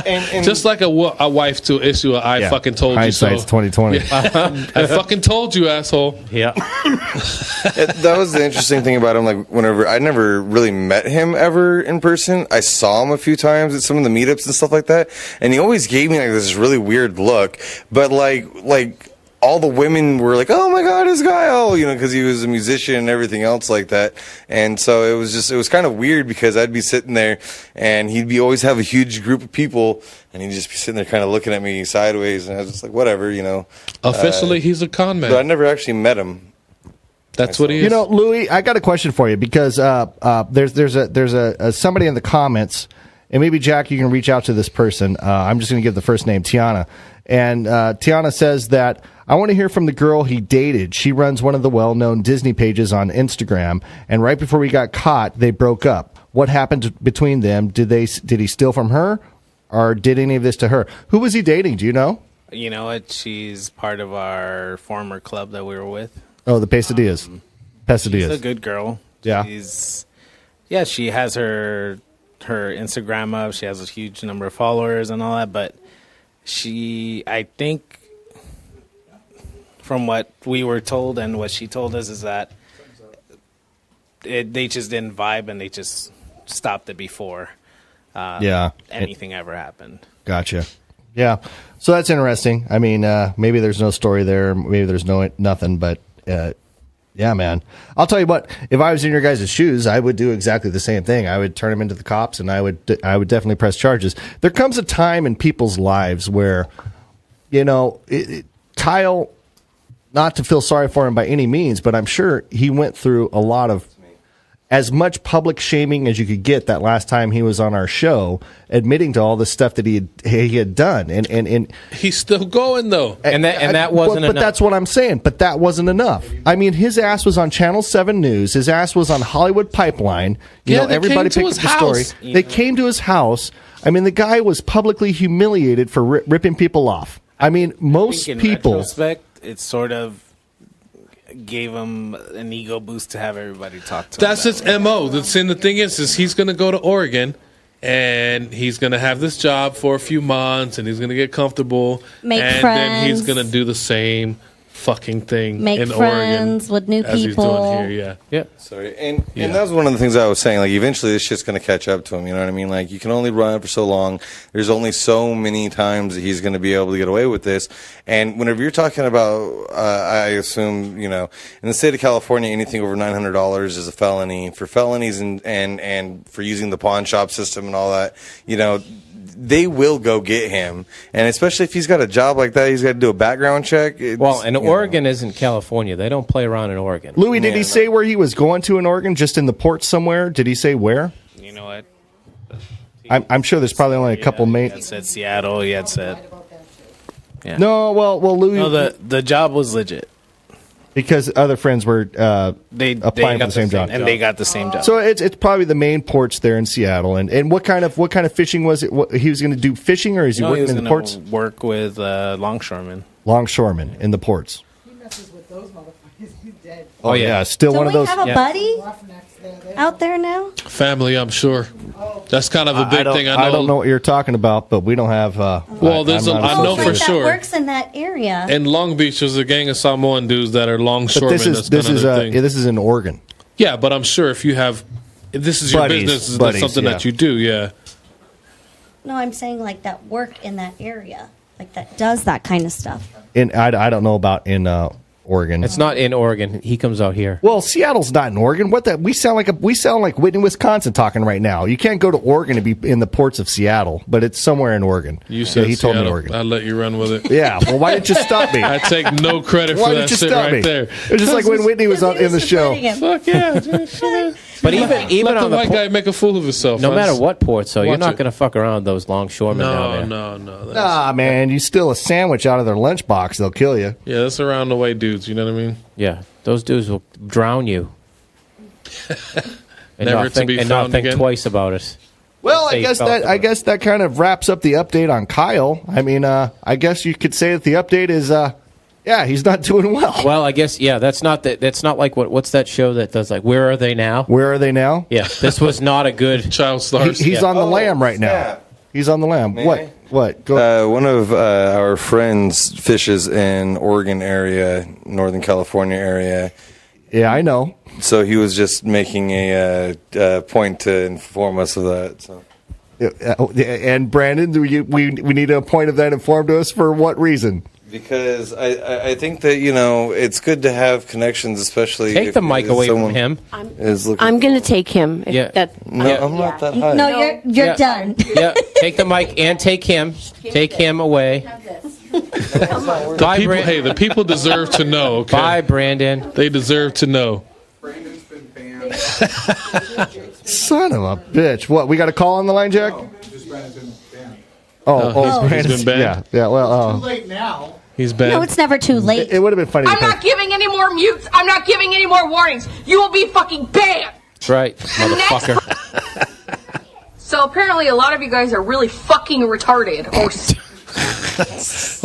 And just like a wife to issue I fucking told you so. Hindsight's 2020. I fucking told you, asshole. Yeah. That was the interesting thing about him. Like, whenever I never really met him ever in person, I saw him a few times at some of the meetups and stuff like that, and he always gave me like this really weird look. But like all the women were like, "Oh my God, this guy!" Oh, because he was a musician and everything else like that. And so it was kind of weird because I'd be sitting there and he'd always have a huge group of people, and he'd just be sitting there kind of looking at me sideways, and I was just like, whatever, Officially, he's a con man. But I never actually met him. That's what he is. Louis, I got a question for you because there's a somebody in the comments, and maybe Jack, you can reach out to this person. I'm just going to give the first name, Tiana, and Tiana says that I want to hear from the girl he dated. She runs one of the well-known Disney pages on Instagram, and right before we got caught, they broke up. What happened between them? Did he steal from her, or did any of this to her? Who was he dating? Do you know? You know what? She's part of our former club that we were with. Oh, the Pesadillas. She's a good girl. Yeah. She has her Instagram up. She has a huge number of followers and all that, but I think from what we were told and what she told us is that they just didn't vibe and they just stopped it before anything ever happened. Gotcha. Yeah. So that's interesting. I mean, maybe there's no story there. Maybe there's nothing, but yeah, man. I'll tell you what, if I was in your guys' shoes, I would do exactly the same thing. I would turn him into the cops, and I would definitely press charges. There comes a time in people's lives where, Kyle, not to feel sorry for him by any means, but I'm sure he went through a lot of as much public shaming as you could get that last time he was on our show, admitting to all the stuff that he had done, and he's still going though, and that wasn't enough. But that's what I'm saying. But that wasn't enough. I mean, his ass was on Channel 7 News. His ass was on Hollywood Pipeline. Everybody picked up the story. They came to his house. I mean, the guy was publicly humiliated for ripping people off. I mean, most in people. retrospect, it sort of gave him an ego boost to have everybody talk to him. That's his MO. The thing is he's going to go to Oregon and he's going to have this job for a few months and he's going to get comfortable. Make and friends. then he's going to do the same fucking thing Make in friends Oregon with new as people. He's doing here. Yeah. Sorry, and that was one of the things I was saying. Like, eventually, this shit's going to catch up to him. You know what I mean? Like, you can only run it for so long. There's only so many times that he's going to be able to get away with this. And whenever you're talking about, I assume, in the state of California, anything over $900 is a felony. For felonies and for using the pawn shop system and all that, they will go get him, and especially if he's got a job like that, he's got to do a background check. And Oregon isn't California. They don't play around in Oregon. Louis, did he say where he was going to in Oregon? Just in the port somewhere? Did he say where? You know what? I'm sure there's probably only a couple main. He had said Seattle. He had said. Yeah. No, well, Louis. No, the job was legit. Because other friends were they applying for the same job, and they got the same job. So it's probably the main ports there in Seattle. And what kind of fishing was it? He was going to do fishing, or is he working in the ports? Work with longshoremen. Longshoremen in the ports. He messes with those motherfuckers. He's dead. Oh yeah, still Do one we of those. have a buddy out there now? Family, I'm sure. That's kind of a big thing. I don't know what you're talking about, but we don't have. Well, there's I know for sure. That works in that area. In Long Beach, there's a gang of Samoan dudes that are longshoremen. This is in Oregon. Yeah, but I'm sure if you have, if this is your business, that's something that you do. Yeah. No, I'm saying like that work in that area, like that does that kind of stuff. I don't know about in Oregon. It's not in Oregon. He comes out here. Well, Seattle's not in Oregon. What that we sound like Whitney, Wisconsin talking right now. You can't go to Oregon to be in the ports of Seattle, but it's somewhere in Oregon. You said he told me Seattle. Oregon. I'll let you run with it. Yeah. Well, why didn't you stop me? I take no credit for that shit right there. It was just like when Whitney was in the show. Fuck yeah. But even let on the the white guy make a fool of himself. no matter what port, so you're Watch not it. going to fuck around with those longshoremen down there. No. Nah, man, you steal a sandwich out of their lunchbox, they'll kill you. Yeah, that's around the way dudes. You know what I mean? Yeah, those dudes will drown you. And Never not to think, be and found not think again. twice about it. Well, Say I guess that kind of wraps up the update on Kyle. I mean, I guess you could say that the update is, he's not doing well. Well, I guess that's not like what's that show that does like Where Are They Now? Where are they now? Yeah, this was not a good child stars. He's on the lam right now. He's on the lam. May What? Go. One of our friends fishes in Oregon area, Northern California area. Yeah, I know. So he was just making a point to inform us of that. So. And Brandon, we need a point of that informed to us for what reason? Because I think that, it's good to have connections, especially Take the mic away from him. Is looking I'm going to take him. I'm not that high. No, you're done. Yeah, take the mic and take him. Take him away. The people deserve to know. Okay? Bye, Brandon. They deserve to know. Son of a bitch. What, we got a call on the line, Jack? He's Brandon's been banned. Yeah, well, Too late now. He's banned. No, it's never too late. it would have been funny. I'm not giving any more mutes. I'm not giving any more warnings. You will be fucking banned. That's right, motherfucker. So apparently a lot of you guys are really fucking retarded. Or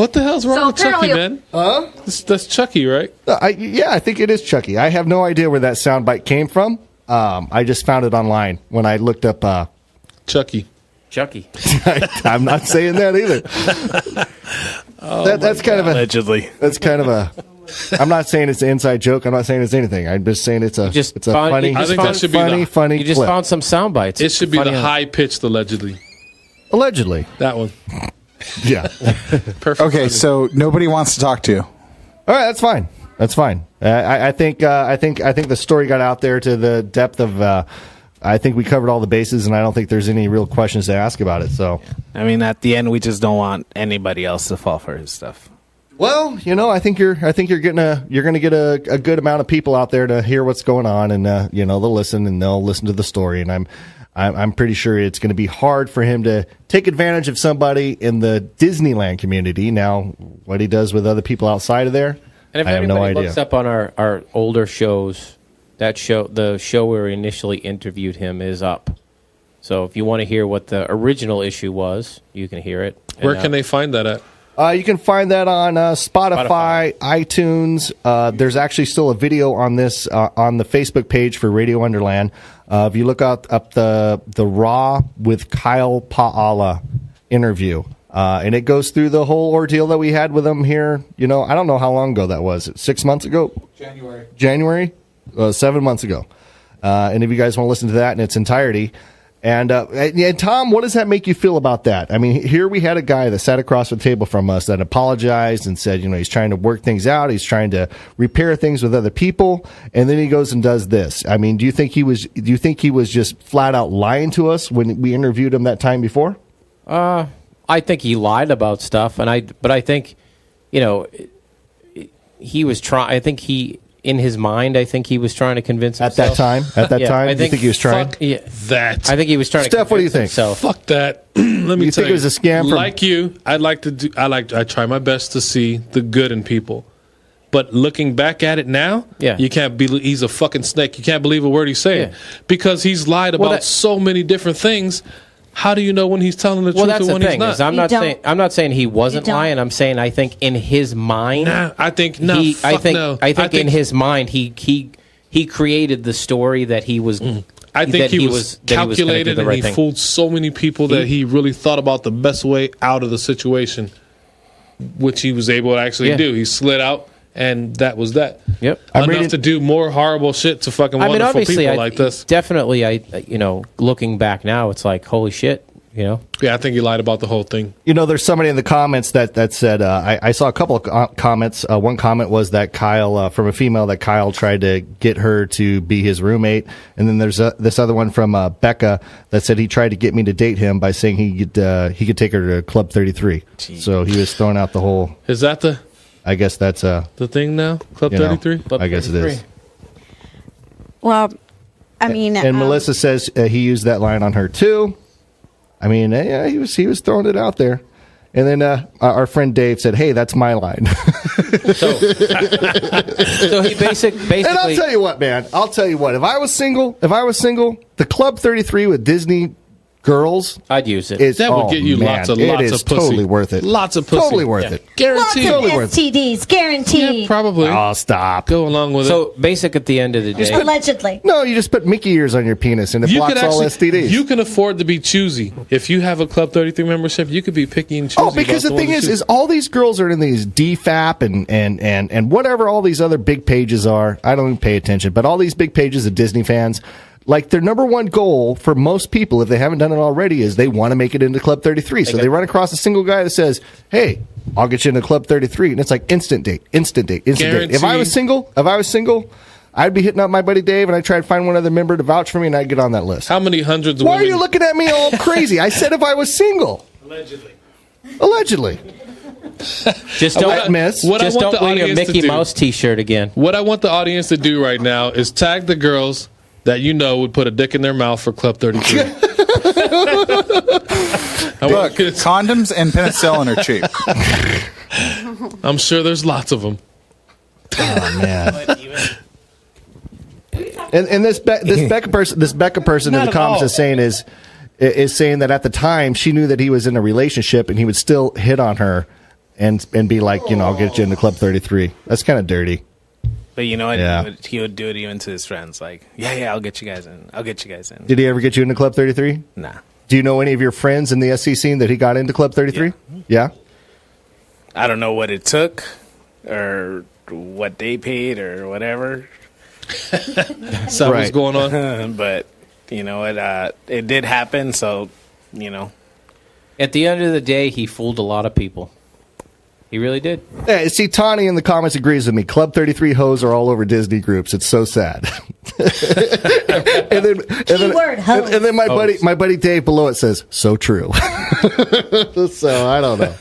What the hell's wrong So with Chucky, apparently- man? Huh? That's Chucky, right? I think it is Chucky. I have no idea where that soundbite came from. I just found it online when I looked up Chucky. I'm not saying that either. That's kind of a allegedly. That's kind of a. I'm not saying it's an inside joke. I'm not saying it's anything. I'm just saying it's a funny. I think that should be funny. You just clip. found some sound bites. It should be Funny the how- high pitched allegedly. Allegedly. That one. Yeah. Perfect. Okay, so nobody wants to talk to you. All right, that's fine. That's fine. I think the story got out there to the depth of. I think we covered all the bases, and I don't think there's any real questions to ask about it. So, I mean, at the end, we just don't want anybody else to fall for his stuff. well, I think you're going to get a good amount of people out there to hear what's going on, and they'll listen to the story, and I'm pretty sure it's going to be hard for him to take advantage of somebody in the Disneyland community. Now, what he does with other people outside of there, And if I have no anybody idea. looks up on our older shows, the show where we initially interviewed him is up. So if you want to hear what the original issue was, you can hear it. Where can they find that at? You can find that on Spotify, iTunes. There's actually still a video on this on the Facebook page for Radio Underland. If you look up the Raw with Kyle Paala interview, and it goes through the whole ordeal that we had with him here. I don't know how long ago that was. 6 months ago? January? 7 months ago. And if you guys want to listen to that in its entirety. And Tom, what does that make you feel about that? I mean, here we had a guy that sat across the table from us that apologized and said, he's trying to work things out. He's trying to repair things with other people. And then he goes and does this. I mean, do you think he was just flat out lying to us when we interviewed him that time before? I think he lied about stuff, but I think, he was trying. I think in his mind, I think he was trying to convince himself. At that time, I you think he was trying? That. I think he was trying to Steph, what do you convince think? himself. Fuck that. Let me You tell think it was a scam from- Like you, I try my best to see the good in people. But looking back at it now, you can't believe he's a fucking snake. You can't believe a word he's saying because he's lied about so many different things How do you know when he's telling the Well, truth that's or the when he's thing. not? Is I'm not saying he wasn't lying. I'm saying I think in his mind. I think no. I think in his mind he created the story that he was. I think he was calculated and he fooled so many people that he really thought about the best way out of the situation, which he was able to actually do. He slid out, and that was that. Yep. Enough to do more horrible shit to fucking wonderful obviously, people like this. Definitely, looking back now, it's like, holy shit, Yeah, I think he lied about the whole thing. There's somebody in the comments that said, I saw a couple of comments. One comment was that Kyle, from a female, that Kyle tried to get her to be his roommate. And then there's this other one from Becca that said he tried to get me to date him by saying he could take her to Club 33. Jeez. So he was throwing out the whole... Is that the... I guess that's... the thing now? Club 33? I guess it is. Well, I mean... And Melissa says he used that line on her, too. I mean, yeah, he was throwing it out there. And then our friend Dave said, "Hey, that's my line." So he basically. And I'll tell you what, man. I'll tell you what. If I was single, the Club 33 with Disney girls, I'd use it. That would get you lots of pussy. It is totally worth it. Lots of pussy. Totally worth it. Guaranteed. Totally worth it. STDs, guaranteed. Yeah, probably. Oh, stop. Go along with it. So basic at the end of the day. Allegedly. No, you just put Mickey ears on your penis and it blocks all STDs. You can afford to be choosy. If you have a Club 33 membership, you could be picky and choosy. Oh, because the thing is all these girls are in these DFAP and whatever all these other big pages are. I don't even pay attention, but all these big pages of Disney fans, like their number one goal for most people, if they haven't done it already, is they want to make it into Club 33. So they run across a single guy that says, "Hey, I'll get you into Club 33," and it's like instant date. If I was single, I'd be hitting up my buddy Dave, and I'd try to find one other member to vouch for me, and I'd get on that list. How many hundreds of Why women? are you looking at me all crazy? I said if I was single. Allegedly. Just don't miss. Just don't wear your Mickey Mouse T-shirt again. What I want the audience to do right now is tag the girls that would put a dick in their mouth for Club 33. Look, condoms and penicillin are cheap. I'm sure there's lots of them. Oh man! And this Becca person in the comments is saying that at the time she knew that he was in a relationship and he would still hit on her and be like, I'll get you into Club 33. That's kind of dirty. But you know what? Yeah. He would do it even to his friends. Like, yeah, I'll get you guys in. Did he ever get you into Club 33? Nah. Do you know any of your friends in the SC scene that he got into Club 33? Yeah? I don't know what it took or what they paid or whatever. So what's going on? But you know what? It did happen. So, At the end of the day, he fooled a lot of people. He really did. Yeah, see, Tawny in the comments agrees with me. Club 33 hoes are all over Disney groups. It's so sad. and then my buddy Dave below it says, "So true." So I don't know.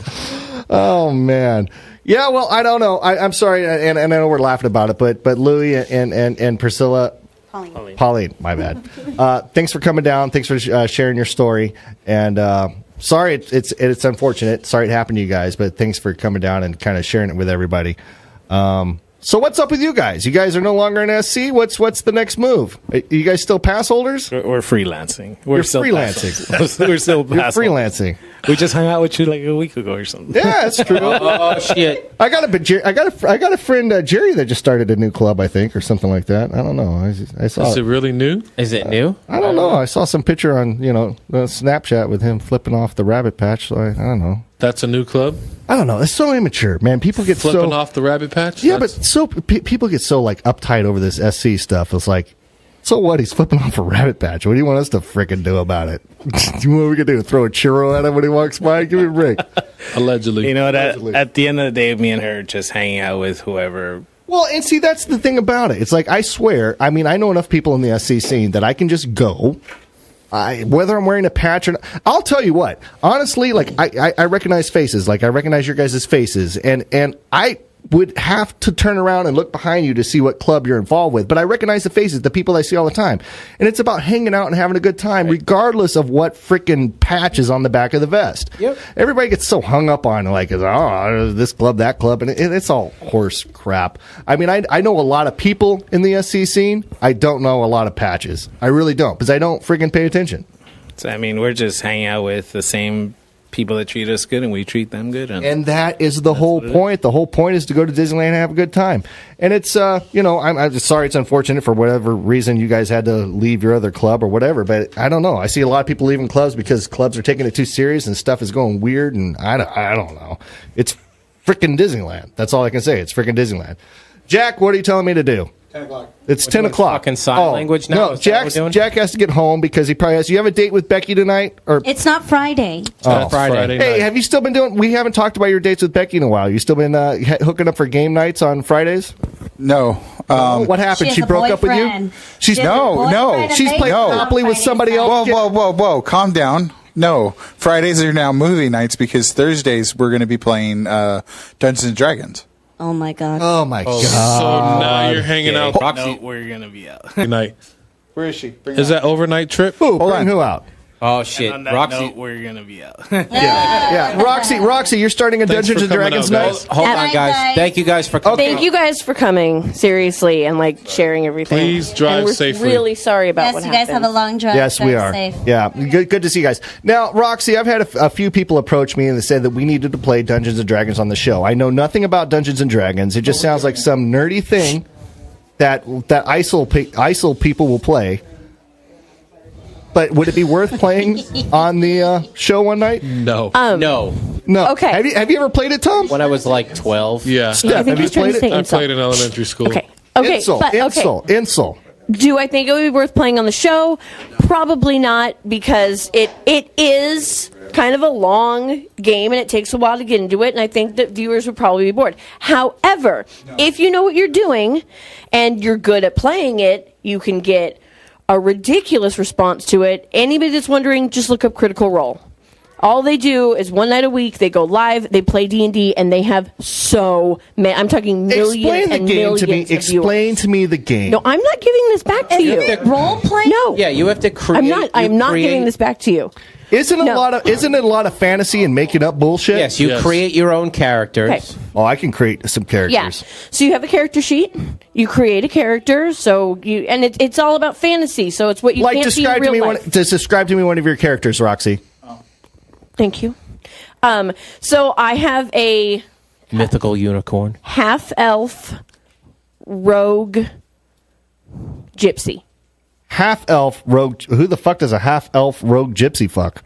Oh man. Yeah, well, I don't know. I'm sorry, and I know we're laughing about it, but Louie and Priscilla, Pauline, my bad. Thanks for coming down. Thanks for sharing your story. And sorry, it's unfortunate. Sorry it happened to you guys, but thanks for coming down and kind of sharing it with everybody. So what's up with you guys? You guys are no longer in SC. What's the next move? Are you guys still pass holders? We're freelancing. You're still freelancing. We're still You're freelancing. We just hung out with you like a week ago or something. Yeah, that's true. Oh shit! I got a friend Jerry that just started a new club, I think, or something like that. I don't know. I saw. Is it really new? Is it new? I don't know. I saw some picture on Snapchat with him flipping off the rabbit patch. So I don't know. That's a new club. I don't know. It's so immature, man. People get flipping off the rabbit patch. Yeah, but people get so like uptight over this SC stuff. It's like, so what? He's flipping off a rabbit patch. What do you want us to frickin' do about it? What are we gonna do? Throw a churro at him when he walks by? Give me a break. Allegedly. You know, at the end of the day, me and her just hanging out with whoever. Well, and see, that's the thing about it. It's like, I swear, I mean, I know enough people in the SC scene that I can just go. Whether I'm wearing a patch or not, I'll tell you what. Honestly, like I recognize faces. Like I recognize your guys' faces, and I would have to turn around and look behind you to see what club you're involved with. But I recognize the faces, the people I see all the time, and it's about hanging out and having a good time, regardless of what freaking patch is on the back of the vest. Yep. Everybody gets so hung up on like, this club, that club, and it's all horse crap. I mean, I know a lot of people in the SC scene. I don't know a lot of patches. I really don't, because I don't freaking pay attention. So, I mean, we're just hanging out with the same people that treat us good, and we treat them good. And that is the whole point. The whole point is to go to Disneyland and have a good time. And it's, I'm sorry it's unfortunate for whatever reason you guys had to leave your other club or whatever, but I don't know. I see a lot of people leaving clubs because clubs are taking it too serious and stuff is going weird, and I don't know. It's freaking Disneyland. That's all I can say. It's freaking Disneyland. Jack, what are you telling me to do? 10 o'clock. It's 10 o'clock. Fucking sign language now? No, Is that what we're doing? Jack has to get home because he probably has. You have a date with Becky tonight? Or It's not Friday. Friday. Hey, have you still been doing? We haven't talked about your dates with Becky in a while. You still been hooking up for game nights on Fridays? No. What happened? She broke up with you? She's No. She's playing Monopoly with somebody else. Whoa. Calm down. No. Fridays are now movie nights because Thursdays we're going to be playing Dungeons and Dragons. Oh my god. Oh my god. So now you're hanging out. No, we're going to be out. Good night. Where is she? Is that overnight trip? Bring who out? Oh shit, On that Roxy. note, we're going to be out. Yeah. Roxy, you're starting a Thanks Dungeons for and coming Dragons out, night. guys. Hold on, guys. Thank you guys for coming. Thank you guys for coming, seriously, and sharing everything. Please drive and we're safely. Really sorry about Yes, what you guys happened. have a long drive. Yes, we Drive are. safe. Yeah, good to see you guys. Now, Roxy, I've had a few people approach me and they said that we needed to play Dungeons and Dragons on the show. I know nothing about Dungeons and Dragons. It just sounds like some nerdy thing that ISIL people will play. But would it be worth playing on the show one night? No. No. Okay. Have you ever played it, Tom? When I was like 12. Yeah. Steph, have you played it? I played in elementary school. Okay. Insult. Do I think it would be worth playing on the show? Probably not, because it is kind of a long game and it takes a while to get into it, and I think that viewers would probably be bored. However, if you know what you're doing and you're good at playing it, you can get a ridiculous response to it. Anybody that's wondering, just look up Critical Role. All they do is one night a week, they go live, they play D&D, and they have I'm talking millions Explain the and game millions to me. of viewers. Explain to me the game. No, I'm not giving this back to you. Role play? No. Yeah, you have to create. I'm not giving this back to you. Isn't it a lot of fantasy and making up bullshit? Yes, you create your own characters. Okay. Oh, I can create some characters. Yeah. So you have a character sheet. You create a character. And it's all about fantasy. So it's what you can't see in real life. Describe to me one of your characters, Roxy. Thank you. So I have a Mythical unicorn. half-elf rogue gypsy. Half-elf rogue. Who the fuck does a half-elf rogue gypsy fuck?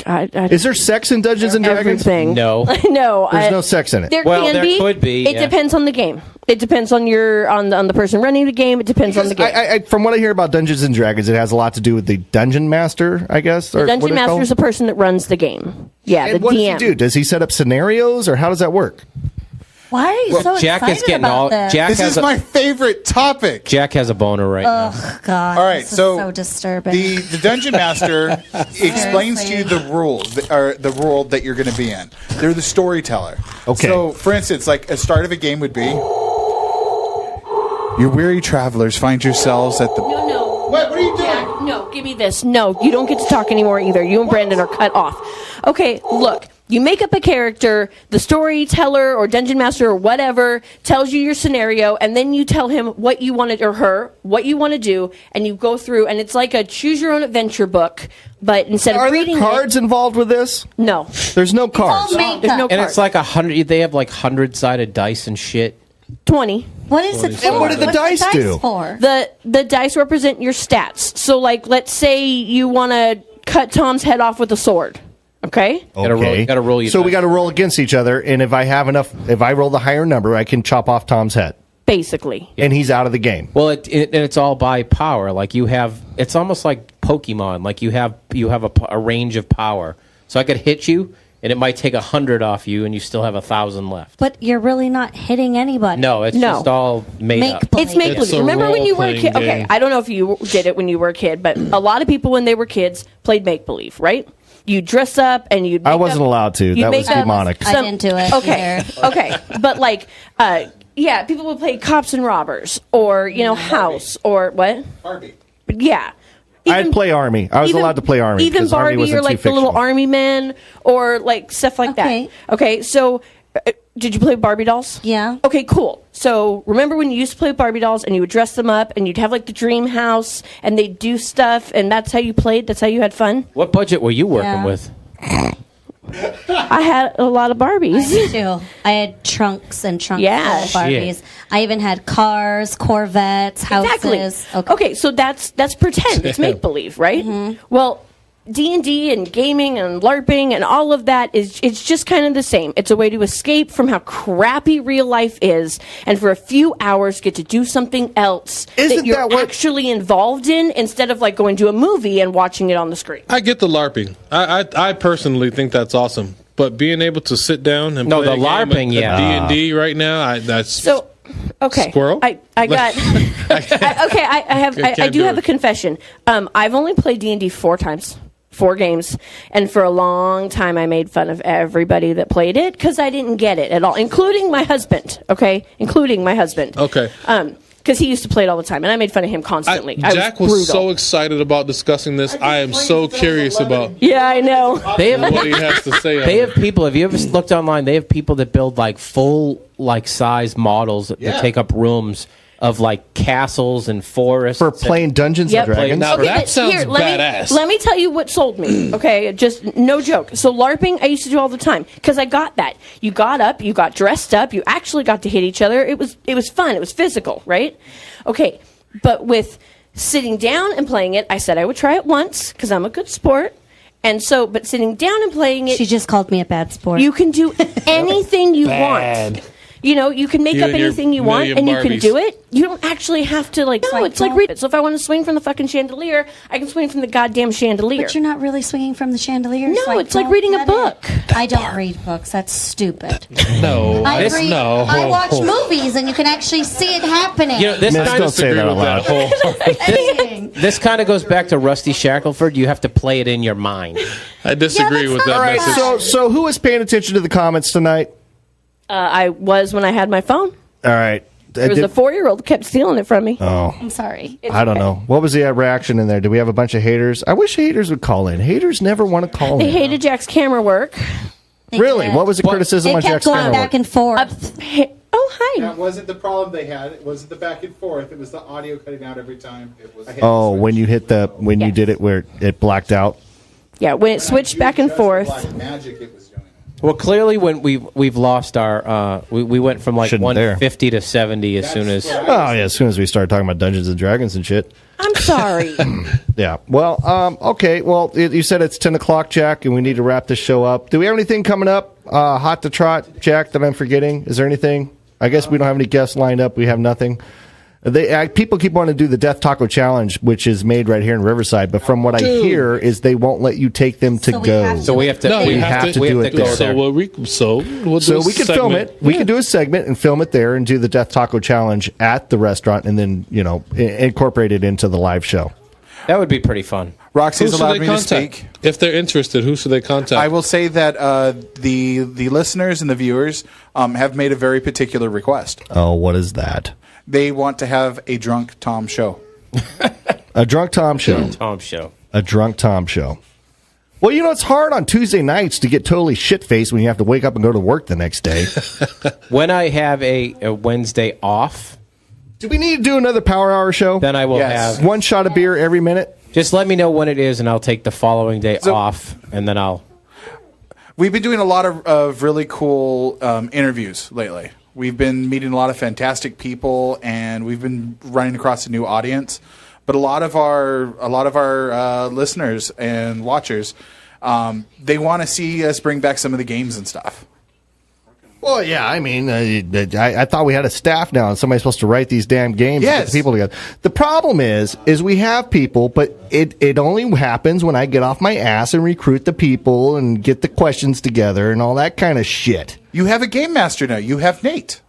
Is there sex in Dungeons and Dragons? Everything. No. No. There's no sex in it. There Well, can there be. could be, It yeah. depends on the game. It depends on the person running the game. It depends on the game. From what I hear about Dungeons and Dragons, it has a lot to do with the dungeon master, I guess. The dungeon master is the person that runs the game. Yeah, And the what does DM. he do? Does he set up scenarios, or how does that work? Why are you so Jack excited is getting about all. this? Jack This has is a, my favorite topic. Jack has a boner right now. Oh God! All right, this is so so disturbing. The dungeon master explains to you the rules, the world that you're going to be in. They're the storyteller. Okay. So, for instance, like a start of a game would be, "You weary travelers find yourselves at the." No. What are you doing? Jack, no, give me this. No, you don't get to talk anymore either. You and Brandon are cut off. Okay, look. You make up a character, the storyteller or dungeon master or whatever tells you your scenario, and then you tell him what you want to, or her, what you want to do, and you go through, and it's like a choose your own adventure book, but instead of Are reading there cards involved with this? No. There's no cards. There's no And cards. it's like 100. They have like 100-sided dice and shit. 20. What is it for? And what do the What's dice do? for? The dice represent your stats. So, like, let's say you want to cut Tom's head off with a sword. Okay. Gotta roll your So we dice. got to roll against each other, and if I roll the higher number, I can chop off Tom's head, Basically. and he's out of the game. Well, it's all by power. Like you have, it's almost like Pokemon. Like you have a range of power. So I could hit you, and it might take 100 off you, and you still have 1,000 left. But you're really not hitting anybody. No, it's just all made up. It's make believe. It's a Remember when you were a kid? role-playing Okay, game. I don't know if you did it when you were a kid, but a lot of people when they were kids played make believe, right? You dress up and you. I wasn't allowed to. That was demonic. I didn't do it. Okay, okay, but like, yeah, people would play cops and robbers, or house, or what? Barbie. Yeah. I'd play Army. I was even- allowed to play Army. Even because Army Barbie wasn't or like too the little fictional. army men or like stuff like that. Okay, so Did you play Barbie dolls? Yeah. Okay, cool. So remember when you used to play with Barbie dolls and you would dress them up and you'd have like the dream house and they'd do stuff and that's how you played? That's how you had fun? What budget were you working with? I had a lot of Barbies. Me too. I had trunks and trunks Yeah. full of Barbies. I even had cars, Corvettes, houses. Okay, so that's pretend. It's make believe, right? Well, D&D and gaming and LARPing and all of that it's just kind of the same. It's a way to escape from how crappy real life is, and for a few hours get to do something else that you're actually involved in instead of like going to a movie and watching it on the screen. I get the LARPing. I personally think that's awesome. But being able to sit down and play the a game LARPing, of yeah. D&D right now, that's So, okay. Squirrel? I got I do have a confession. I've only played D&D 4 times. 4 games, and for a long time I made fun of everybody that played it because I didn't get it at all, including my husband. Okay, because he used to play it all the time, and I made fun of him constantly. Jack was so excited about discussing this. I am so curious about. Yeah, I know. They have what he has to say. They have people. Have you ever looked online? They have people that build like full like size models that take up rooms of like castles and forests for playing Dungeons and Dragons. Now Okay, that but sounds here, badass. Let me tell you what sold me. Okay, just no joke. So LARPing, I used to do all the time because I got that. You got up, you got dressed up, you actually got to hit each other. It was fun. It was physical, right? Okay, but with sitting down and playing it, I said I would try it once because I'm a good sport. And so, but sitting down and playing it, She just called me a bad sport. you can do anything you want. You know, you can make You up and your anything you want, million and you can Barbies. do it. You don't actually have to like. No, it's like read it. So if I want to swing from the fucking chandelier, I can swing from the goddamn chandelier. But you're not really swinging from the chandelier. No, it's like reading a book. I don't read books. That's stupid. No, I no. watch movies, and you can actually see it happening. You know, this Miss, kind don't of say that out loud. this kind of goes back to Rusty Shackelford. You have to play it in your mind. I disagree with that All right, message. so who was paying attention to the comments tonight? I was when I had my phone. All right. There was a 4-year-old kept stealing it from me. Oh. I'm sorry. I don't know. What was the reaction in there? Do we have a bunch of haters? I wish haters would call in. Haters never want to call They in. hated Jack's camera work. Really? What was the criticism on Jack's camera work? and forth. Oh, hi. That wasn't the problem they had. It wasn't the back and forth. It was the audio cutting out every time. It was. Oh, when you hit you did it where it blacked out? Yeah, when it switched back and forth. Black magic it was doing. Well, clearly, when we've lost our, we went from like 150 to 70 as soon as. Oh yeah, as soon as we started talking about Dungeons and Dragons and shit. I'm sorry. Yeah. Well, okay. Well, you said it's 10 o'clock, Jack, and we need to wrap this show up. Do we have anything coming up, hot to trot, Jack, that I'm forgetting? Is there anything? I guess we don't have any guests lined up. We have nothing. People keep wanting to do the Death Taco Challenge, which is made right here in Riverside. But from what I hear, is they won't let you take them to go. So we have to. we have to do it there. So we can can film it. We can do a segment and film it there, and do the Death Taco Challenge at the restaurant, and then incorporate it into the live show. That would be pretty fun. Roxy's Who should allowed they me to contact? speak. If they're interested, who should they contact? I will say that the listeners and the viewers have made a very particular request. Oh, what is that? They want to have a Drunk Tom show. A Drunk Tom show. Tom show. A Drunk Tom show. Well, it's hard on Tuesday nights to get totally shit-faced when you have to wake up and go to work the next day. When I have a Wednesday off. Do we need to do another Power Hour show? Then I will have. One shot of beer every minute? Just let me know when it is, and I'll take the following day off, and then I'll. We've been doing a lot of really cool interviews lately. We've been meeting a lot of fantastic people, and we've been running across a new audience. But a lot of our listeners and watchers, they want to see us bring back some of the games and stuff. Well, yeah, I mean, I thought we had a staff now, and somebody's supposed to write these damn games and get the people together. The problem is we have people, but it only happens when I get off my ass and recruit the people and get the questions together and all that kind of shit. You have a game master now. You have Nate.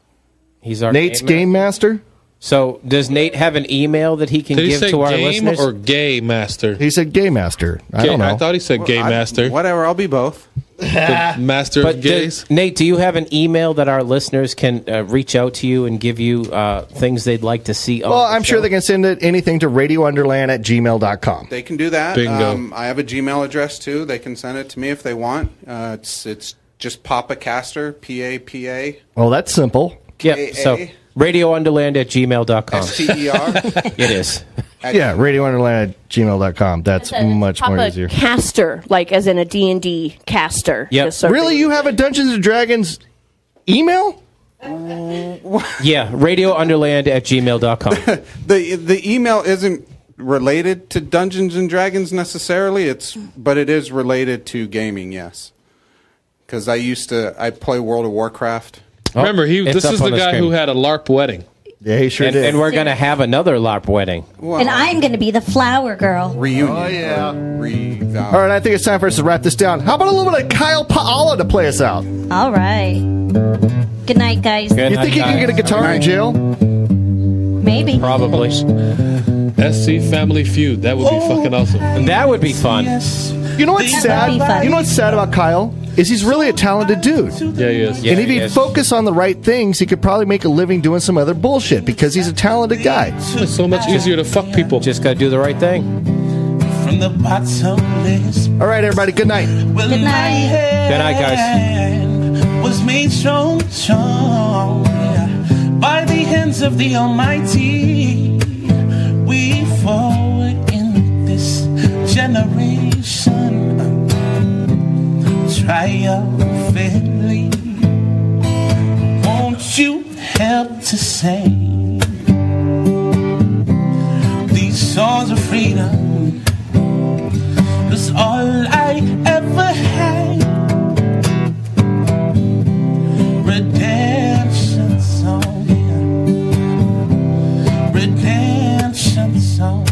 He's our Nate's game master. So does Nate have an email that he can Did he give say to our game listeners? or gay master? He said gay master. I don't know. I thought he said gay master. Whatever, I'll be both. The master of gays. Nate, do you have an email that our listeners can reach out to you and give you things they'd like to see on Well, the I'm show? sure they can send it anything to radiounderland@gmail.com. They can do that. Bingo. I have a Gmail address too. They can send it to me if they want. It's just Papa Caster, P-A-P-A. Well, that's simple. Yep. So radiounderland@gmail.com. S-T-E-R? It is. Yeah, radiounderland@gmail.com. That's much more Papa easier. caster, like as in a D&D caster. Yep. Just sort of- Really? You have a Dungeons & Dragons email? Yeah, radiounderland@gmail.com. The email isn't related to Dungeons and Dragons necessarily, but it is related to gaming, yes. Because I play World of Warcraft. Remember, this is the guy who had a LARP wedding. Yeah, he sure did. And we're going to have another LARP wedding. And I'm going to be the flower girl. Reunion. Oh, yeah. All right, I think it's time for us to wrap this down. How about a little bit of Kyle Paala to play us out? All right. Good night, guys. You think he can get a guitar in jail? Maybe. Probably. SC Family Feud. That would be fucking awesome. That would be fun. You know what's sad? You know what's sad about Kyle? Is he's really a talented dude. Yeah, he is. And if he'd focus on the right things, he could probably make a living doing some other bullshit because he's a talented guy. It's so much easier to fuck people. Just got to do the right thing. From the bottomless. All right, everybody. Good night. Good night. Good night, guys. Was made strong by the hands of the Almighty. We forward in this generation. Triumphantly, won't you help to sing these songs of freedom? 'Cause all I ever had, redemption song, redemption song.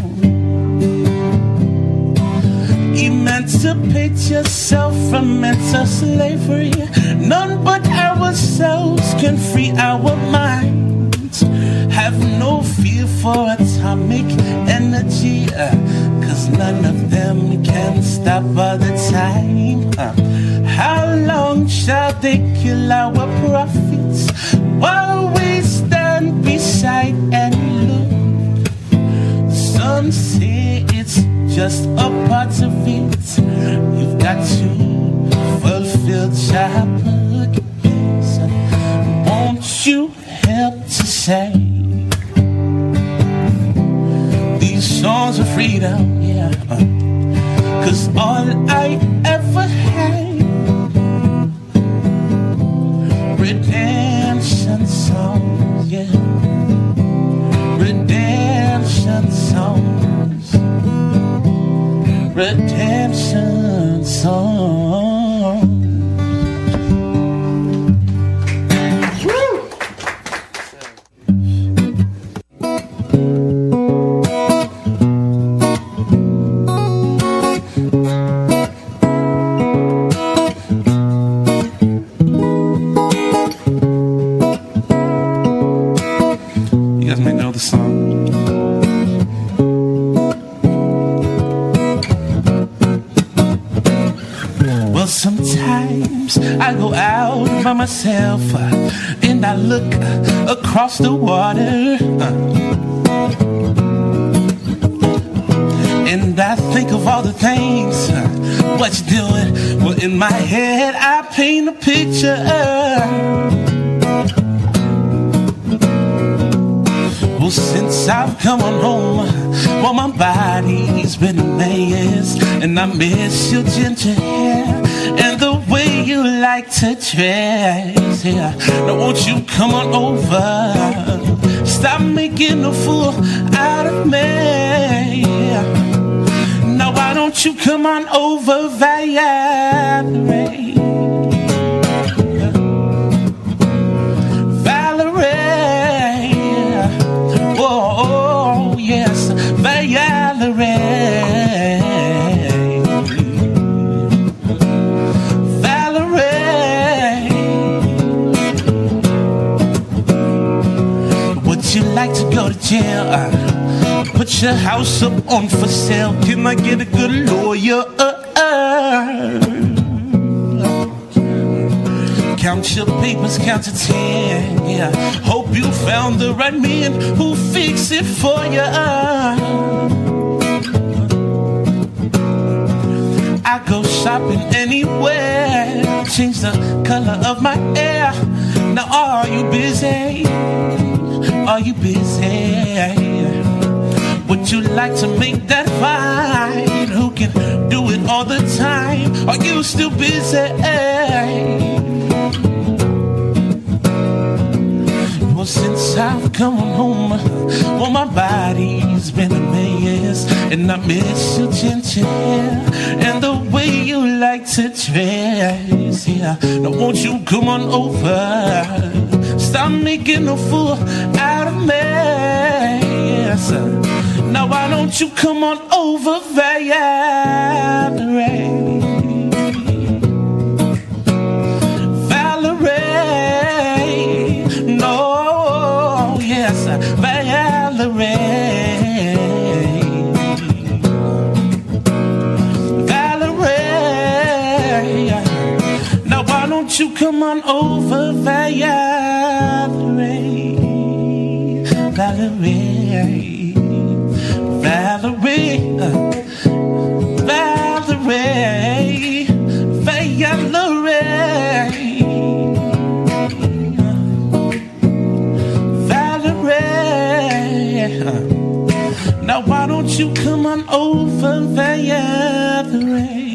Emancipate yourself from mental slavery. None but ourselves can free our minds. Have no fear for atomic energy, 'cause none of them can stop all the time. How long shall they kill our prophets while we stand beside and look? Some say it's just a part of it. You've got to fulfill your purpose. Won't you help to say these songs of freedom? Yeah, 'cause all I ever had, redemption songs. Yeah, redemption songs. Redemption song. You guys may know the song. Well, sometimes I go out by myself and I look across the water and I think of all the things what you doing. Well, in my head I paint a picture. Well, since I've come on home, well, my body's been amazed, and I miss your ginger hair and the way you like to dress. Yeah, now won't you come on over? Stop making a fool out of me. Now why don't you come on over, Valerie? Oh, yes, Valerie. Valerie. Would you like to go to jail? Put your house up on for sale. Can I get a good lawyer? Count your papers, count to 10. Yeah, hope you found the right man who'll fix it for you. I go shopping anywhere change the color of my hair. Now are you busy? Are you busy? Would you like to make that fine? Who can do it all the time? Are you still busy? Well, since I've come home, well, my body's been a mess, and I miss your ginger hair and the way you like to dress. Yeah, now won't you come on over? Stop making a fool out of me. Yes. Now why don't you come on over, Valerie? Valerie, no, yes, Valerie. Valerie, now why don't you come on over, Valerie? Valerie. Valerie, Valerie, Valerie, Valerie. Now why don't you come on over, Valerie?